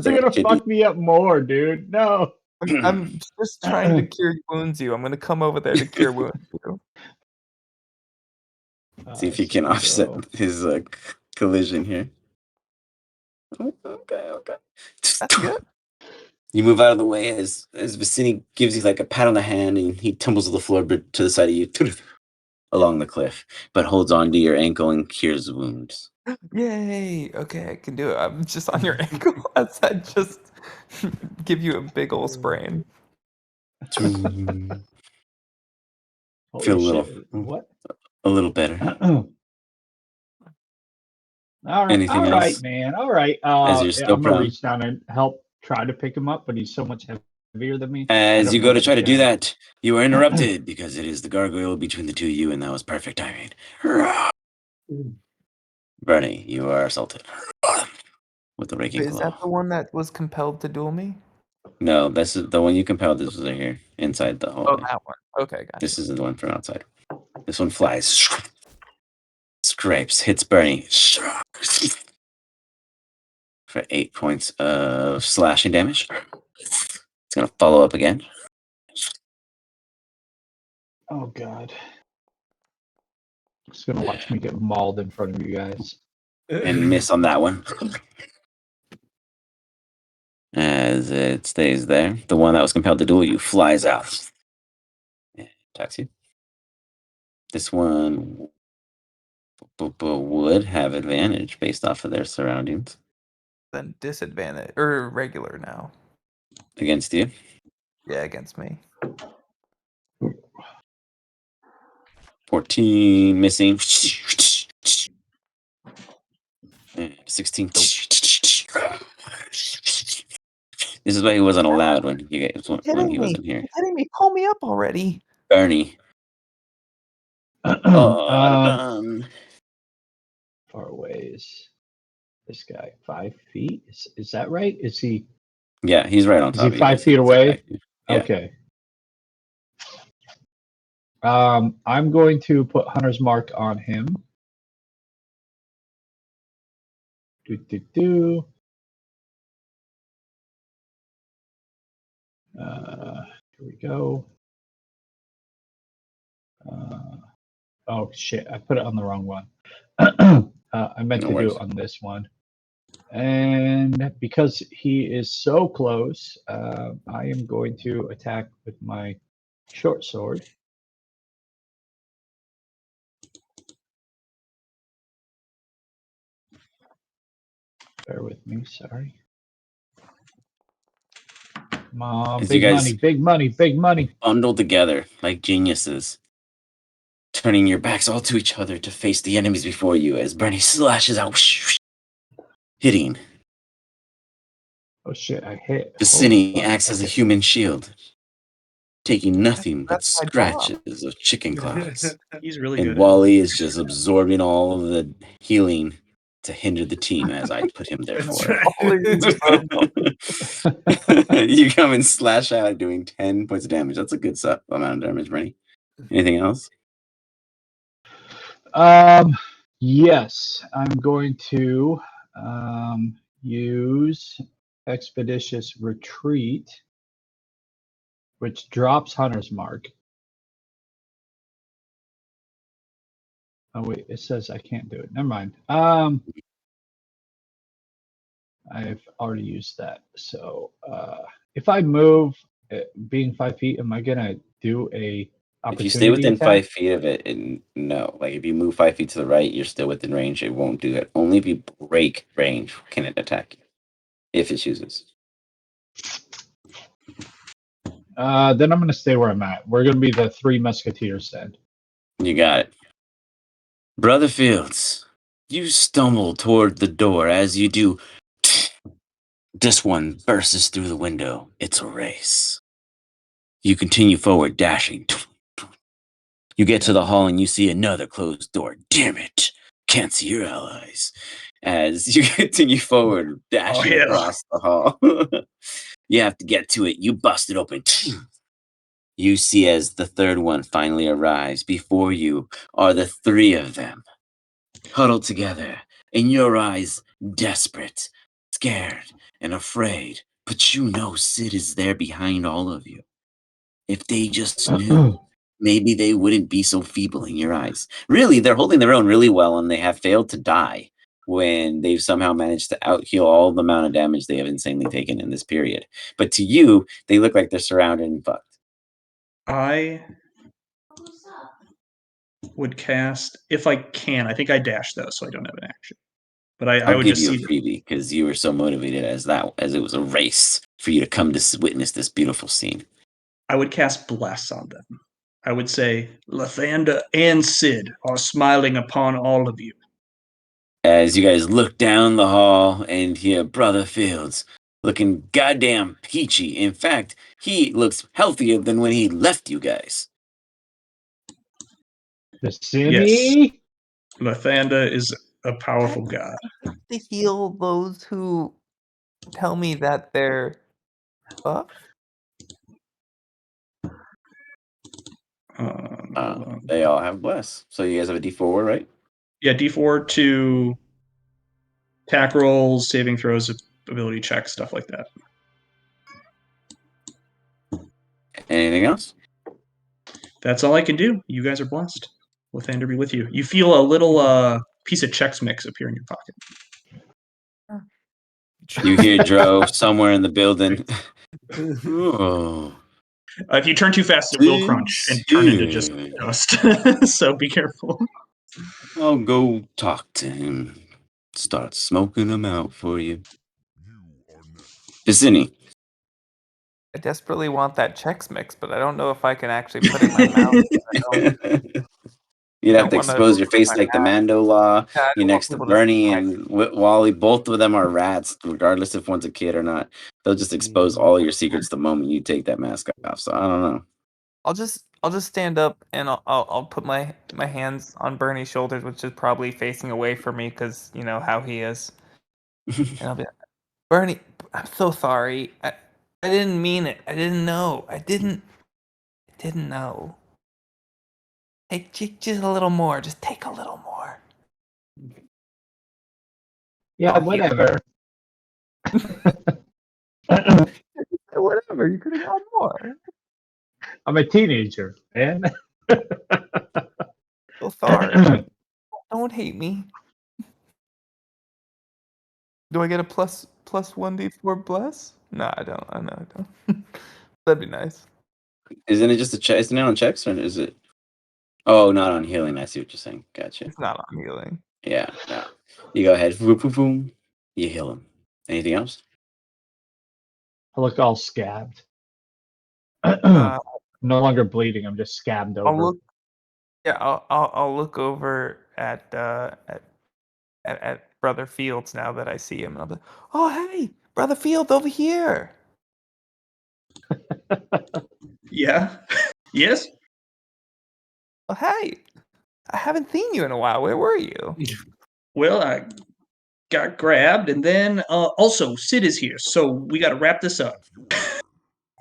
They're like a gonna kitty. fuck me up more, dude. No. I'm just trying to cure wounds you. I'm gonna come over there to cure wounds you. See if you can offset his collision here. Okay. That's good. You move out of the way as Vicini gives you like a pat on the hand, and he tumbles to the floor to the side of you along the cliff, but holds on to your ankle and cures the wounds. Yay! Okay, I can do it. I'm just on your ankle as I just give you a big ol' sprain. Holy Feel a little, shit. What? a little better. Anything else? Man. All right. As you're still I'm gonna prone. reach down and help try to pick him up, but he's so much heavier than me. As you go to try to do guy. that, you are interrupted because it is the gargoyle between the two of you, and that was perfect timing. Bernie, you are assaulted with the raking Is that claw. the one that was compelled to duel me? No, this is the one you compelled. This was right here, inside the Oh, hallway. that one. Okay, gotcha. This is the one from outside. This one flies, scrapes, hits Bernie for 8 points of slashing damage. It's gonna follow up again. Oh god. Just gonna watch me get mauled in front of you guys. And miss on that one. As it stays there, the one that was compelled to duel you flies out and attacks you. This one would have advantage based off of their surroundings Then disadvantage or regular now. against you. Yeah, against me. 14 missing. And 16. This is why he wasn't allowed when you guys when he wasn't here. Hitting me. Call me up already. Bernie. Done. Far away is this guy? 5 feet? Is that right? Is he? Yeah, he's right on Is top he of you. 5 feet away? Yeah. Okay. I'm going to put Hunter's Mark on him. Here we go. Oh shit! I put it on the wrong one. I meant No to do worries. it on this one. And because he is so close, I am going to attack with my short sword. Bear with me, sorry. Come on, As you big guys money, big money, big money. bundle together like geniuses, turning your backs all to each other to face the enemies before you as Bernie slashes out, hitting. Oh shit, I hit. Vicini Holy fuck, acts as a okay. human shield, taking nothing but That's my job. scratches of chicken claws. He's really And good Wally is just absorbing all of the healing to hinder the team as I put him there That's for right. it. You come and slash out doing 10 points of damage. That's a good amount of damage, Bernie. Anything else? Yes, I'm going to use Expeditious Retreat, which drops Hunter's Mark. Oh wait, it says I can't do it. Never mind. I've already used that. So if I move, being 5 feet, am I gonna do a opportunity If you stay within attack? 5 feet of it, and no, like if you move 5 feet to the right, you're still within range. It won't do it. Only if you break range can it attack you, if it chooses. Then I'm gonna stay where I'm at. We're gonna be the Three Musketeers then. You got it. Brother Fields, you stumble toward the door. As you do, this one bursts through the window. It's a race. You continue forward, dashing. You get to the hall and you see another closed door. Damn it. Can't see your allies. As you continue forward, dashing yeah. across the hall. You have to get to it. You bust it open. You see as the third one finally arrives. Before you are the three of them, huddled together, in your eyes, desperate, scared, and afraid. But you know Sid is there behind all of you. If they just knew, maybe they wouldn't be so feeble in your eyes. Really, they're holding their own really well, and they have failed to die when they've somehow managed to out-heal all the amount of damage they have insanely taken in this period. But to you, they look like they're surrounded and fucked. I would cast, if I can, I think I dash though, so I don't have an action. But I I'll would give just you a see. freebie because you were so motivated as it was a race for you to come to witness this beautiful scene. I would cast Bless on them. I would say, Lathander and Sid are smiling upon all of you. As you guys look down the hall and hear Brother Fields, looking goddamn peachy. In fact, he looks healthier than when he left you guys. Vicini? Lathanda is a powerful god. To heal those who tell me that they're buff. Hold on. They all have bless. So you guys have a D4, right? Yeah, D4 to attack rolls, saving throws, ability checks, stuff like that. Anything else? That's all I can do. You guys are blessed. Lathander be with you. You feel a little piece of Chex Mix appear in your pocket. You hear Dro somewhere in the building. Oh. If you turn too fast, it will crunch and turn into just dust. So be careful. I'll go talk to him. Start smoking him out for you. Vicini. I desperately want that Chex Mix, but I don't know if I can actually put it in my mouth. You'd have to wanna expose your open face my like the Mando Law. Yeah, I You're don't want next to people to Bernie see my- and Wally. Both of them are rats, regardless if one's a kid or not. They'll just expose all your secrets the moment you take that mask off. So I don't know. I'll just stand up and I'll put my hands on Bernie's shoulders, which is probably facing away from me because you know how he is. And I'll be like, Bernie, I'm so sorry. I didn't mean it. I didn't know. I didn't know. Hey, just a little more. Just take a little more. Yeah, I'll heal. whatever. Whatever. You could have got more. I'm a teenager, man. So sorry. Don't hate me. Do I get a plus 1d4 bless? No, I don't. I know I don't. That'd be nice. Isn't it just a check? Isn't it on checks or is it? Oh, not on healing. I see what you're saying. Gotcha. It's not on healing. Yeah, no. You go ahead. Boom, boom, boom. You heal him. Anything else? I look all scabbed. No longer bleeding. I'm just scabbed over. I'll look. Yeah, I'll look over at Brother Fields now that I see him, and I'll be like, "Oh, hey, Brother Fields over here." Yeah. Yes? Oh, hey, I haven't seen you in a while. Where were you? Well, I got grabbed, and then also Sid is here, so we got to wrap this up.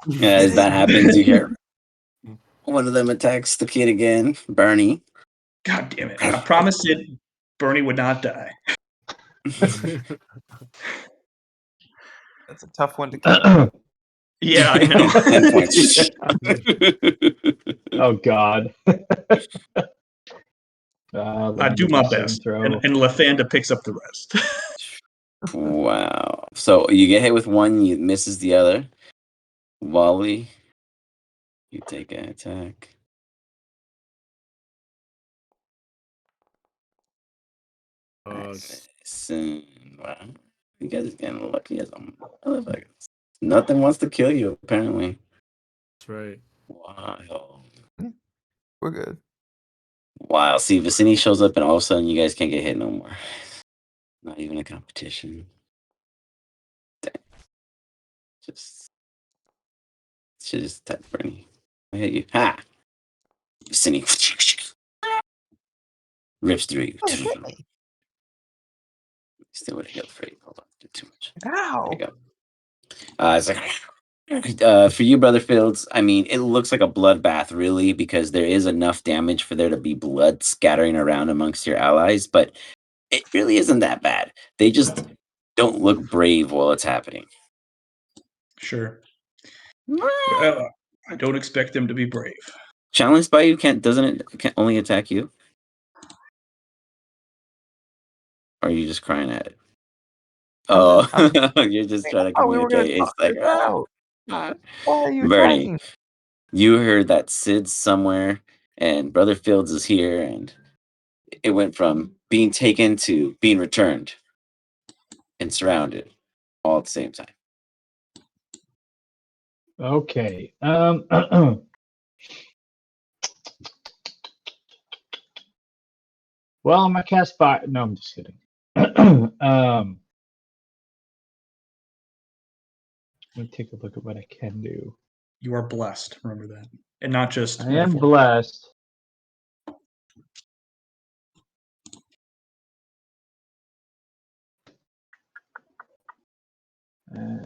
Yeah, as that happens, you hear one of them attacks the kid again, Bernie. God damn it. I promised Sid Bernie would not die. That's a tough one to keep. Yeah, I know. 10 points. Oh God. I do my best. And Lathanda picks up the rest. Wow. So you get hit with one, you misses the other. Wally, you take an attack. Wow. You guys are getting lucky as a motherfucker. Nothing wants to kill you, apparently. That's right. Wow. We're good. Wow. See, Vicini shows up and all of a sudden you guys can't get hit no more. Not even a competition. Dang. Should just attack Bernie. I hit you. Ha! Vicini. Rips through you. Okay. Still would have healed for you. Hold on. Did too much. Ow. There you go. It's like for you, Brother Fields, I mean, it looks like a bloodbath, really, because there is enough damage for there to be blood scattering around amongst your allies, but it really isn't that bad. They just don't look brave while it's happening. Sure. Well, I don't expect them to be brave. Challenged by you can't only attack you? Or are you just crying at it? Oh, you're just trying to communicate. It's like, why are you Bernie, attacking? you heard that Sid's somewhere and Brother Fields is here, and it went from being taken to being returned and surrounded all at the same time. Okay. Well, I'm gonna cast fire. No, I'm just kidding. Let me take a look at what I can do. You are blessed. Remember that, and not just. I am blessed.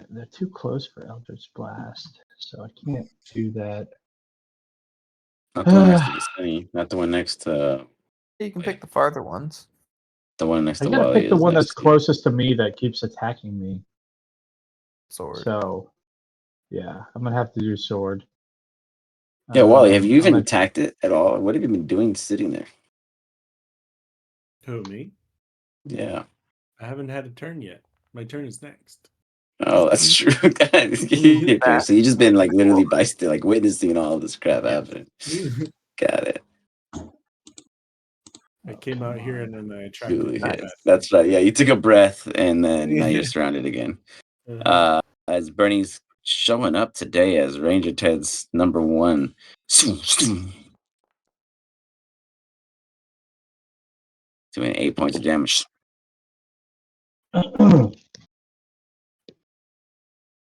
They're too close for Eldritch Blast, so I can't do that. Not the one next to the Sunny. Not the one next to. You can pick the farther ones. The one next I to gotta Wally pick the is one nice that's too. closest to me that keeps attacking me. Sword. So, yeah, I'm gonna have to do sword. Yeah, Wally, have you I'm even gonna- attacked it at all? What have you been doing sitting there? Who, me? Yeah. I haven't had a turn yet. My turn is next. Oh, that's true. Okay, so you just been like literally by still like witnessing all this crap happening. Got it. I came out here and then I attracted Truly the hit. best. That's right. Yeah, you took a breath and then now you're surrounded again. As Bernie's showing up today as Ranger Ted's #1. Doing 8 points of damage.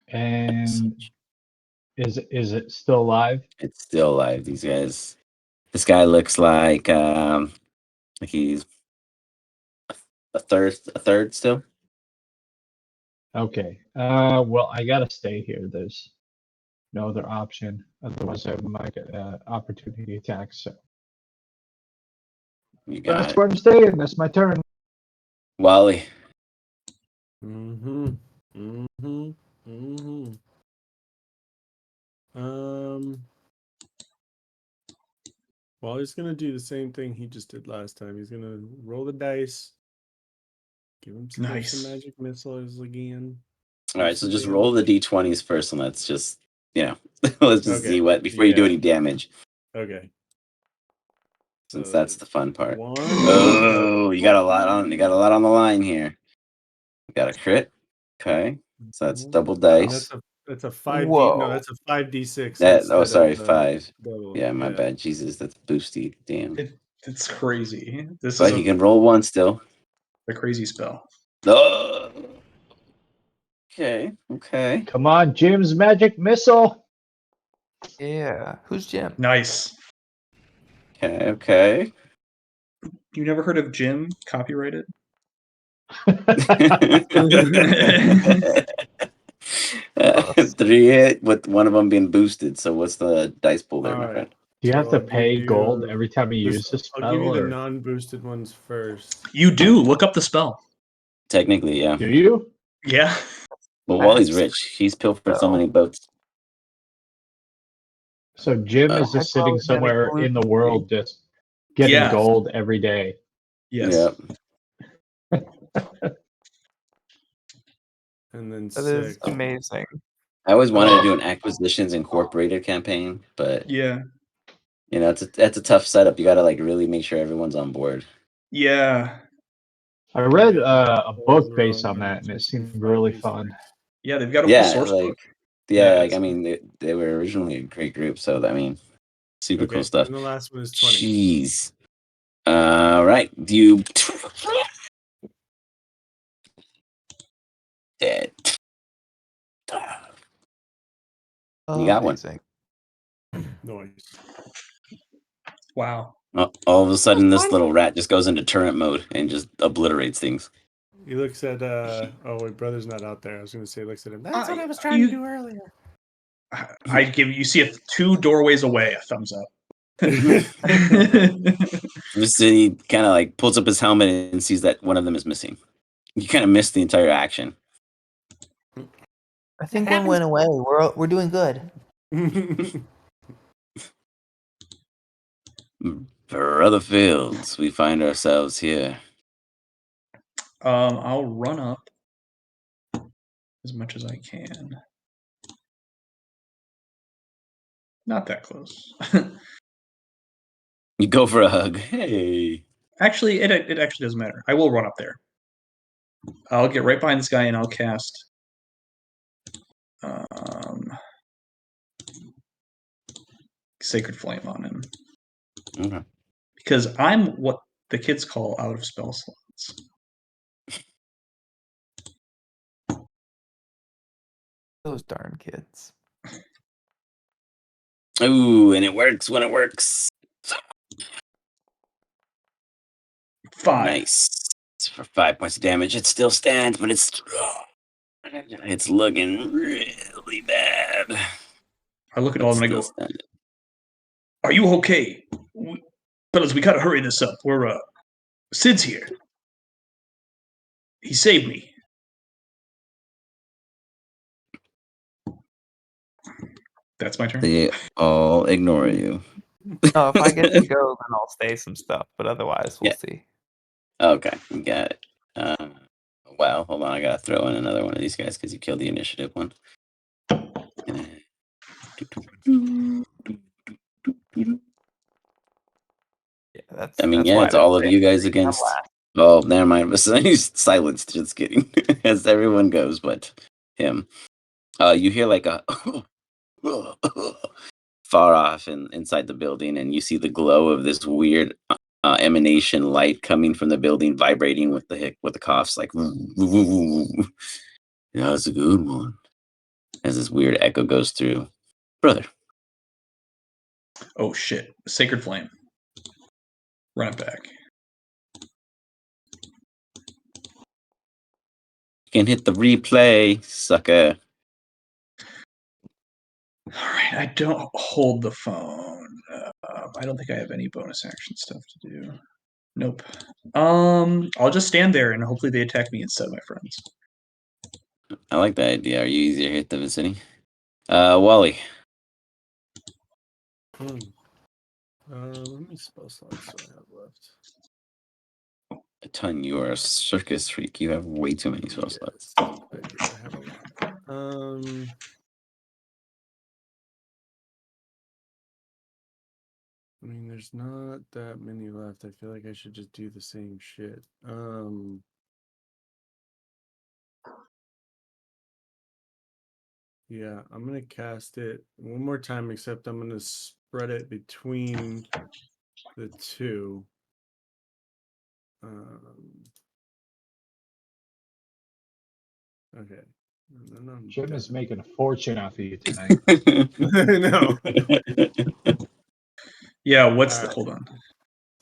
And is it still alive? It's still alive. These guys. This guy looks like he's a third still. Okay. Well, I gotta stay here. There's no other option. Otherwise, I might get opportunity attacks. So You got that's it. where I'm staying. That's my turn. Wally. Well, he's gonna do the same thing he just did last time. He's gonna roll the dice, give him some magic missiles again. All right, so just roll the d20s first, and let's just let's just see what before you do any damage. Okay. Since that's the fun part. One. Oh, you got a lot on the line here. You got a crit. Okay, so that's double dice. That's a 5d. Whoa. No, that's a 5d6. Sorry, 5. Double. Yeah, my bad. Jesus, that's boosty. Damn. It's crazy. This But is he can roll one still. a crazy spell. Oh. Okay. Come on, Jim's magic missile. Yeah. Who's Jim? Nice. Okay. You never heard of Jim copyrighted? 3 hit with one of them being boosted. So what's the dice pool there, my friend? Do you have to I'll pay give gold you every time you use this I'll give you spell? the Or non-boosted ones first. You do. Look up the spell. Technically, yeah. do you? Yeah. But Wally's rich. He's pilfered so many boats. So Jim is just sitting somewhere in the world, just getting gold every day. Yes. And then That is 6. amazing. I always wanted to do an Acquisitions Incorporated campaign, but Yeah. that's a tough setup. You got to like really make sure everyone's on board. Yeah. I read a book based on that, and it seemed really fun. Yeah, they've got a full source book. I mean, they were originally a great group, so I mean, super cool stuff. And the last one is 20. Jeez. Right. Do you dead? You got one. Nice. Wow. All of a sudden, this little rat just goes into turret mode and just obliterates things. He looks at oh wait, brother's not out there. I was gonna say looks at him. That's what I was trying to do earlier. I'd give you see it 2 doorways away, a thumbs up. Just he kind of like pulls up his helmet and sees that one of them is missing. You kind of missed the entire action. I think one went away. We're doing good. Brother Fields, we find ourselves here. I'll run up as much as I can. Not that close. You go for a hug. Hey. Actually, it actually doesn't matter. I will run up there. I'll get right behind this guy and I'll cast Sacred Flame on him. Okay. Because I'm what the kids call out of spell slots. Those darn kids. Ooh, and it works when it works. 5. Nice. For 5 points of damage, it still stands, but it's looking really bad. I look at all of them and I go, Standing. "Are you okay? Fellas, we gotta hurry this up. We're, Sid's here. He saved me." That's my turn. They all ignore you. No, if I get to go, then I'll say some stuff. But otherwise, we'll see. Okay, we got it. Well, hold on. I gotta throw in another one of these guys because you killed the initiative one. Yeah, that's. I mean, that's yeah, why it's I didn't all of say you guys anything. I'm against. last. Oh, never mind. Silence. Just kidding. As everyone goes, but him. You hear like a far off inside the building, and you see the glow of this weird emanation light coming from the building, vibrating with the coughs, like. Yeah, that's a good one. As this weird echo goes through, brother. Oh shit! Sacred Flame. Run it back. You can hit the replay, sucker. All right, I don't hold the phone. I don't think I have any bonus action stuff to do. Nope. I'll just stand there and hopefully they attack me instead of my friends. I like that idea. Are you easier to hit the vicinity? Wally. Let me spell slots do I have left? A ton. You are a circus freak. You have way too many spell slots. I do. I have a lot. I mean, there's not that many left. I feel like I should just do the same shit. Yeah, I'm gonna cast it one more time, except I'm gonna spread it between the two. Okay. And then I'm Jim is done. making a fortune off of you tonight. I know. Yeah, what's the Alright. hold on.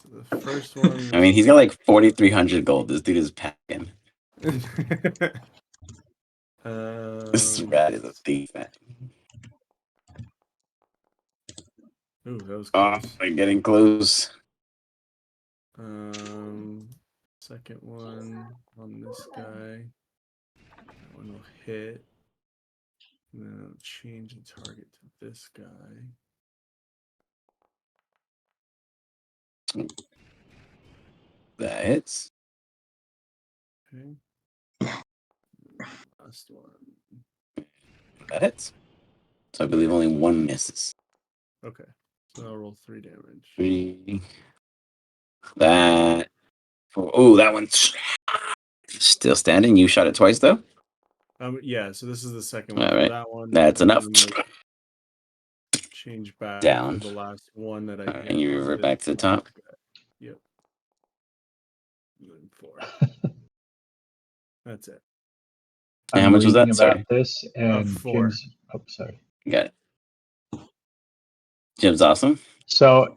So the first one. I mean, he's got like 4,300 gold. This dude is packing. This rat is a thief, man. Ooh, that was Oh, close. we're getting close. Second one on this guy. That one will hit. And then I'll change the target to this guy. That hits. Okay. Last one. That hits. So I believe only one misses. Okay. So I'll roll 3 damage. 3. That. Oh, that one's still standing. You shot it twice, though? Yeah, so this is the second one All for right. that one. That's enough. Change back Down. to the last one that I hit. And you revert back to the top. Yep. 4. That's it. And how I'm much was reading that? about Sorry. this, and 4. Jim's. Oh, sorry. Got it. Jim's awesome. So,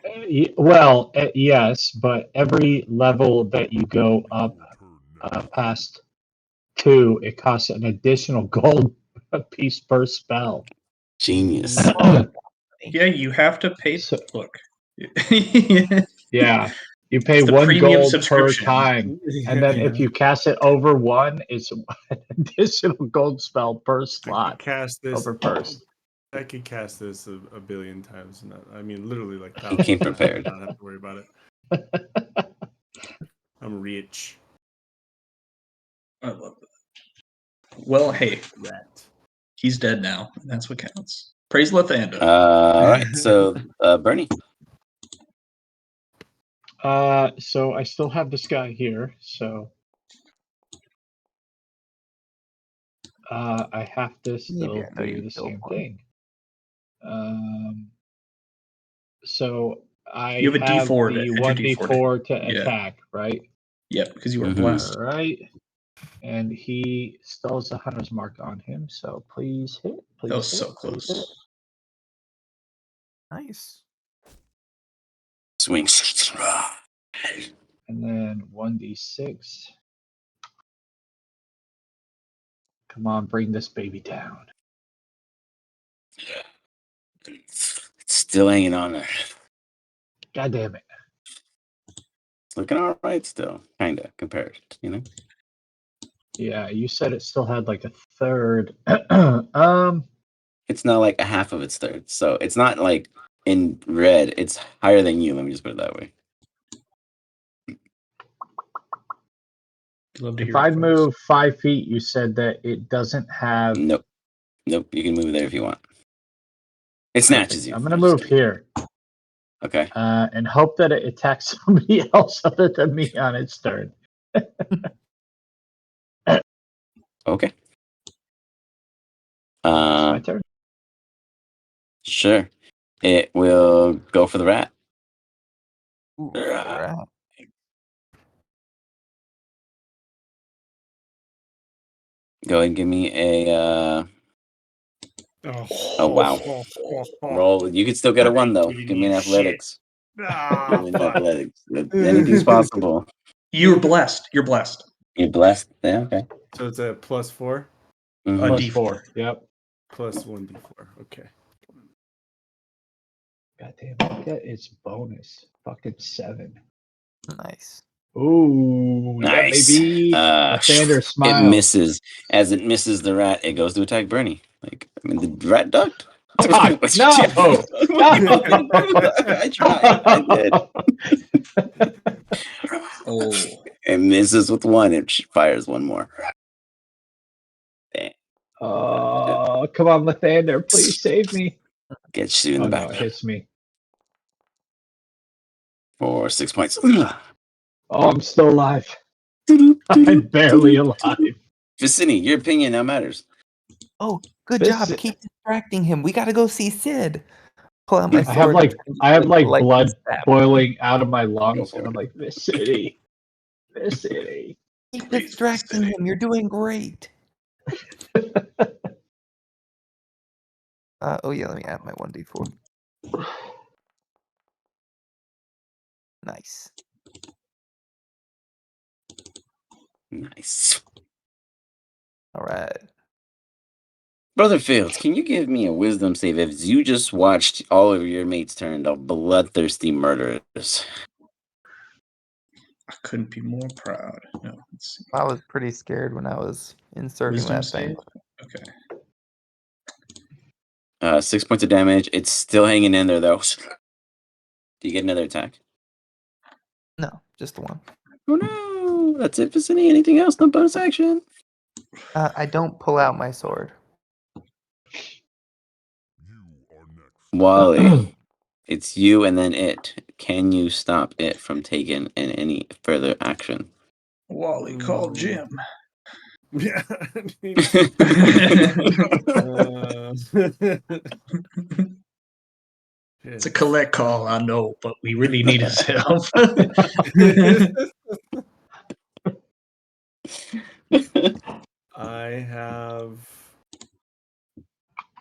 yes, but every level that you go up past 2, it costs an additional gold piece per spell. Genius. Yeah, you have to pay. So, look. yeah, you pay It's the 1 premium gold per subscription. time, and then if you cast it over 1, it's an additional gold spell per slot. Cast this over first. I could cast this a billion times. I mean, literally like He thousands came of times. prepared. Not have to worry about it. I'm rich. I love that. Well, hey, Rat. he's dead now. And that's what counts. Praise Lathander. All right. So, Bernie. So I still have this guy here, so I have to still Yeah, I know do you the killed same one. thing. So You I have a have D4 the to 1d4 to yeah. attack, right? Yep, because you are Mhm. blessed. All right. And he still has a hunter's mark on him, so please hit. Please That was hit, so please close. hit. Nice. Swing. And then 1d6. Come on, bring this baby down. It's still hanging on there. God damn it. It's looking all right still, kind of, compared, you know? Yeah, you said it still had like a third. It's not like a half of its third, so it's not like in red. It's higher than you. Let me just put it that way. Love to If hear I it, folks. move 5 feet, you said that it doesn't have. Nope. Nope. You can move there if you want. It snatches you. I'm gonna move here. Okay. And hope that it attacks somebody else other than me on its turn. Okay. It's my turn. Sure. It will go for the rat. Ooh, rat. Go ahead and give me a. Oh wow. Roll. You can still get a 1 though. Give me an athletics. Ah, Give me an fuck. athletics. Anything's possible. You're blessed. You're blessed. You're blessed. Yeah. Okay. So it's a +4, Mhm. A Plus D4. 4. Yep. plus 1d4. Okay. God damn it. That is bonus. Fucking 7. Nice. Ooh, Nice. yeah, baby. Lathander It smiles. misses. As it misses the rat, it goes to attack Bernie. Like, I mean, the rat ducked. Fuck, no! I tried. I did. Oh. It misses with 1. It fires 1 more. Damn. Oh, come on, Lathander. Please save me. Gets you in Oh, the no, back it hits me. for 6 points. Oh, I'm still alive. I'm barely alive. Vicini, your opinion now matters. Oh, good This- job. Keep distracting him. We gotta go see Sid. Pull out my sword. I have like lightning blood stab. boiling out of my lungs, for and it. I'm like, this city. This city. Keep Please, distracting Sid. him. You're doing great. Oh yeah, let me add my 1d4. Nice. Nice. All right. Brother Fields, can you give me a wisdom save if you just watched all of your mates turned out bloodthirsty murderers? I couldn't be more proud. No, let's see. I was pretty scared when I was inserting Wisdom that thing. save? Okay. 6 points of damage. It's still hanging in there, though. Do you get another attack? No, just the one. Oh, no. That's it, Vicini. Anything else? No bonus action? I don't pull out my sword. Wally, it's you and then it. Can you stop it from taking any further action? Wally, call Jim. Yeah. It's a collect call, I know, but we really need his help. I have.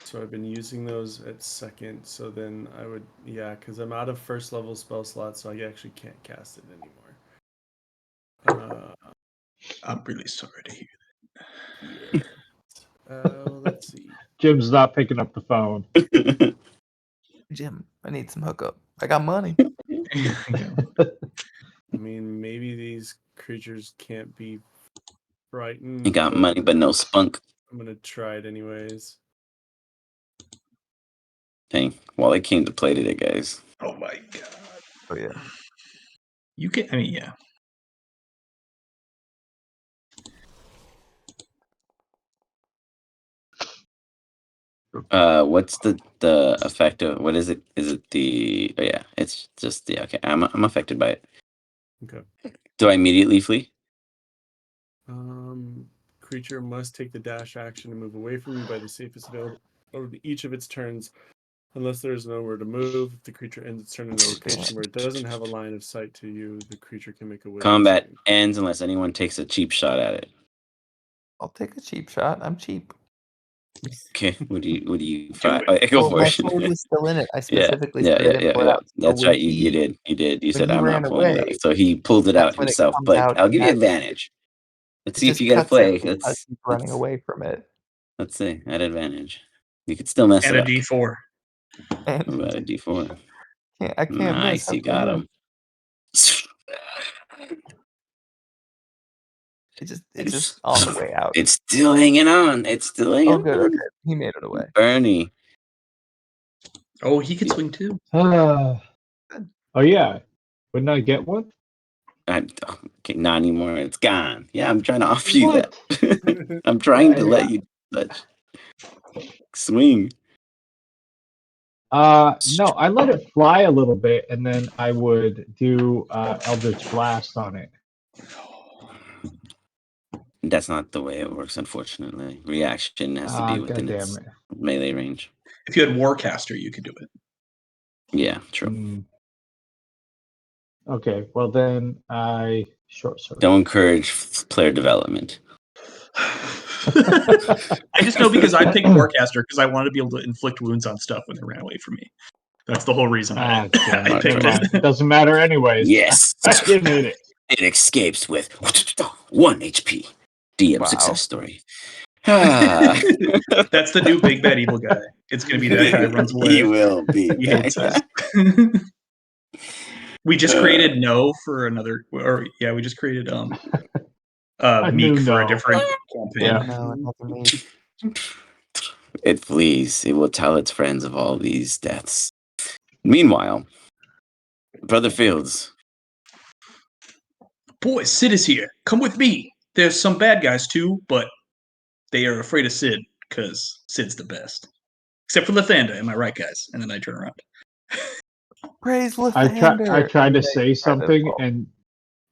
So I've been using those at second. So then I would, yeah, because I'm out of first level spell slots, so I actually can't cast it anymore. I'm really sorry to hear Here. Let's see. Jim's not picking up the phone. Jim, I need some hookup. I got money. that. I mean, maybe these creatures can't be frightened. You got but money, but no spunk. I'm gonna try it anyways. Dang. Wally came to play today, guys. Oh my god. Oh yeah. You can, I mean, yeah. What's the effect of what is it? Is it the? Oh yeah, it's just okay. I'm affected by it. Okay. Do I immediately flee? Creature must take the dash action to move away from you by the safest available over each of its turns, unless there is nowhere to move. If the creature ends its turn in a location where it doesn't have a line of sight to you, the creature can make a will. Combat ends unless anyone takes a cheap shot at it. I'll take a cheap shot. I'm cheap. Okay, what do you find? Go Well, for my it. sword was still in it. I Yeah, specifically said I didn't pull it out. So That's when right. You did. You did. You when said he I'm not ran pulling it away, out. So he pulled it out that's when it himself. comes But out. I'll give you It advantage. Let's see if just you guys cuts it play. because he's running away from it. Let's see. At advantage. You could still mess And it a up. D4. What about a D4? I can't miss. Nice, How you could I got miss? him. It's just on the way out. It's still hanging on. It's still hanging Oh, good. on. Okay, he made it away. Bernie. Oh, he could swing too. Oh yeah, wouldn't I get one? Okay, not anymore. It's gone. Yeah, I'm trying to offer you What? that. I'm trying to let you touch. Swing. No, I let it fly a little bit, and then I would do Eldritch Blast on it. That's not the way it works, unfortunately. Reaction has to be within God its damn it. melee range. If you had Warcaster, you could do it. Yeah, true. Okay, well then I short sword. Don't encourage player development. I just know because I picked Warcaster because I wanted to be able to inflict wounds on stuff when they ran away from me. That's the whole reason I Damn it. picked Never mind. it. It doesn't matter anyways. Yes. I didn't hit it. It escapes with 1 HP. DM Wow. success story. Ah. That's the new big bad evil guy. It's gonna be that guy runs away. He will be. He hates us. We just created no for another, or yeah, we just created Meek for a different campaign. Yeah. No, another me. It flees. It will tell its friends of all these deaths. Meanwhile, Brother Fields. Boys, Sid is here. Come with me. There's some bad guys too, but they are afraid of Sid because Sid's the best. Except for Lathander, am I right, guys? And then I turn around. Praise I Lathander. tried to And then I say try to something, fall. and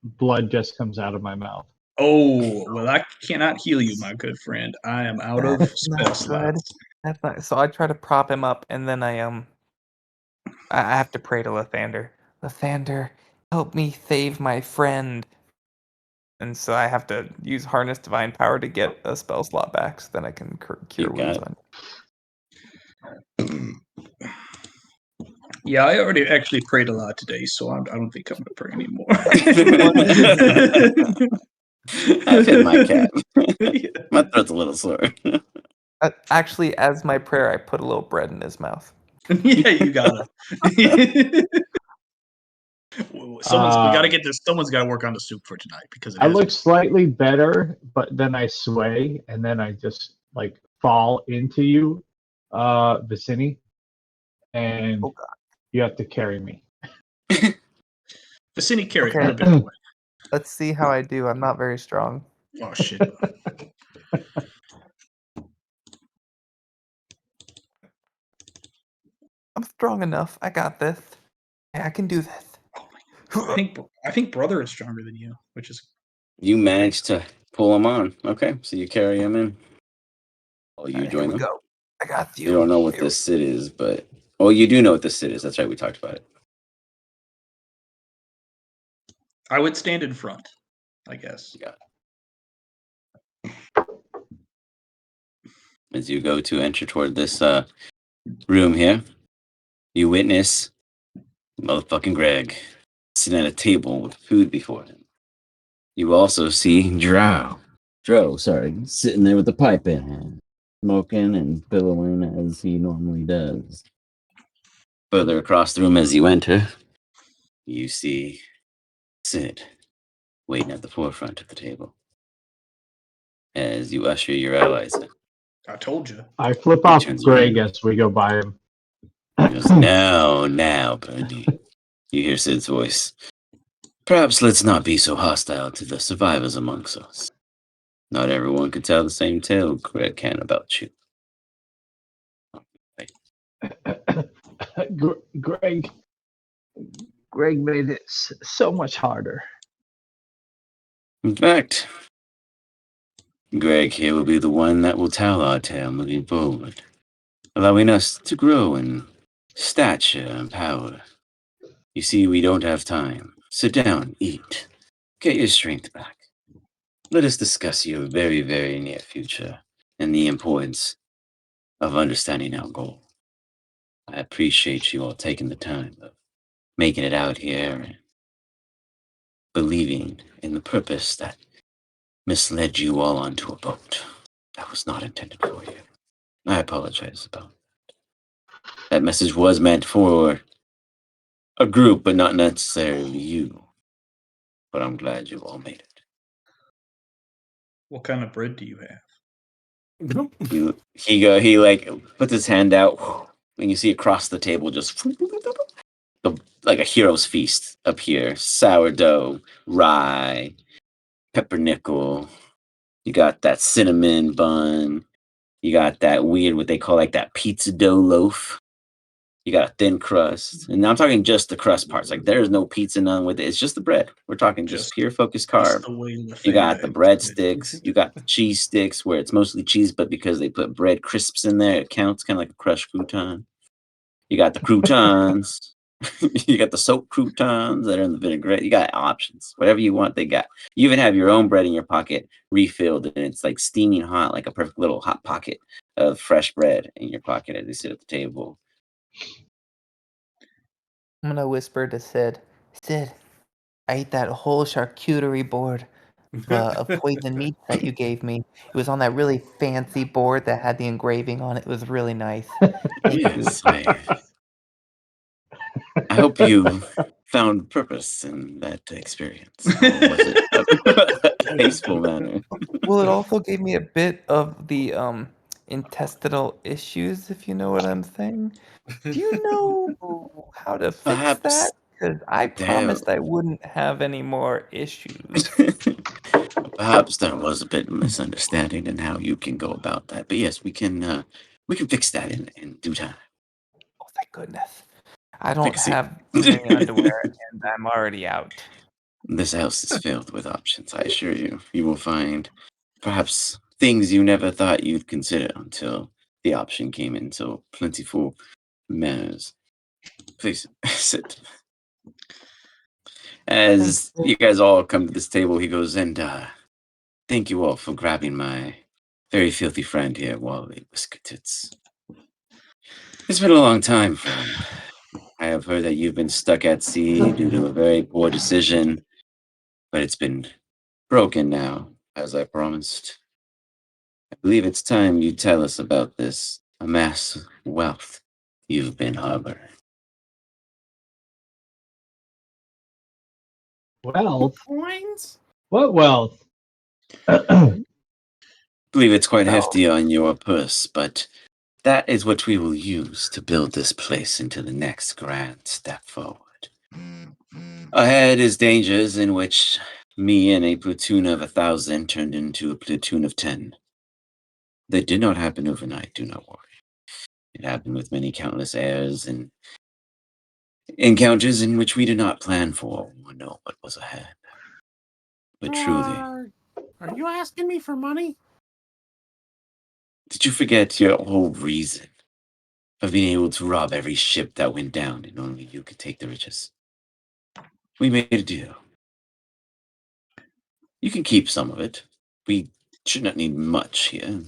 blood just comes out of my mouth. Oh, well, I cannot heal you, my good friend. I am out of That's spell not good. slots. That's not. So I try to prop him up, and then I have to pray to Lathander. Lathander, help me save my friend. And so I have to use Harness Divine Power to get a spell slot back, so then I can cure wounds on. Yeah, I already actually prayed a lot today, so I don't think I'm going to pray anymore. I've hit my cap. My throat's a little sore. Actually, as my prayer, I put a little bread in his mouth. Yeah, you gotta. We gotta get this. Someone's got to work on the soup for tonight because I look slightly better, but then I sway, and then I just like fall into you, Vicini, and you have to carry me. Vicini carry Okay. a bit away. Let's see how I do. I'm not very strong. Oh shit! I'm strong enough. I got this. I can do this. I think brother is stronger than you, which is. You managed to pull him on. Okay, so you carry him in. Oh, you join them. Go. I got you. You don't know what this Sid is, but you do know what this Sid is. That's right. We talked about it. I would stand in front, I guess. Yeah. As you go to enter toward this room here, you witness motherfucking Greg sitting at a table with food before him. You also see Dro, sitting there with the pipe in hand, smoking and billowing as he normally does. Further across the room as you enter, you see Sid waiting at the forefront of the table. As you usher your allies in. I told you. I flip off Greg as we go by him. He goes, now, Bernie. You hear Sid's voice. Perhaps let's not be so hostile to the survivors amongst us. Not everyone can tell the same tale Greg can about you. Greg made it so much harder. In fact, Greg here will be the one that will tell our tale moving forward, allowing us to grow in stature and power. You see, we don't have time. Sit down, eat. Get your strength back. let us discuss your very, very near future and the importance of understanding our goal. I appreciate you all taking the time of making it out here and believing in the purpose that misled you all onto a boat that was not intended for you. I apologize about that. That message was meant for a group, but not necessarily you. But I'm glad you all made it. What kind of bread do you have? He like puts his hand out, and you see across the table just like a hero's feast up here: sourdough, rye, peppernickel. You got that cinnamon bun. You got that weird what they call like that pizza dough loaf. You got a thin crust, and now I'm talking just the crust parts. Like there's no pizza, none with it. It's just the bread. We're talking just pure focused carb. You got the breadsticks. You got the cheese sticks, where it's mostly cheese, but because they put bread crisps in there, it counts kind of like a crushed crouton. You got the croutons. You got the soaked croutons that are in the vinaigrette. You got options. Whatever you want, they got. You even have your own bread in your pocket, refilled, and it's like steaming hot, like a perfect little hot pocket of fresh bread in your pocket as you sit at the table. I'm gonna whisper to Sid. Sid, I ate that whole charcuterie board of poison meats that you gave me. It was on that really fancy board that had the engraving on it. It was really nice. Thank Yes, you. I hope you found purpose in that experience. Or was it a tasteful manner? Well, it also gave me a bit of the intestinal issues, if you know what I'm saying. Do you know how to fix Perhaps that? Because I there- promised I wouldn't have any more issues. Perhaps there was a bit of misunderstanding in how you can go about that. But yes, we can fix that in due time. Oh, thank goodness. I don't Take a seat. have too many underwear, and I'm already out. This house is filled with options, I assure you. You will find perhaps things you never thought you'd consider until the option came in so plentiful manners. Please sit. As you guys all come to this table, he goes, and thank you all for grabbing my very filthy friend here, Wally Whiskertits. It's been a long time, friend. I have heard that you've been stuck at sea due to a very poor decision, but it's been broken now, as I promised. I believe it's time you tell us about this amass wealth you've been harboring. Wealth? Coins? What wealth? I believe it's quite No. hefty on your purse, but that is what we will use to build this place into the next grand step forward. Ahead is dangers in which me and a platoon of 1,000 turned into a platoon of 10. They did not happen overnight, do not worry. It happened with many countless errors and encounters in which we did not plan for or know what was ahead. But truly, Are you asking me for money? did you forget your whole reason of being able to rob every ship that went down and only you could take the riches? We made a deal. You can keep some of it. We should not need much here,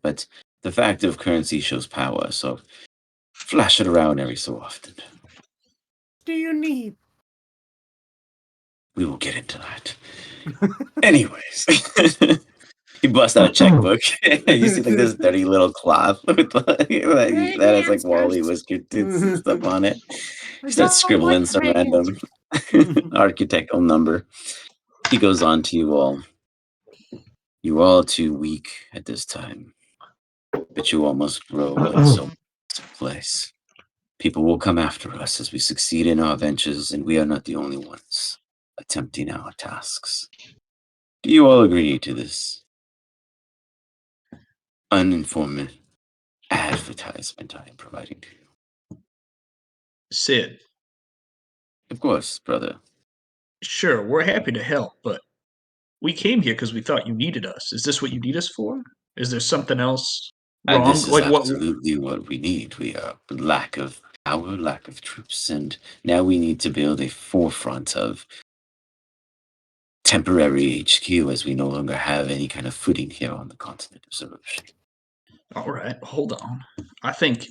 but the fact of currency shows power, so flash it around every so often. Do you need? We will get into that. Anyways, he busts out a checkbook. You see like this dirty little cloth with like, that has like Wally Whiskertits and stuff on it. He starts scribbling some random architectural number. He goes on to you all. You are all too weak at this time, but you all must grow in so much place. People will come after us as we succeed in our ventures, and we are not the only ones attempting our tasks. Do you all agree to this uninformed advertisement I am providing to you? Sid, Of course, brother. sure, we're happy to help, but we came here because we thought you needed us. Is this what you need us for? Is there something else wrong? This is Like what? absolutely what we need. We are lack of power, lack of troops, and now we need to build a forefront of temporary HQ, as we no longer have any kind of footing here on the continent of Zerosh. All right, hold on. I think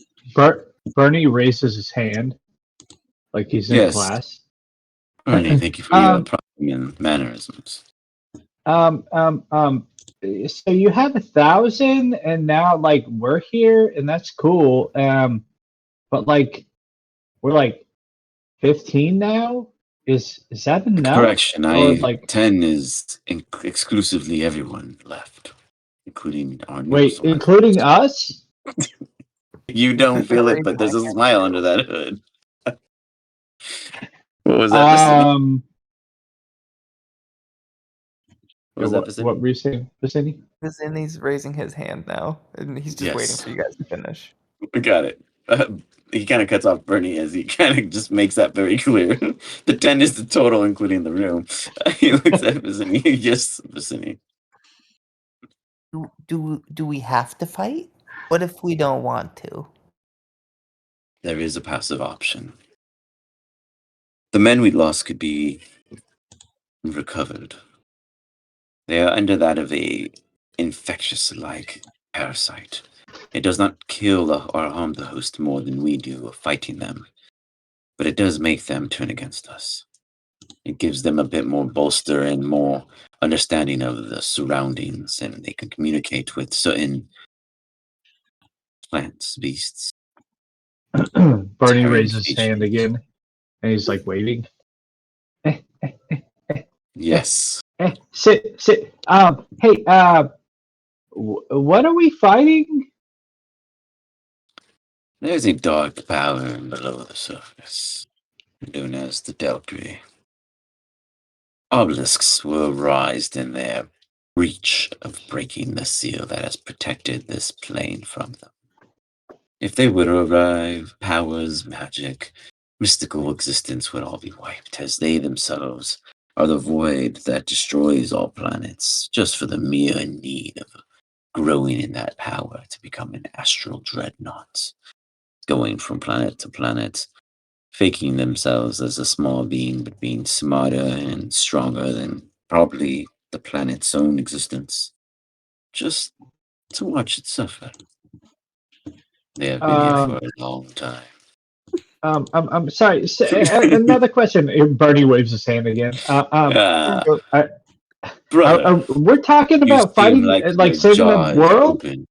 Bernie raises his hand like he's in Yes. class. Bernie, thank you for your prompting and mannerisms. So you have 1,000, and now like we're here, and that's cool. But like we're like 15 now. Is that enough? Correction, Or like 10 is exclusively everyone left, including our new wait, source. including us? You don't feel it, but there's a smile under that hood. What was that, Vicini? What were you saying, Vicini? Vicini's raising his hand now, and he's just waiting for you guys to finish. We got it. He kind of cuts off Bernie as he kind of just makes that very clear. The 10 is the total, including the room. He looks at Vicini. Yes, Vicini. Do we have to fight? What if we don't want to? There is a passive option. The men we lost could be recovered. They are under that of a infectious-like parasite. It does not kill or harm the host more than we do of fighting them, but it does make them turn against us. It gives them a bit more bolster and more understanding of the surroundings, and they can communicate with certain plants, beasts. Bernie raises his hand again, and he's like waiting. Yes. Sit. Hey, what are we fighting? There's a dark power below the surface, known as the Delcree. Obelisks were raised in their reach of breaking the seal that has protected this plane from them. If they were to arrive, powers, magic, mystical existence would all be wiped, as they themselves are the void that destroys all planets, just for the mere need of growing in that power to become an astral dreadnought, going from planet to planet, faking themselves as a small being, but being smarter and stronger than probably the planet's own existence, just to watch it suffer. They have been here for a long time. I'm sorry. Another question. Bernie waves his hand again. Brother, we're talking you about seem fighting, like like your saving the jaw is world. open.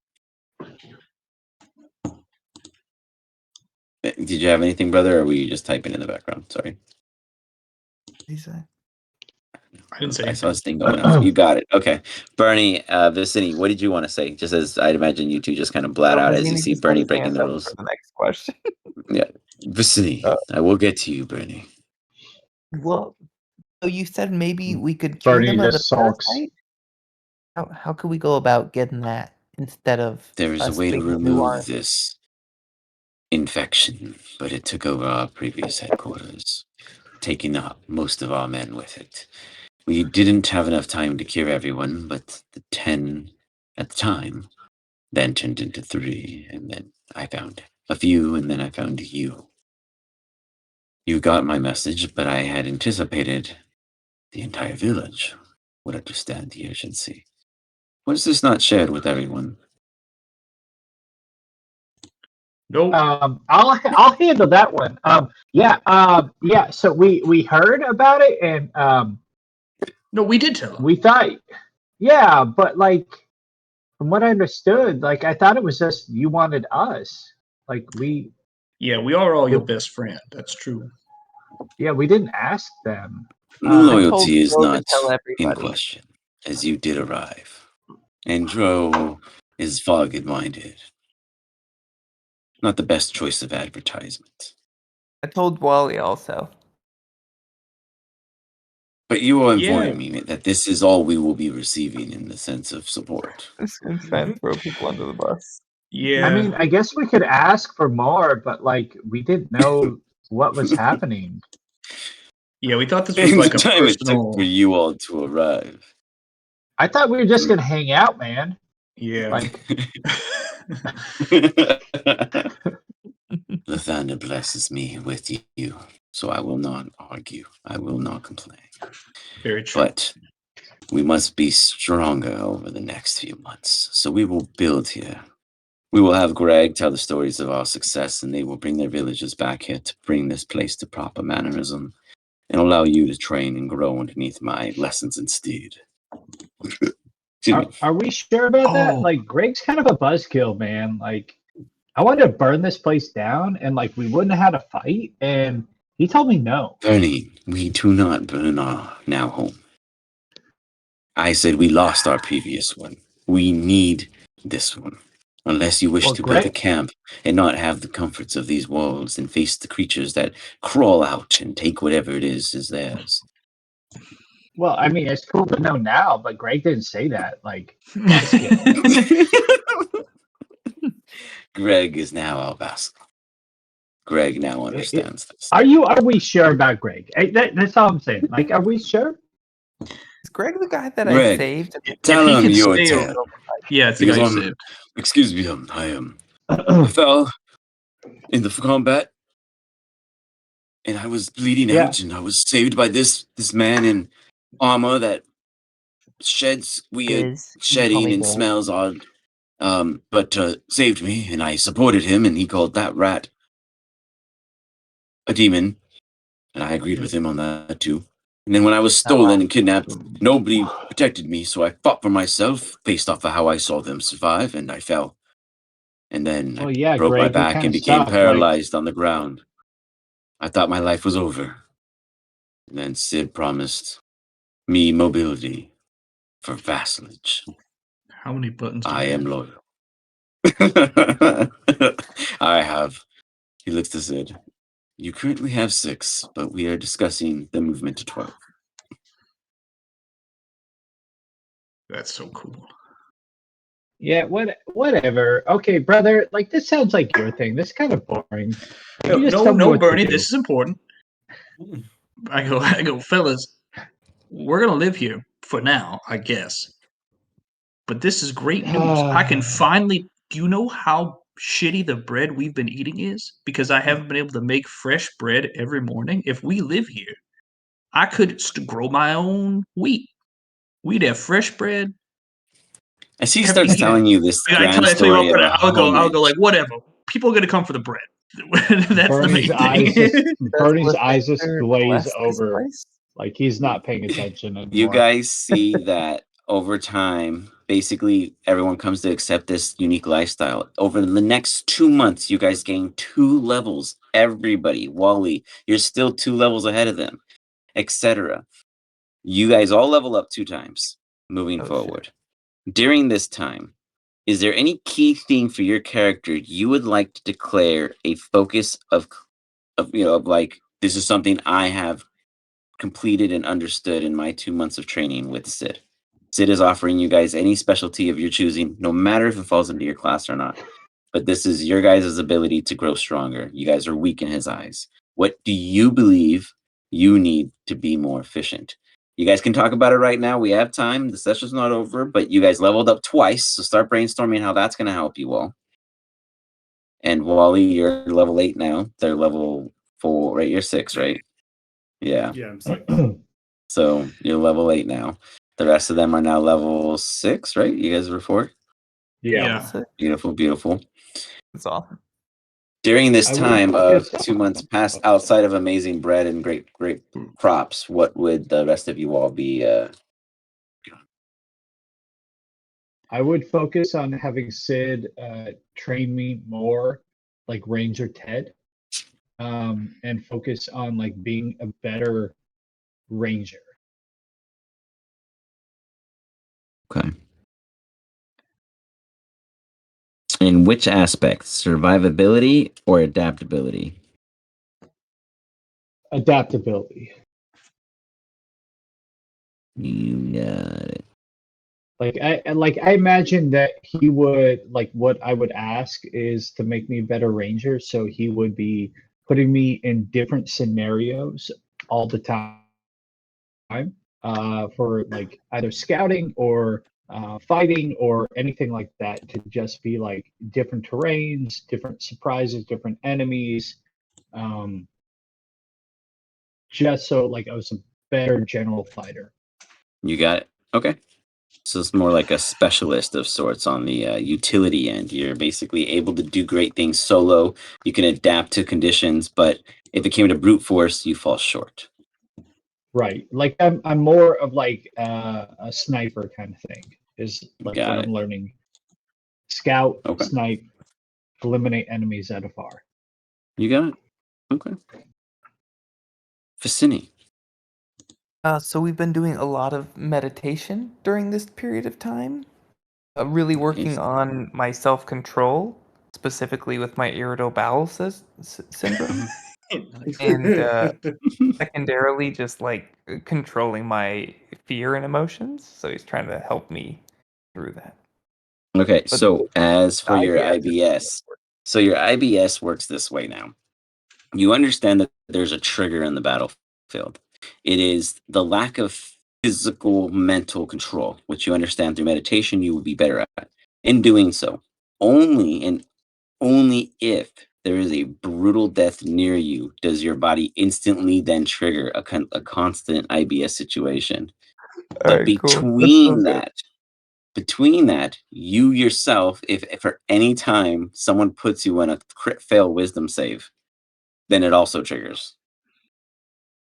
Did you have anything, brother, or were you just typing in the background? Sorry. I didn't say I saw anything. this thing going off. You got it. Okay. Bernie, Vicini, what did you want to say? Just as I'd imagine you two just kind of blat out as you see Bernie breaking the rules. For the next question. Yeah. Vicini, I will get to you, Bernie. Well, so you said maybe we could cure Bernie them of the just sulks. parasite? How could we go about getting that instead of There is a us way to making a new remove army? this infection, but it took over our previous headquarters, taking up most of our men with it. We didn't have enough time to cure everyone, but the 10 at the time then turned into 3, and then I found a few, and then I found you. You got my message, but I had anticipated the entire village would understand the urgency. Was this not shared with everyone? Nope. I'll handle that one. Yeah. So we heard about it, and No, we did tell them. we thought, yeah, but like from what I understood, like I thought it was just you wanted us. Like we. Yeah, we are all your best friend. That's true. Yeah, we didn't ask them. Loyalty is Dro to not tell in everybody. question, as you did arrive. And Dro is fog-minded. Not the best choice of advertisement. I told Wally also. But you are informing me that this is all we will be receiving in the sense of support. I'm just gonna try and throw people under the bus. Yeah. I mean, I guess we could ask for more, but like we didn't know what was happening. Yeah, we thought this was In like the a time it personal. took for you all to arrive. I thought we were just gonna hang out, man. Yeah. Like The thunder blesses me with you, so I will not argue. I will not complain. Very true. But We must be stronger over the next few months. So we will build here. We will have Greg tell the stories of our success, and they will bring their villagers back here to bring this place to proper mannerism and allow you to train and grow underneath my lessons instead. Are we sure about that? Oh. Like, Greg's kind of a buzzkill, man. Like, I wanted to burn this place down, and like we wouldn't have had a fight, and he told me no. Bernie, we do not burn our now home. I said we lost our previous one. We need this one. Unless you wish Well, to build a Greg- camp and not have the comforts of these walls and face the creatures that crawl out and take whatever it is theirs. Well, I mean, it's cool to know now, but Greg didn't say that. Like, buzzkill. Greg is now our vassal. Greg now understands this. Are we sure about Greg? That's all I'm saying. Like, are we sure? Is Greg the guy that Greg, I saved? Tell he him could your stay tale. Yeah, it's the guy you saved. Excuse me, I fell in the combat, and I was bleeding Yeah. out, and I was saved by this man in armor that sheds weird Biz. You call shedding me and Biz. smells odd. But saved me, and I supported him, and he called that rat a demon, and I agreed with him on that too. And then when I was stolen and kidnapped, nobody protected me, so I fought for myself based off of how I saw them survive, and I fell. And then Well, I yeah, broke my Greg, you back kinda and became suck, like- paralyzed on the ground. I thought my life was over. And then Sid promised me mobility for vassalage. How many buttons do I you am have? loyal. I have. He looks to Sid. You currently have 6, but we are discussing the movement to 12. That's so cool. Yeah, whatever. Okay, brother. Like, this sounds like your thing. This is kind of boring. Like, you just tell me No, what to Bernie, do. this is important. I go, fellas, we're gonna live here for now, I guess. But this is great news. I can finally. Do you know how shitty the bread we've been eating is? Because I haven't been able to make fresh bread every morning. If we live here, I could grow my own wheat. We'd have fresh bread. As he starts telling you this grand I tell you story what, of a I'll go homage, like, whatever. People are gonna come for the bread. That's Bernie's the main eyes thing. just Bernie's Does eyes just Lister glaze bless this over. place? Like, he's not paying attention anymore. you guys see that over time, basically everyone comes to accept this unique lifestyle. Over the next 2 months, you guys gain 2 levels. Everybody, Wally, you're still 2 levels ahead of them, etc. You guys all level up 2 times moving forward. During this time, is there any key theme for your character you would like to declare a focus of like, this is something I have completed and understood in my 2 months of training with Sid? Sid is offering you guys any specialty of your choosing, no matter if it falls into your class or not. But this is your guys' ability to grow stronger. You guys are weak in his eyes. What do you believe you need to be more efficient? You guys can talk about it right now. We have time. The session's not over, but you guys leveled up twice, so start brainstorming how that's going to help you all. And Wally, you're level 8 now. They're level 4, right? You're 6, right? Yeah. Yeah, I'm 6. So you're level 8 now. The rest of them are now level 6, right? You guys were 4? Yeah. Beautiful, beautiful. That's awesome. During this I would time of focus 2 months past, outside of amazing bread and great crops, what would the rest of you all be? I would focus on having Sid train me more like Ranger Ted, and focus on like being a better ranger. Okay. In which aspect? Survivability or adaptability? Adaptability. You got it. Like I imagine that he would, like, what I would ask is to make me a better ranger, so he would be putting me in different scenarios all the time, for like either scouting or fighting or anything like that, to just be like different terrains, different surprises, different enemies, just so like I was a better general fighter. You got it. Okay. So it's more like a specialist of sorts on the utility end. You're basically able to do great things solo. You can adapt to conditions, but if it came to brute force, you fall short. Right. Like I'm more of like a sniper kind of thing. Is like Got what it. I'm learning. Scout, Okay. snipe, eliminate enemies at afar. You got it. Okay. Vicini. So we've been doing a lot of meditation during this period of time. Really working Nice. on my self-control, specifically with my irritable bowel syndrome, and secondarily just like controlling my fear and emotions. So he's trying to help me through that. Okay, But so as for your IBS IBS works this way now. You understand that there's a trigger in the battlefield. It is the lack of physical mental control, which you understand through meditation you will be better at. In doing so, only and only if there is a brutal death near you does your body instantly then trigger a constant IBS situation. All But right, cool. That sounds good. between that, you yourself, if for any time someone puts you in a crit fail wisdom save, then it also triggers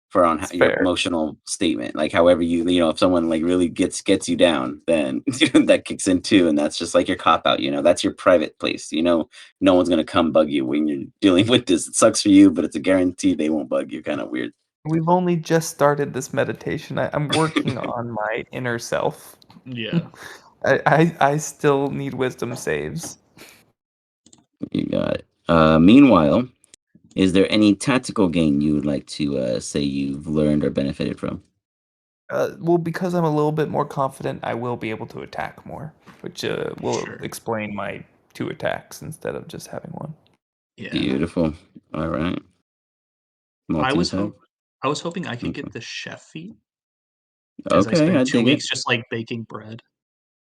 for on That's your fair. emotional statement. Like however you know, if someone like really gets you down, then that kicks in too, and that's just like your cop out. You know, that's your private place. You know, no one's gonna come bug you when you're dealing with this. It sucks for you, but it's a guarantee they won't bug you. Kind of weird. We've only just started this meditation. I'm working on my inner self. Yeah. I still need wisdom saves. You got it. Meanwhile, is there any tactical gain you would like to say you've learned or benefited from? Well, because I'm a little bit more confident, I will be able to attack more, which will Sure. explain my 2 attacks instead of just having 1. Yeah. Beautiful. All right. I was Multi-attack. hoping I could Okay. get the chef feat as I Okay, spent I 2 dig weeks it. just like baking bread.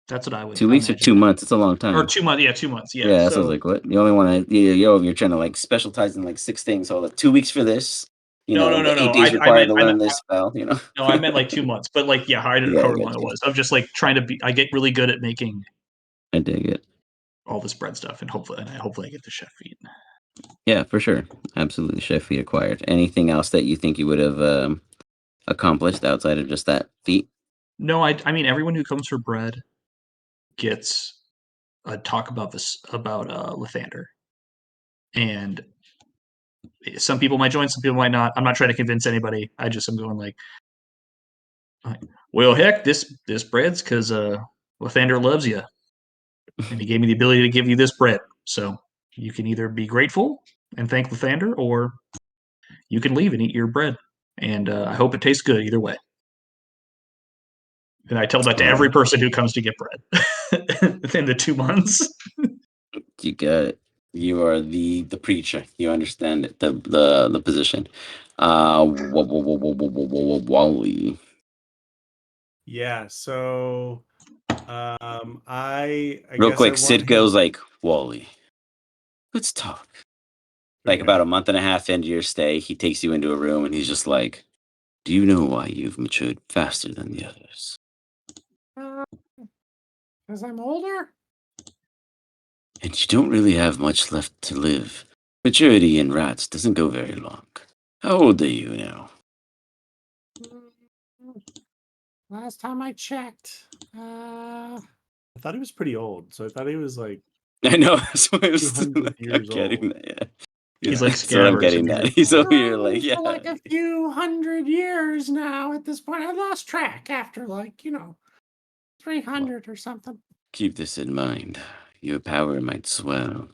That's what I would 2 weeks or imagine. 2 months? It's a long Or time. 2 months. Yeah, 2 months. Yeah. Yeah, that So sounds like what you only want to. You're trying to like specialize in like 6 things. So like 2 weeks for this. You no, know, no, no, the 8 no. days I required meant to learn this spell. You know. no, I meant like 2 months. But like yeah, Yeah, I however long got it you. was. Of just like trying to be. I get really good at making I dig it. all this bread stuff, and hopefully I get the chef feat. Yeah, for sure. Absolutely, chef feat acquired. Anything else that you think you would have accomplished outside of just that feat? No, I mean everyone who comes for bread gets a talk about Lathander, and some people might join, some people might not. I'm not trying to convince anybody. I just am going like, well, heck, this bread's because Lathander loves you, and he gave me the ability to give you this bread. So you can either be grateful and thank Lathander, or you can leave and eat your bread. And I hope it tastes good either way. And I tell that to All every right. person who comes to get bread within the 2 months. You got it. You are the preacher. You understand it, the position. Wally. Yeah, so I Real guess I quick, want Sid him. goes like, Wally, let's talk. Like about a month and a half into your stay, he takes you into a room and he's just like, do you know why you've matured faster than the others? Because I'm older? And you don't really have much left to live. Maturity in rats doesn't go very long. How old are you now? Last time I checked. I thought he was pretty old, so I thought he was like I know, that's what I was 200 like, years I'm getting old. that, yeah. He's Yeah. like That's what I'm Scabbers getting in that. Harry He's Potter. over here like, For yeah. like a few hundred years now at this point. I lost track after 300 or something. Keep this in mind. Your power might swell,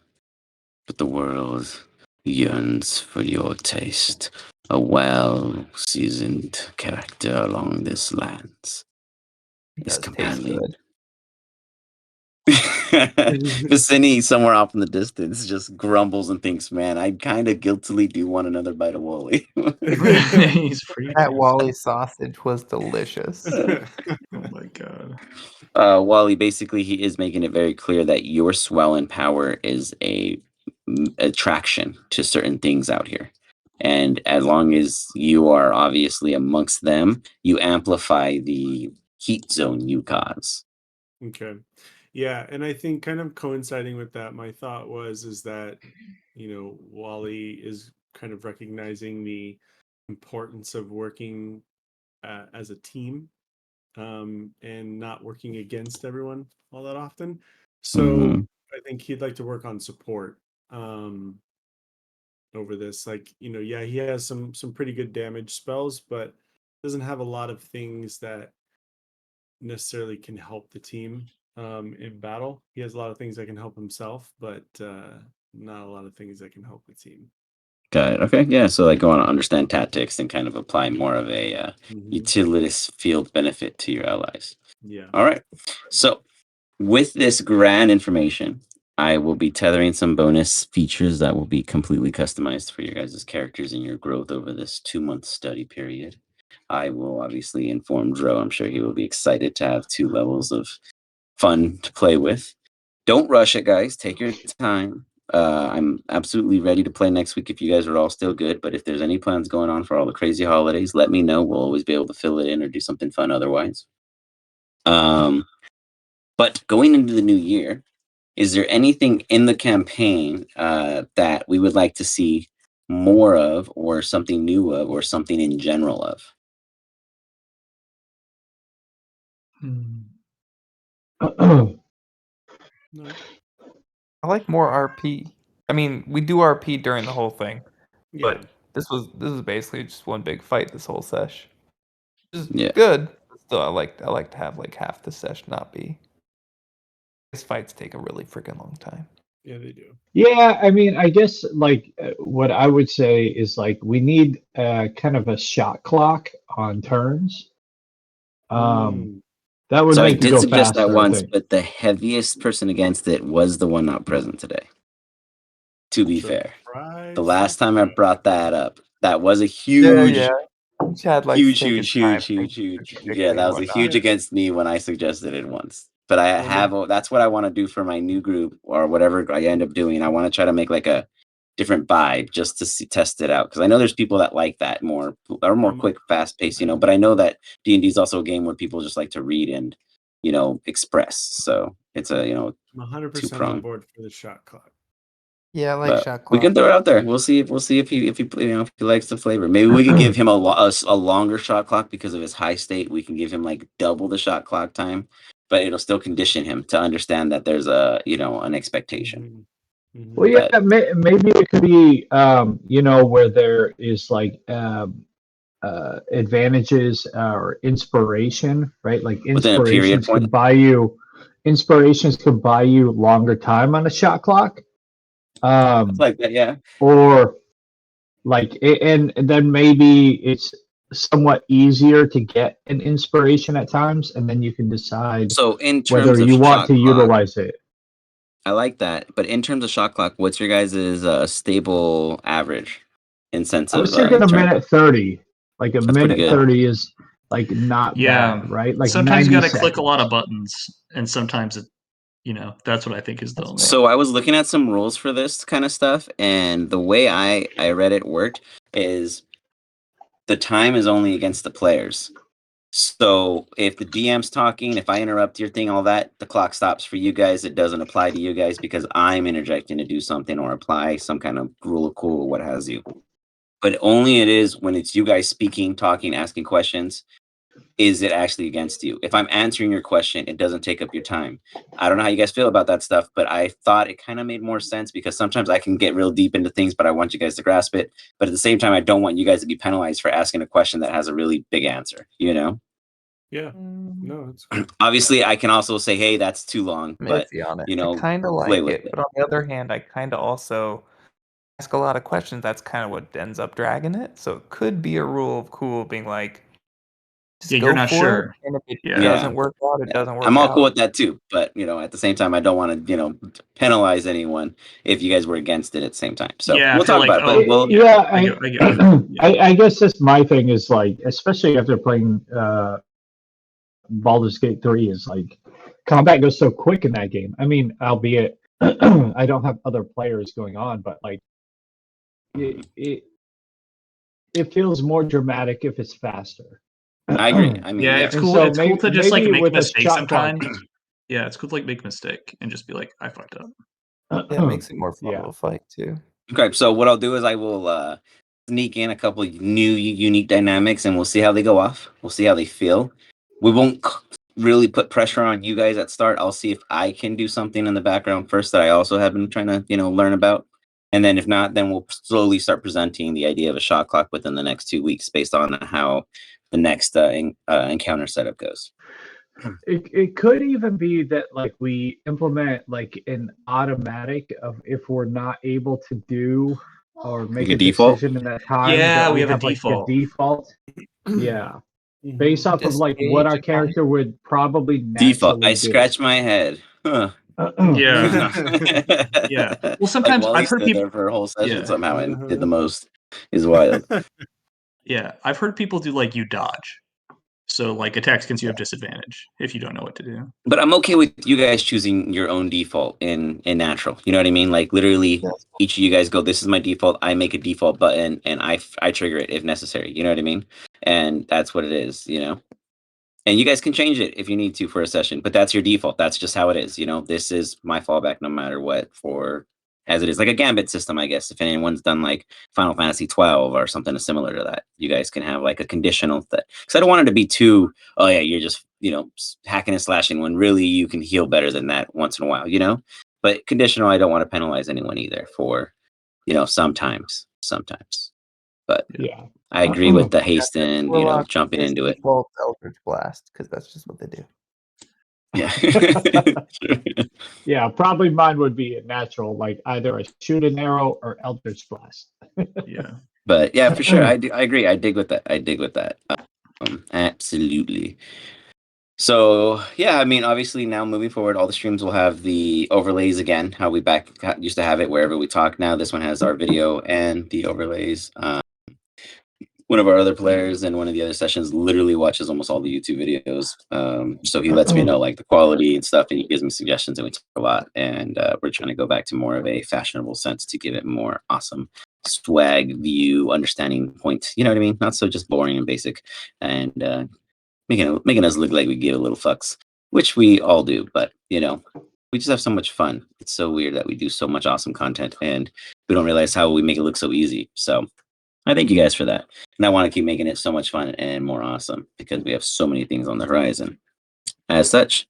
but the world yearns for your taste. A well-seasoned character along this lands is Does taste compelling. good. Vicini, somewhere off in the distance, just grumbles and thinks, man, I kind of guiltily do want another bite of Wally. He's pretty That tasty. Wally sausage was delicious. Oh my god. Wally, basically, he is making it very clear that your swell in power is a attraction to certain things out here. And as long as you are obviously amongst them, you amplify the heat zone you cause. Okay. Yeah, and I think kind of coinciding with that, my thought is that, Wally is kind of recognizing the importance of working as a team, and not working against everyone all that often. So I think he'd like to work on support over this. Like, yeah, he has some pretty good damage spells, but doesn't have a lot of things that necessarily can help the team in battle. He has a lot of things that can help himself, but not a lot of things that can help the team. Got it. Okay. Yeah. So like, I want to understand tactics and kind of apply more of a utilitous field benefit to your allies. Yeah. All right. So with this grand information, I will be tethering some bonus features that will be completely customized for your guys' characters and your growth over this 2-month study period. I will obviously inform Dro. I'm sure he will be excited to have 2 levels of fun to play with. Don't rush it, guys. Take your time. I'm absolutely ready to play next week if you guys are all still good. But if there's any plans going on for all the crazy holidays, let me know. We'll always be able to fill it in or do something fun otherwise. But going into the new year, is there anything in the campaign that we would like to see more of, or something new of, or something in general of? No. I like more RP. I mean, we do RP during the whole thing, Yeah. but this is basically just one big fight this whole sesh. Which is Yeah. good. But still, I like to have like half the sesh not be. These fights take a really freaking long time. Yeah, they do. Yeah, I mean, I guess like what I would say is like we need kind of a shot clock on turns. That would So I make it did go suggest that faster, I once, think. but the heaviest person against it was the one not present today. To be fair, the last time I brought that up, that was a huge, Chad likes to huge, take his huge, time. huge. Yeah, that was a huge Yeah. against me when I suggested it once. But I Well, have, that's what I want to do for my new group or whatever I end up doing. I want to try to make like a different vibe just to test it out. Because I know there's people that like that more, or more quick, fast paced, but I know that D&D is also a game where people just like to read and, express. So it's a, I'm 100% on two-pronged. board for the shot clock. Yeah, I like But shot clock. we can throw it out there. We'll see if he if he likes the flavor. Maybe we could give him a longer shot clock because of his high state. We can give him like double the shot clock time, but it'll still condition him to understand that there's an expectation. Well, yeah, maybe it could be where there is like advantages or inspiration, right? Like Within a period inspirations point. could buy you longer time on a shot clock. Like that, yeah. Or like, and then maybe it's somewhat easier to get an inspiration at times, and then you can decide So in whether terms of you want shot to clock, utilize it. I like that. But in terms of shot clock, what's your guys' stable average in sense I of was thinking a turn? minute 30. Like a That's pretty minute good. 30 is like not bad, right? Like sometimes you 90 got to click a seconds. lot of buttons, and sometimes it, that's what I think is the only. So I was looking at some rules for this kind of stuff, and the way I read it worked is the time is only against the players. So if the DM's talking, if I interrupt your thing, all that, the clock stops for you guys. It doesn't apply to you guys because I'm interjecting to do something or apply some kind of rule of cool or what has you. But only it is when it's you guys speaking, talking, asking questions, is it actually against you? If I'm answering your question, it doesn't take up your time. I don't know how you guys feel about that stuff, but I thought it kind of made more sense because sometimes I can get real deep into things, but I want you guys to grasp it. But at the same time, I don't want you guys to be penalized for asking a question that has a really big answer, Yeah. No, it's cool. Obviously, I can also say, hey, that's too long, but, on it. I kind of play like with it, but on the other hand, I kind of also ask a lot of questions. That's kind of what ends up dragging it. So it could be a rule of cool being like, just Yeah, go you're not for sure. it, and if it Yeah. doesn't work out, it doesn't work I'm all out. cool with that too. But, at the same time, I don't want to, penalize anyone if you guys were against it at the same time. So Yeah, we'll if you're talk like, about it. But we'll, I guess that's my thing is like, especially after playing Baldur's Gate 3 is like combat goes so quick in that game. I mean, albeit I don't have other players going on, but like it feels more dramatic if it's faster. I agree. I mean, Yeah, yeah. it's And cool. so It's cool to just like maybe make a with a mistake shot clock. sometimes. Yeah, it's cool to like make a mistake and just be like, I fucked up. Yeah, it makes it more fun Yeah. of a fight too. Okay, so what I'll do is I will sneak in a couple of new unique dynamics, and we'll see how they go off. We'll see how they feel. We won't really put pressure on you guys at start. I'll see if I can do something in the background first that I also have been trying to, learn about. And then if not, then we'll slowly start presenting the idea of a shot clock within the next 2 weeks based on how the next encounter setup goes. It could even be that like we implement like an automatic of if we're not able to do or make Like a a default? decision in that time. Yeah, that we have a like default. a default. Yeah, based off of like what our character would probably Default. naturally I do. scratch my head. Huh. Yeah. Yeah. Well, sometimes like Wally I've heard stood people. there for a whole session Yeah. somehow and did the most. Is wild. Yeah, I've heard people do like you dodge. So like attacks against you have disadvantage if you don't know what to do. But I'm okay with you guys choosing your own default in natural. You know what I mean? Like literally, each of you guys go, "This is my default." I make a default button and I trigger it if necessary. You know what I mean? And that's what it is. And you guys can change it if you need to for a session, but that's your default. That's just how it is. This is my fallback no matter what for as it is. Like a gambit system, I guess. If anyone's done like Final Fantasy 12 or something similar to that, you guys can have like a conditional thing. Because I don't want it to be too, oh yeah, you're just, hacking and slashing when really you can heal better than that once in a while, But conditional, I don't want to penalize anyone either for, sometimes. But Yeah, I agree with the haste and, Warlock jumping is into it. default Eldritch Blast because that's just what they do. Yeah. yeah. Probably mine would be a natural, like either a shoot an arrow or Eldritch Blast. Yeah. But yeah, for sure. I agree. I dig with that. Absolutely. So yeah, I mean, obviously now moving forward, all the streams will have the overlays again, how we used to have it wherever we talk. Now this one has our video and the overlays. One of our other players in one of the other sessions literally watches almost all the YouTube videos. So he lets me know like the quality and stuff, and he gives me suggestions, and we talk a lot. And we're trying to go back to more of a fashionable sense to give it more awesome swag, view, understanding point. You know what I mean? Not so just boring and basic, and making us look like we give a little fucks, which we all do. But we just have so much fun. It's so weird that we do so much awesome content, and we don't realize how we make it look so easy. So I thank you guys for that. And I want to keep making it so much fun and more awesome because we have so many things on the horizon. As such,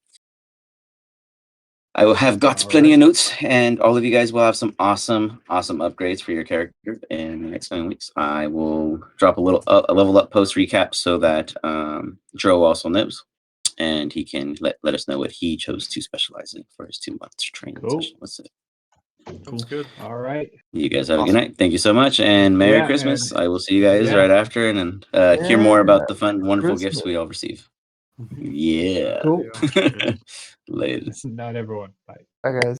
I will have got plenty of notes, and all of you guys will have some awesome upgrades for your character in the next coming weeks. I will drop a level up post recap so that Dro also knows, and he can let us know what he chose to specialize in for his 2 months training session. That's it. Sounds good. All right. You guys have a good night. Thank you so much, and Merry Christmas. I will see you guys right after, and hear more about the fun, wonderful gifts we all receive. Yeah. Cool. Ladies. Not everyone. Bye. Bye, guys.